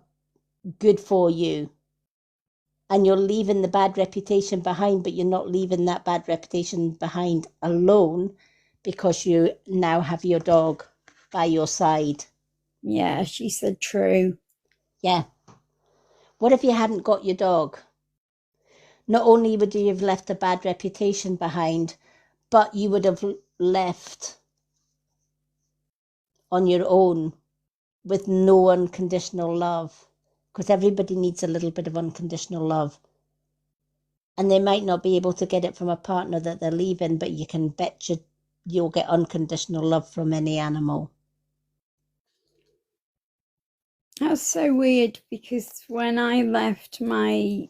good for you. And you're leaving the bad reputation behind, but you're not leaving that bad reputation behind alone because you now have your dog by your side. Yeah, she said true. Yeah. What if you hadn't got your dog? Not only would you have left a bad reputation behind, but you would have left on your own with no unconditional love, because everybody needs a little bit of unconditional love. And they might not be able to get it from a partner that they're leaving, but you can bet you'll get unconditional love from any animal. That's so weird, because when I left my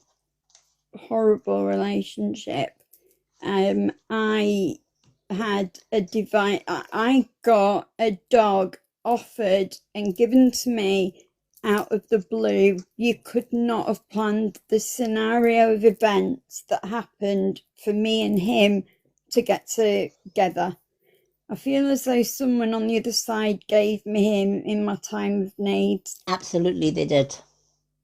horrible relationship, I had I got a dog offered and given to me out of the blue. You could not have planned the scenario of events that happened for me and him to get together. I feel as though someone on the other side gave me him in my time of need. Absolutely, they did.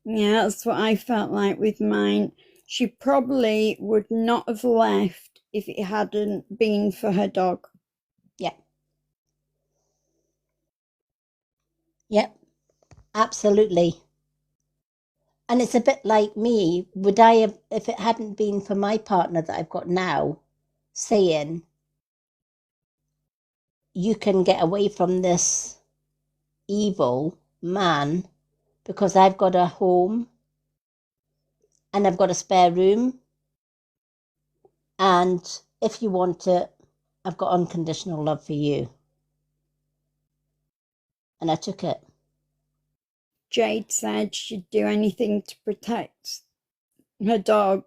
Yeah, that's what I felt like with mine. She probably would not have left if it hadn't been for her dog. Yeah. Yep, absolutely. And it's a bit like me. Would I have, if it hadn't been for my partner that I've got now, saying, you can get away from this evil man because I've got a home and I've got a spare room. And if you want it, I've got unconditional love for you. And I took it. Jade said she'd do anything to protect her dog,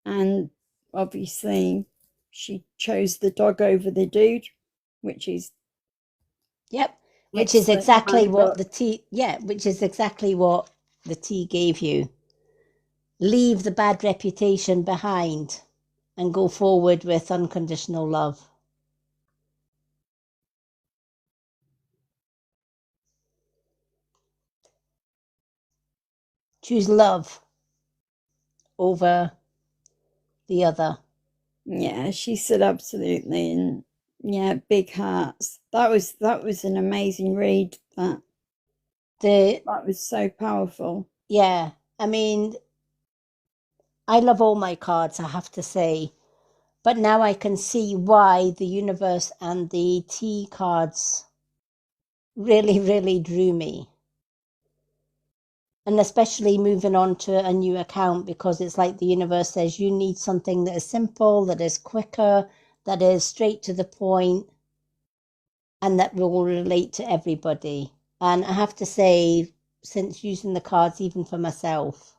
and obviously she chose the dog over the dude, which is Yep. Which is excellent. exactly what the tea, which is exactly what the tea gave you. Leave the bad reputation behind and go forward with unconditional love. Choose love over the other. Yeah, she said absolutely, and yeah, big hearts. That was an amazing read. That was so powerful. Yeah, I mean, I love all my cards, I have to say. But now I can see why the universe and the tea cards really, really drew me. And especially moving on to a new account, because it's like the universe says you need something that is simple, that is quicker, that is straight to the point, and that will relate to everybody. And I have to say, since using the cards even for myself,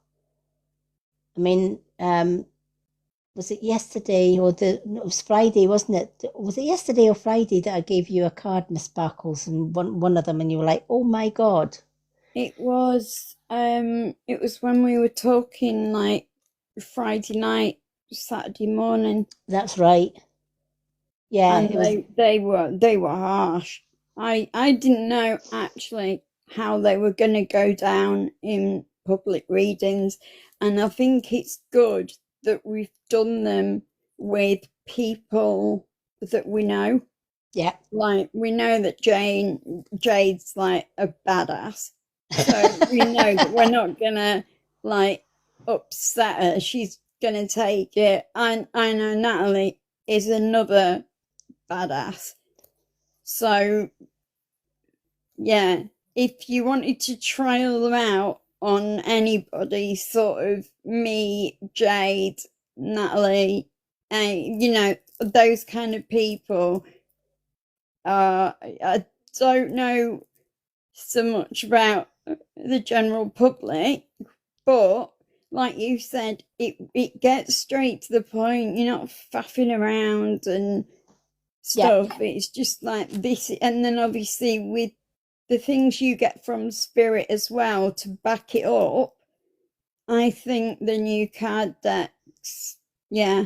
I mean, was it yesterday or it was Friday, wasn't it? Was it yesterday or Friday that I gave you a card, Miss Sparkles, and one of them, and you were like, "Oh my God!" It was when we were talking like Friday night, Saturday morning. That's right. Yeah, and it was. they were harsh. I didn't know actually how they were going to go down in public readings, and I think it's good that we've done them with people that we know. Yeah. Like, we know that Jade's like a badass, so we know that we're not gonna like upset her. She's gonna take it. And I know Natalie is another badass. So yeah, if you wanted to trial them out on anybody, sort of me, Jade, Natalie, you know, those kind of people, I don't know so much about the general public, but like you said, it gets straight to the point. You're not faffing around and stuff. Yeah. It's just like this, and then obviously with the things you get from spirit as well to back it up, I think the new card decks, yeah.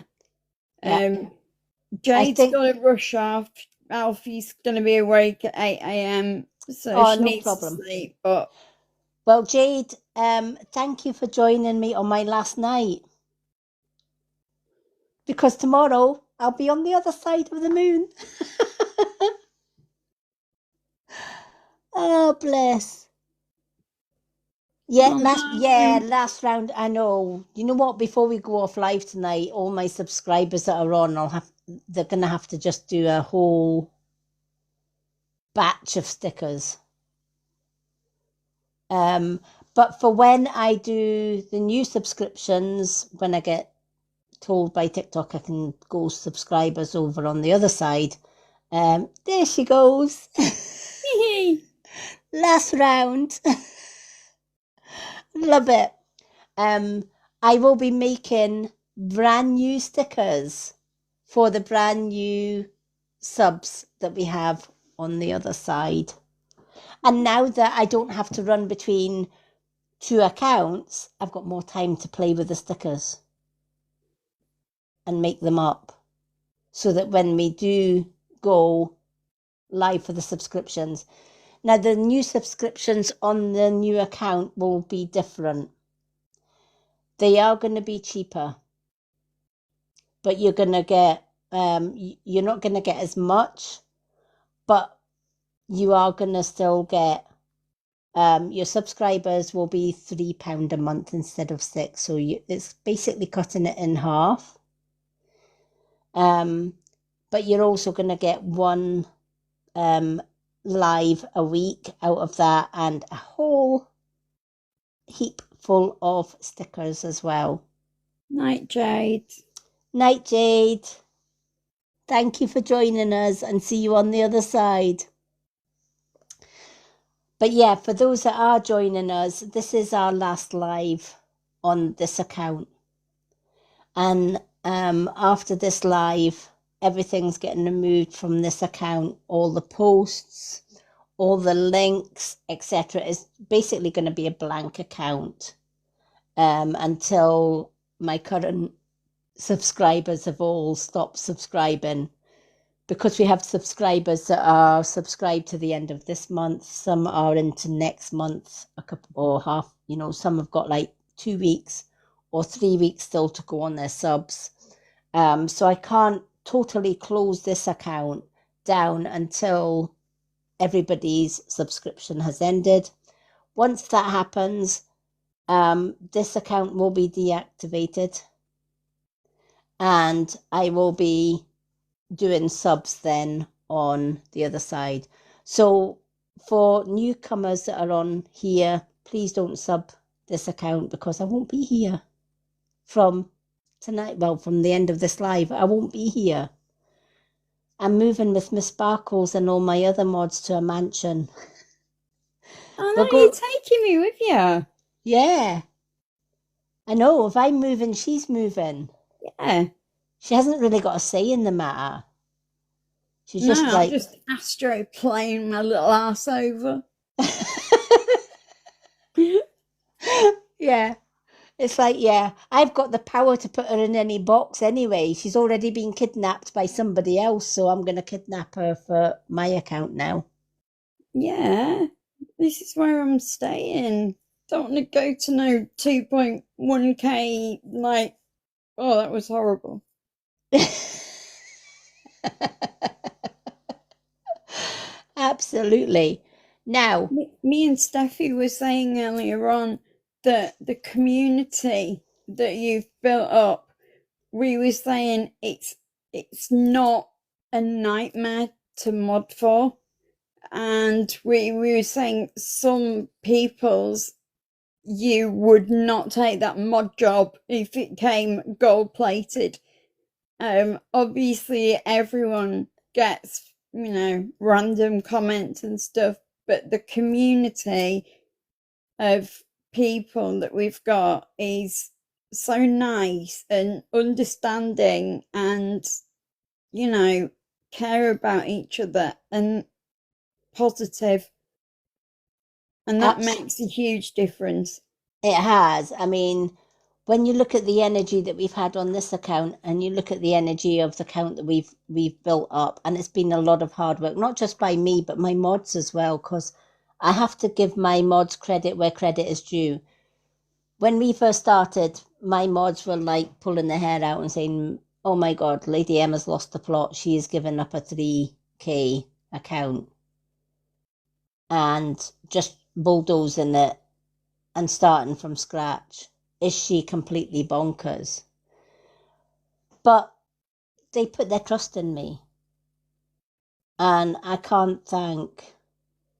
Jade's got to rush off. Alfie's going to be awake at 8 a.m, so she needs to sleep. But well, Jade, thank you for joining me on my last night, because tomorrow I'll be on the other side of the moon. Oh, bless. Yeah, Oh no. last round. I know. You know what? Before we go off live tonight, all my subscribers that are on, they're gonna have to just do a whole batch of stickers. But for when I do the new subscriptions, when I get told by TikTok I can go subscribers over on the other side, there she goes. Last round. Love it. I will be making brand new stickers for the brand new subs that we have on the other side. And now that I don't have to run between two accounts, I've got more time to play with the stickers and make them up so that when we do go live for the subscriptions. Now, the new subscriptions on the new account will be different. They are going to be cheaper, but you're going to get, you're not going to get as much, but you are going to still get, your subscribers will be £3 a month instead of 6. So it's basically cutting it in half. But you're also going to get one live a week out of that and a whole heap full of stickers as well. Night, Jade. Night, Jade. Thank you for joining us and see you on the other side. But yeah, for those that are joining us, this is our last live on this account. And after this live, everything's getting removed from this account. All the posts, all the links, etc. is basically going to be a blank account until my current subscribers have all stopped subscribing, because we have subscribers that are subscribed to the end of this month. Some are into next month, a couple or half, some have got like 2 weeks or 3 weeks still to go on their subs. So I can't totally close this account down until everybody's subscription has ended. Once that happens, this account will be deactivated and I will be doing subs then on the other side. So for newcomers that are on here, please don't sub this account because I won't be here from tonight. Well, from the end of this live, I won't be here. I'm moving with Miss Sparkles and all my other mods to a mansion. Oh no, you're taking me with you. Yeah. I know, if I'm moving, she's moving. Yeah. She hasn't really got a say in the matter. She's just I'm like... just astro playing my little ass over. Yeah. It's like, yeah, I've got the power to put her in any box anyway. She's already been kidnapped by somebody else, so I'm going to kidnap her for my account now. Yeah, this is where I'm staying. Don't want to go to no 2.1k, like, oh, that was horrible. Absolutely. Now, me and Steffi were saying earlier on that the community that you've built up, we were saying it's not a nightmare to mod for, and we were saying some people's you would not take that mod job if it came gold plated. Obviously everyone gets, random comments and stuff, but the community of people that we've got is so nice and understanding and, care about each other and positive. And that makes a huge difference. It has. I mean, when you look at the energy that we've had on this account and you look at the energy of the account that we've built up, and it's been a lot of hard work, not just by me, but my mods as well, because I have to give my mods credit where credit is due. When we first started, my mods were like pulling their hair out and saying, oh my God, Lady Emma's lost the plot. She has given up a 3K account and just bulldozing it and starting from scratch? Is she completely bonkers? But they put their trust in me. And I can't thank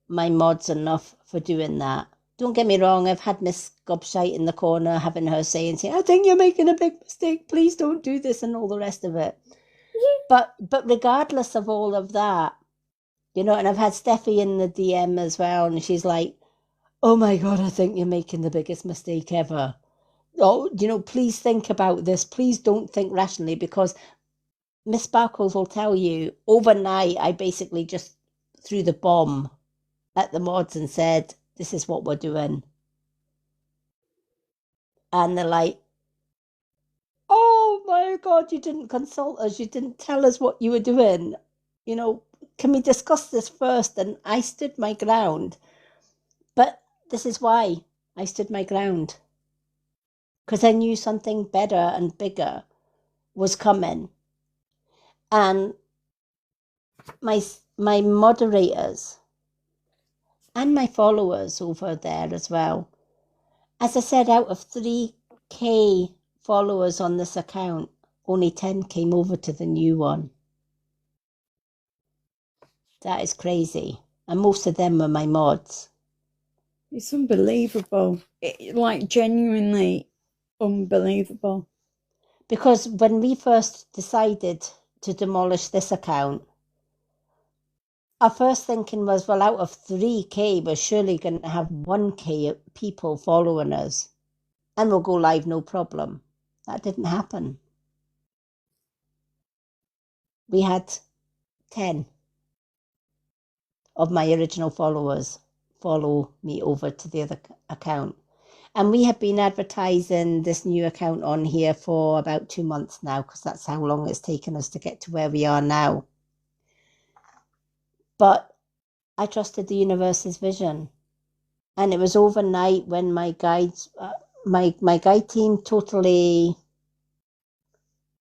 my mods enough for doing that. Don't get me wrong, I've had Miss Gobshite in the corner having her saying, I think you're making a big mistake, please don't do this, and all the rest of it. But regardless of all of that, and I've had Steffi in the DM as well, and she's like, oh my God, I think you're making the biggest mistake ever. Oh, please think about this. Please don't think rationally, because Miss Sparkles will tell you, overnight, I basically just threw the bomb at the mods and said, this is what we're doing. And they're like, oh my God, you didn't consult us. You didn't tell us what you were doing. Can we discuss this first? And I stood my ground. But this is why I stood my ground. Because I knew something better and bigger was coming. And my moderators and my followers over there as well. As I said, out of 3K followers on this account, only 10 came over to the new one. That is crazy. And most of them were my mods. It's unbelievable. Like, genuinely unbelievable. Because when we first decided to demolish this account, our first thinking was, well, out of 3K, we're surely going to have 1K people following us. And we'll go live, no problem. That didn't happen. We had 10 of my original followers follow me over to the other account. And we have been advertising this new account on here for about 2 months now, because that's how long it's taken us to get to where we are now. But I trusted the universe's vision. And it was overnight when my guides, my guide team totally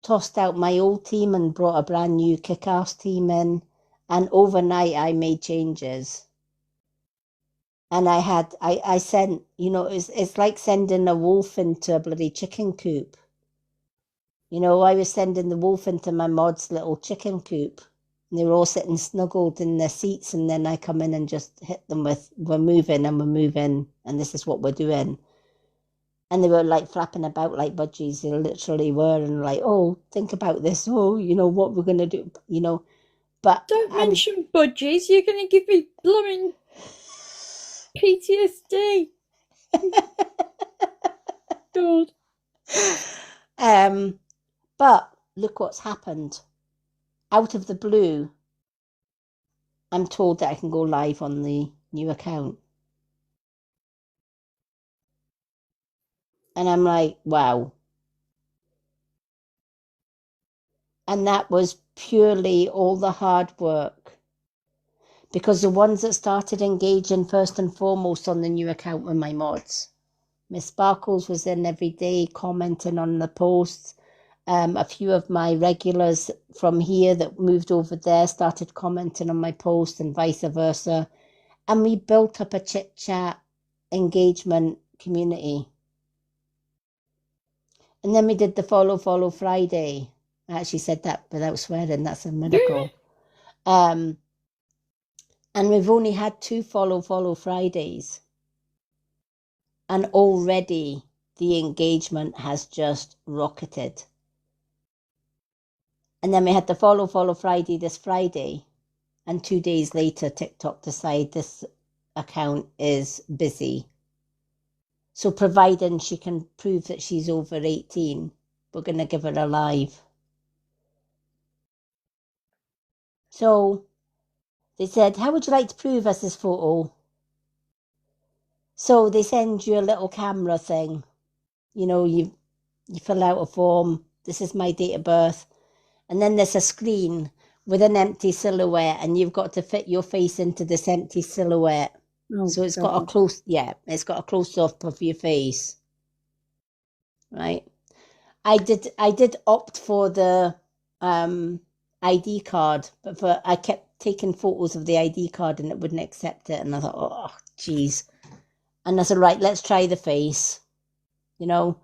tossed out my old team and brought a brand new kick-ass team in. And overnight I made changes. And I sent, it's like sending a wolf into a bloody chicken coop. I was sending the wolf into my mod's little chicken coop. And they were all sitting snuggled in their seats. And then I come in and just hit them with, we're moving. And this is what we're doing. And they were like flapping about like budgies. They literally were. And like, oh, think about this. Oh, what we're going to do, But don't mention budgies. You're going to give me blooming PTSD. God. But look what's happened. Out of the blue, I'm told that I can go live on the new account. And I'm like, wow. And that was purely all the hard work. Because the ones that started engaging first and foremost on the new account were my mods. Miss Sparkles was in every day commenting on the posts. A few of my regulars from here that moved over there started commenting on my posts and vice versa. And we built up a chit-chat engagement community. And then we did the Follow Friday. I actually said that without swearing. That's a miracle. And we've only had 2 Follow Fridays. And already the engagement has just rocketed. And then we had the Follow Friday this Friday. And 2 days later, TikTok decided this account is busy. So providing she can prove that she's over 18, we're going to give her a live. So they said, how would you like to prove us this photo? So they send you a little camera thing. You fill out a form. This is my date of birth. And then there's a screen with an empty silhouette, and you've got to fit your face into this empty silhouette. Oh, so it's got a close up of your face. Right. I did opt for the ID card, but I kept taking photos of the ID card and it wouldn't accept it. And I thought, oh, geez. And I said, right, let's try the face. You know,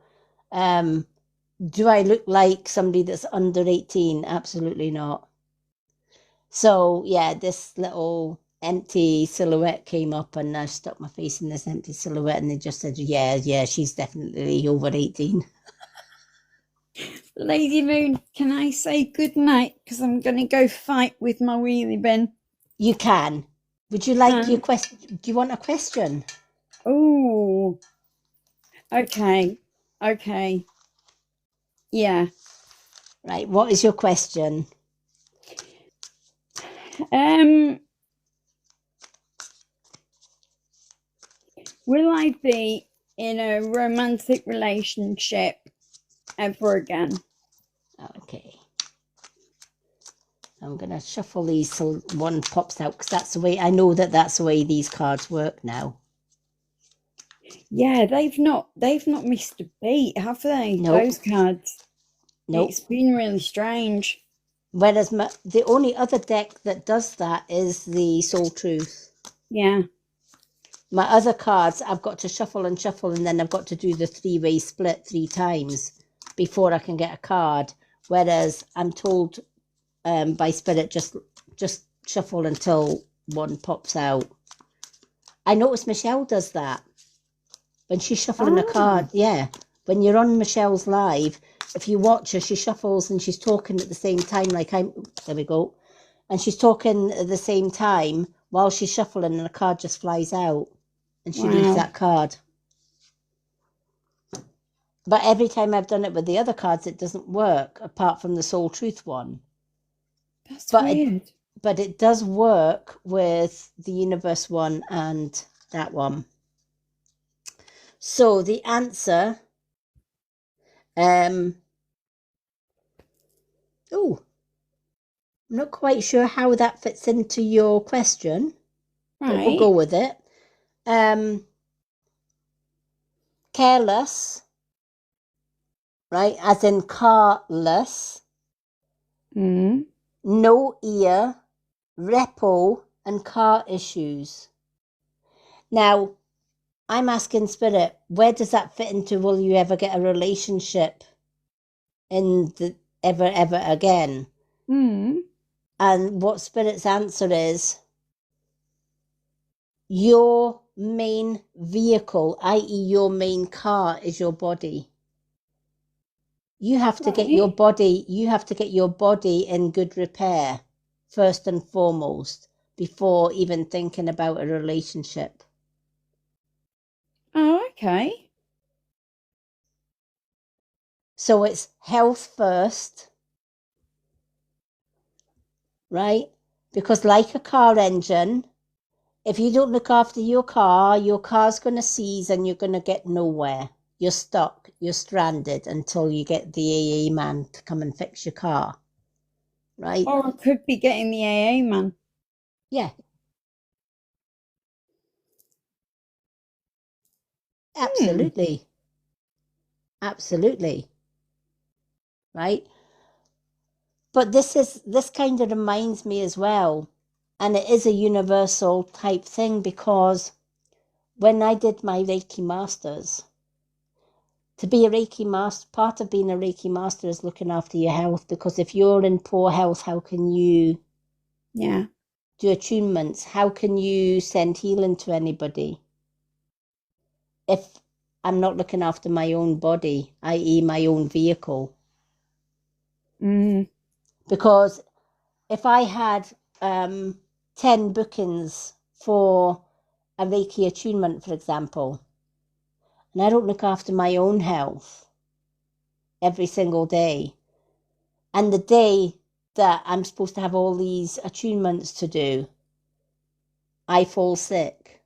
do I look like somebody that's under 18? Absolutely not. So yeah, this little empty silhouette came up, and I stuck my face in this empty silhouette, and they just said, yeah, she's definitely over 18. Lady Moon, can I say good night? Because I'm going to go fight with my wheelie bin. You can. Would you like your question? Do you want a question? Oh, okay. Yeah. Right. What is your question? Will I be in a romantic relationship ever again? Okay. I'm going to shuffle these so one pops out, because that's the way, I know that's the way these cards work now. Yeah, they've not missed a beat, have they? Nope. Those cards. Nope. It's been really strange. Whereas the only other deck that does that is the Soul Truth. Yeah. My other cards, I've got to shuffle, and then I've got to do the 3-way split 3 times before I can get a card. Whereas I'm told by Spirit, just shuffle until one pops out. I noticed Michelle does that when she's shuffling a card. Yeah, when you're on Michelle's live, if you watch her, she shuffles and she's talking at the same time. There we go, and she's talking at the same time while she's shuffling, and a card just flies out, and she reads that card. But every time I've done it with the other cards, it doesn't work, apart from the Soul Truth one. That's weird. But it does work with the Universe one and that one. So the answer, I'm not quite sure how that fits into your question, but we'll go with it. Careless, right, as in carless, no ear, repo, and car issues. Now, I'm asking Spirit, where does that fit into will you ever get a relationship in the ever again? And what Spirit's answer is, your main vehicle, i.e. your main car, is your body. You have to get your body in good repair first and foremost before even thinking about a relationship. Oh, okay. So it's health first, right? Because like a car engine, if you don't look after your car's going to seize and you're going to get nowhere. You're stuck, you're stranded until you get the AA man to come and fix your car, right? Or I could be getting the AA man. Yeah. Absolutely. Absolutely. Right? But this kind of reminds me as well, and it is a universal type thing, because when I did my Reiki Masters, to be a Reiki master, part of being a Reiki master is looking after your health, because if you're in poor health, how can you do attunements? How can you send healing to anybody if I'm not looking after my own body, i.e. my own vehicle? Because if I had 10 bookings for a Reiki attunement, for example, and I don't look after my own health every single day, and the day that I'm supposed to have all these attunements to do, I fall sick,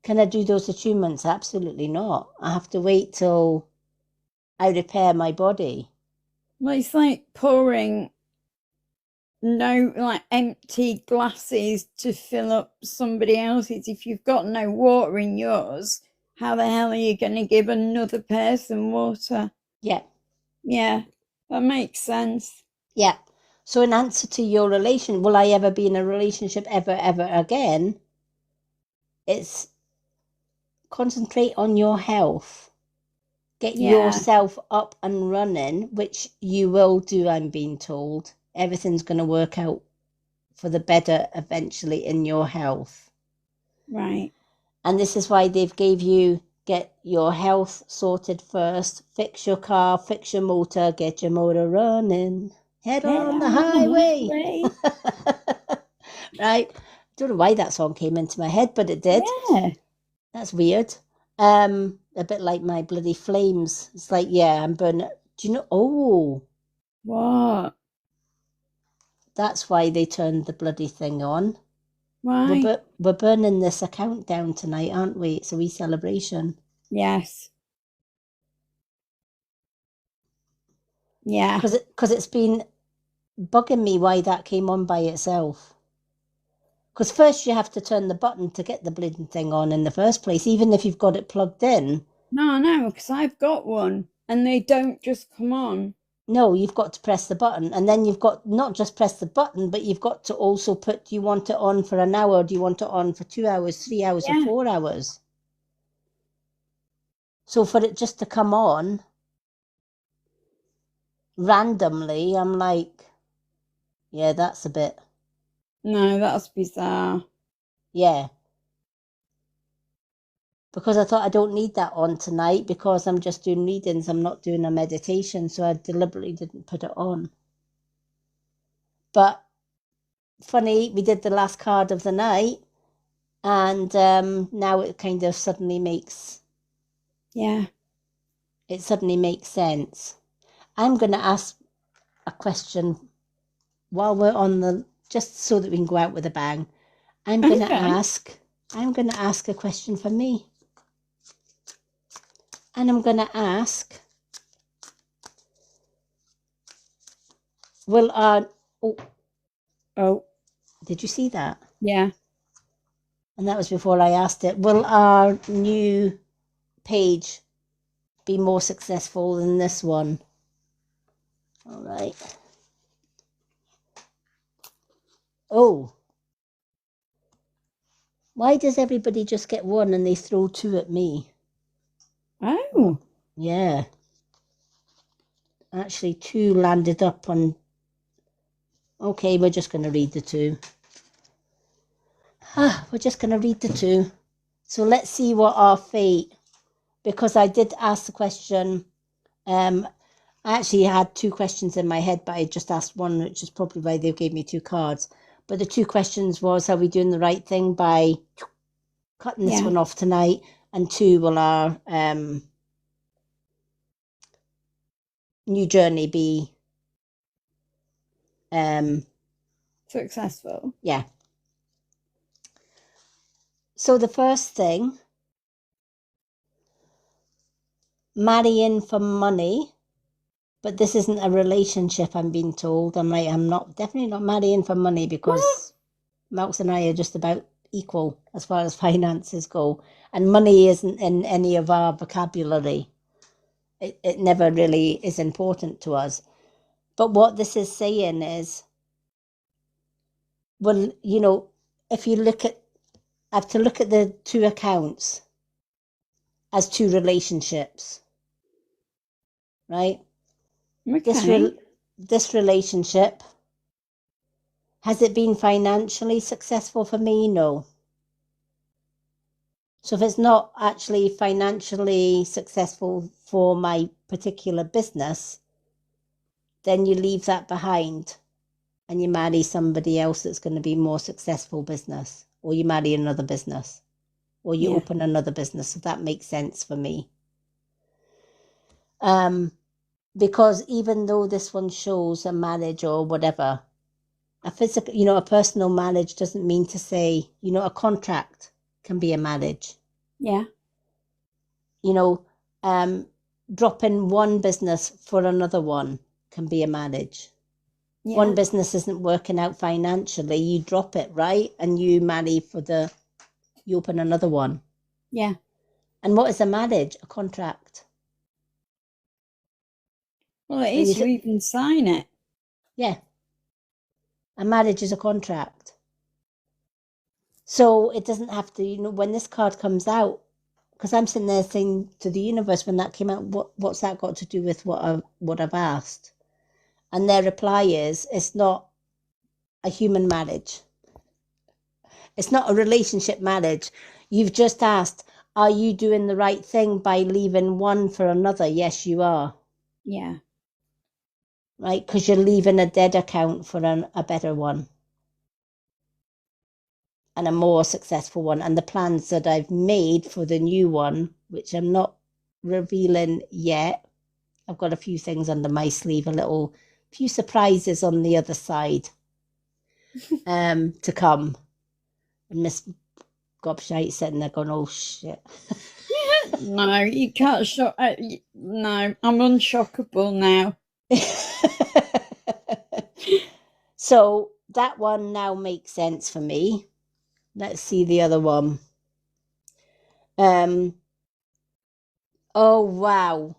can I do those attunements? Absolutely not. I have to wait till I repair my body. Well, it's like pouring empty glasses to fill up somebody else's. If you've got no water in yours, how the hell are you going to give another person water? Yeah. Yeah, that makes sense. Yeah. So in answer to your relation, will I ever be in a relationship ever again? It's concentrate on your health. Get yourself up and running, which you will do, I'm being told. Everything's going to work out for the better eventually in your health. Right. And this is why they've gave you get your health sorted first, fix your car, fix your motor, get your motor running, head on the highway. Right? Don't know why that song came into my head, but it did. Yeah. That's weird. A bit like my bloody flames. It's like, yeah, I'm burning. Do you know? Oh, What? that's why they turned the bloody thing on. Why? We're burning this account down tonight, aren't we? It's a wee celebration. Yes. Yeah. Because it's been bugging me why that came on by itself. Because first you have to turn the button to get the bleeding thing on in the first place, even if you've got it plugged in. No, because I've got one and they don't just come on. No, you've got to press the button, and then you've got not just press the button, but you've got to also put, do you want it on for an hour? Do you want it on for 2 hours, 3 hours, or 4 hours? So for it just to come on randomly, I'm like, yeah, that's a bit. No, that's bizarre. Yeah. Because I thought I don't need that on tonight because I'm just doing readings. I'm not doing a meditation. So I deliberately didn't put it on. But funny, we did the last card of the night. And now it kind of suddenly makes... Yeah. It suddenly makes sense. I'm going to ask a question while we're on the... Just so that we can go out with a bang. I'm going to ask a question for me. And I'm going to ask, will our... Oh. Did you see that? Yeah. And that was before I asked it. Will our new page be more successful than this one? All right. Oh. Why does everybody just get one and they throw two at me? Oh. Yeah. Actually, two landed up on... Okay, we're just going to read the two. We're just going to read the two. So let's see what our fate... Because I did ask the question... I actually had two questions in my head, but I just asked one, which is probably why they gave me two cards. But the two questions was, are we doing the right thing by cutting this one off tonight? And two, will our new journey be successful? Yeah. So the first thing, marrying for money, but this isn't a relationship, I'm being told. I'm like, I'm definitely not marrying for money because Malx and I are just about equal as far as finances go. And money isn't in any of our vocabulary. It never really is important to us. But what this is saying is, well, you know, if you look at, I have to look at the two accounts as two relationships, right? Okay. This relationship, has it been financially successful for me? No. So if it's not actually financially successful for my particular business, then you leave that behind and you marry somebody else that's going to be more successful business, or you marry another business, or you open another business. So that makes sense for me. Because even though this one shows a marriage or whatever, a physical, a personal marriage doesn't mean to say, a contract can be a marriage. Yeah. Dropping one business for another one can be a marriage. Yeah. One business isn't working out financially, you drop it, right? And you marry you open another one. Yeah. And what is a marriage? A contract. Well, it is. You even sign it. Yeah. A marriage is a contract. So it doesn't have to, when this card comes out, because I'm sitting there saying to the universe when that came out, what's that got to do with what I've asked? And their reply is, it's not a human marriage. It's not a relationship marriage. You've just asked, are you doing the right thing by leaving one for another? Yes, you are. Yeah. Right? Because you're leaving a dead account for a better one and a more successful one. And the plans that I've made for the new one, which I'm not revealing yet, I've got a few things under my sleeve, a few surprises on the other side to come. And Miss Gobshite sitting there going, oh shit. No, you can't shock. No, I'm unshockable now. So that one now makes sense for me. Let's see the other one. Oh wow.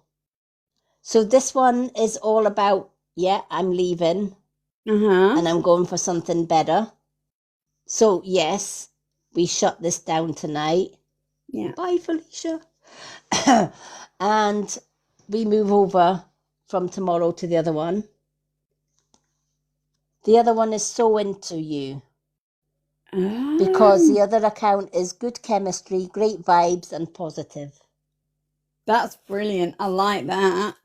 So this one is all about, yeah, I'm leaving and I'm going for something better. So yes, we shut this down tonight. Yeah. Bye, Felicia. And we move over from tomorrow to the other one. The other one is so into you. Because the other account is good chemistry, great vibes, and positive. That's brilliant. I like that.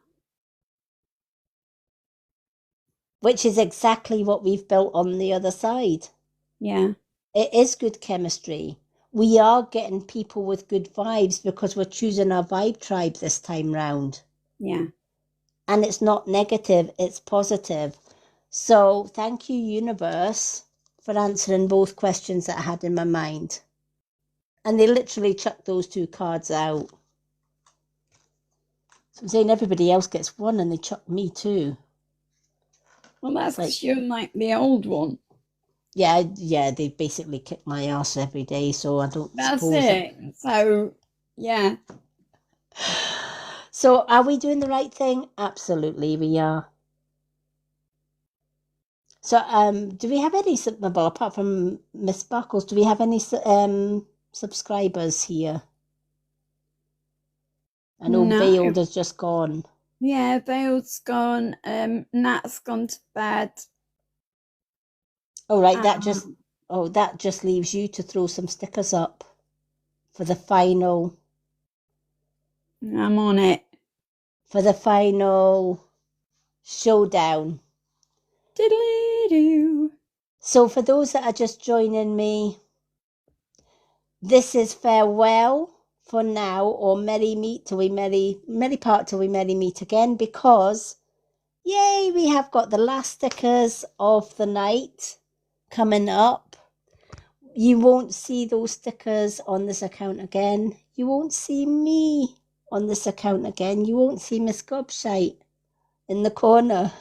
Which is exactly what we've built on the other side. Yeah. It is good chemistry. We are getting people with good vibes because we're choosing our vibe tribe this time round. Yeah. And it's not negative, it's positive. So thank you, universe, for answering both questions that I had in my mind. And they literally chucked those two cards out. So I'm saying everybody else gets one and they chucked me too. Well, that's because you're like the old one. Yeah, they basically kick my ass every day, so I don't That's suppose it. So, yeah. So are we doing the right thing? Absolutely, we are. So, do we have any, well, apart from Miss Sparkles, do we have any subscribers here? I know No. Veiled has just gone. Yeah, Vale's gone. Nat's gone to bed. Oh, right, that just leaves you to throw some stickers up for the final. I'm on it. For the final showdown. Diddly-doo. So for those that are just joining me, this is farewell for now, or merry part till we merry meet again, because yay, we have got the last stickers of the night coming up. You won't see those stickers on this account again. You won't see me on this account again. You won't see Miss Gobshite in the corner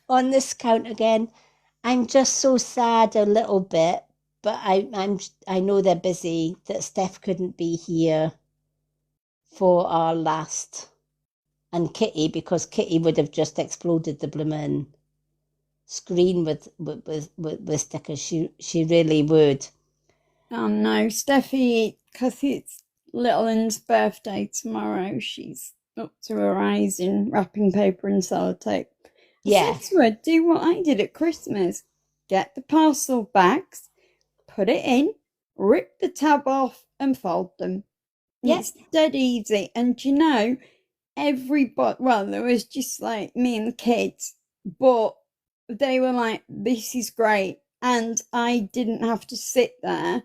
on this account again. I'm just so sad a little bit, but I know they're busy, that Steph couldn't be here for our last, and Kitty, because Kitty would have just exploded the blooming screen with stickers. She really would. Oh no, Steffi, because it's little Lynn's birthday tomorrow, she's up to her eyes in wrapping paper and sellotape. I said to her, do what I did at Christmas. Get the parcel bags, put it in, rip the tab off and fold them. Yeah. It's dead easy. And you know, everybody, well, there was just like me and the kids, but they were like, this is great. And I didn't have to sit there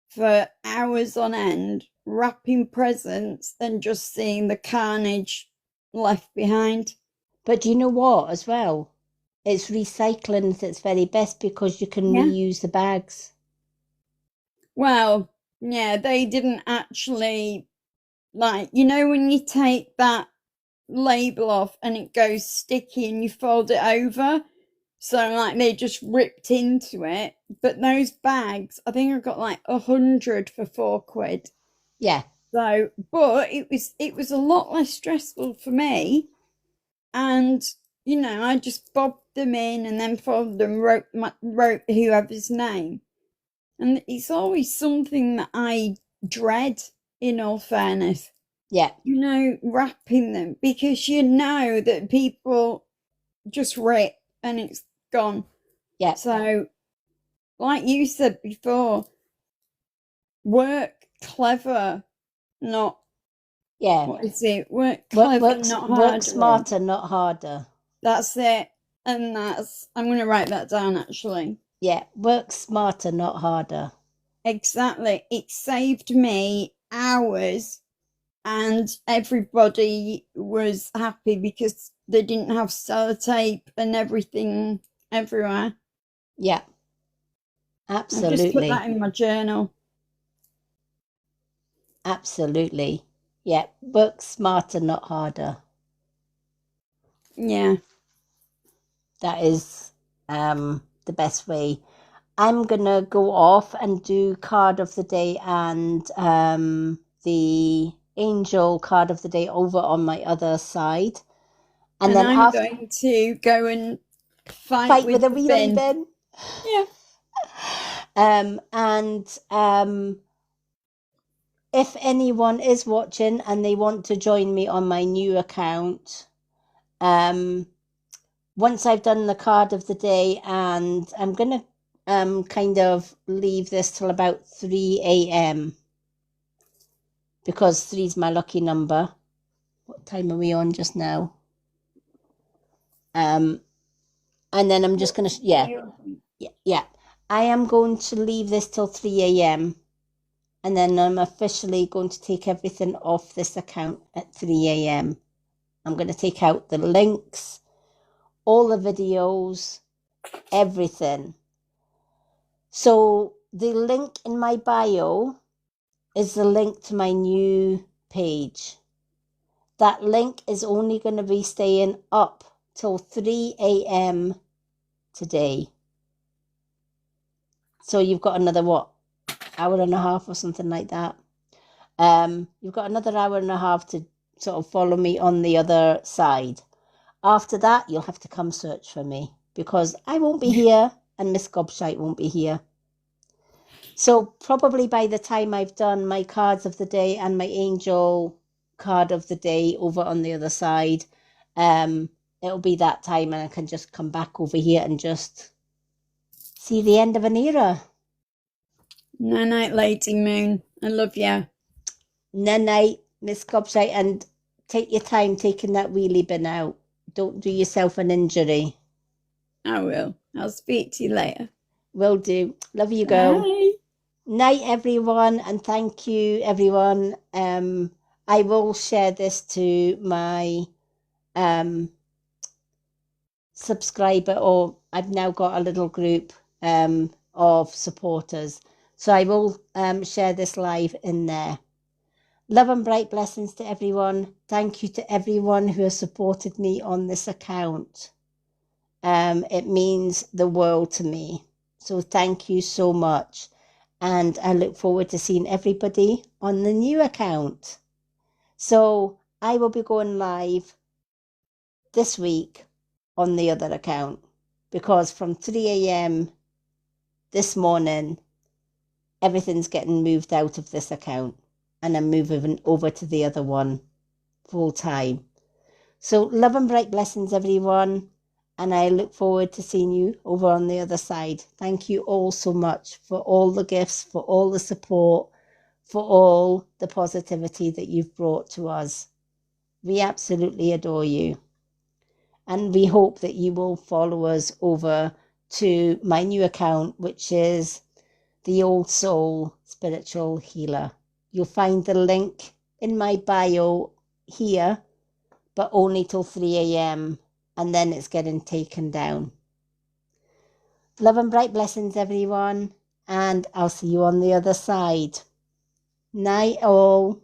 for hours on end wrapping presents and just seeing the carnage left behind. But do you know what as well? It's recycling at its very best, because you can reuse the bags. Well, yeah, they didn't actually, like, you know, when you take that label off and it goes sticky and you fold it over. So like they just ripped into it. But those bags, I think I got like 100 for £4. Yeah. So, but it was a lot less stressful for me. And you know, I just bobbed them in and then folded them, wrote whoever's name. And it's always something that I dread in all fairness. Yeah. You know, wrapping them, because you know that people just rip and it's gone. Yeah. So, like you said before, work clever, not, Yeah. what is it? Work clever, not harder. Work smarter, not harder. That's it. And I'm going to write that down actually. Yeah. Work smarter, not harder. Exactly. It saved me hours, and everybody was happy because they didn't have sellotape and everything everywhere. Yeah. I've just put Absolutely. that in my journal. Absolutely. Yeah. Work smarter, not harder. Yeah. That is the best way. I'm gonna go off and do card of the day and the angel card of the day over on my other side. And then I'm going to go and fight with a the wheelie bin. bin. Yeah. If anyone is watching and they want to join me on my new account, once I've done the card of the day, and I'm gonna kind of leave this till about 3 a.m. because 3 is my lucky number. What time are we on just now? And then I'm just gonna yeah. I am going to leave this till 3 a.m. and then I'm officially going to take everything off this account at 3 a.m. I'm going to take out the links, all the videos, everything. So the link in my bio is the link to my new page. That link is only going to be staying up till 3 a.m. today. So you've got another, hour and a half or something like that. You've got another hour and a half to sort of follow me on the other side. After that, you'll have to come search for me because I won't be here and Miss Gobshite won't be here. So probably by the time I've done my cards of the day and my angel card of the day over on the other side, it'll be that time and I can just come back over here and just see the end of an era. Night, Lady Moon. I love you. Night, Miss Gobshite, and take your time taking that wheelie bin out. Don't do yourself an injury. I will. I'll speak to you later. Will do. Love you, girl. Bye. Night, everyone, and thank you, everyone. I will share this to my subscriber, or I've now got a little group of supporters. So I will share this live in there. Love and bright blessings to everyone. Thank you to everyone who has supported me on this account. It means the world to me. So thank you so much. And I look forward to seeing everybody on the new account. So I will be going live this week on the other account because from 3 a.m. this morning, everything's getting moved out of this account and I'm moving over to the other one full time. So love and bright blessings, everyone. And I look forward to seeing you over on the other side. Thank you all so much for all the gifts, for all the support, for all the positivity that you've brought to us. We absolutely adore you. And we hope that you will follow us over to my new account, which is the Old Soul Spiritual Healer. You'll find the link in my bio here, but only till 3 a.m. and then it's getting taken down. Love and bright blessings, everyone, and I'll see you on the other side. Night all.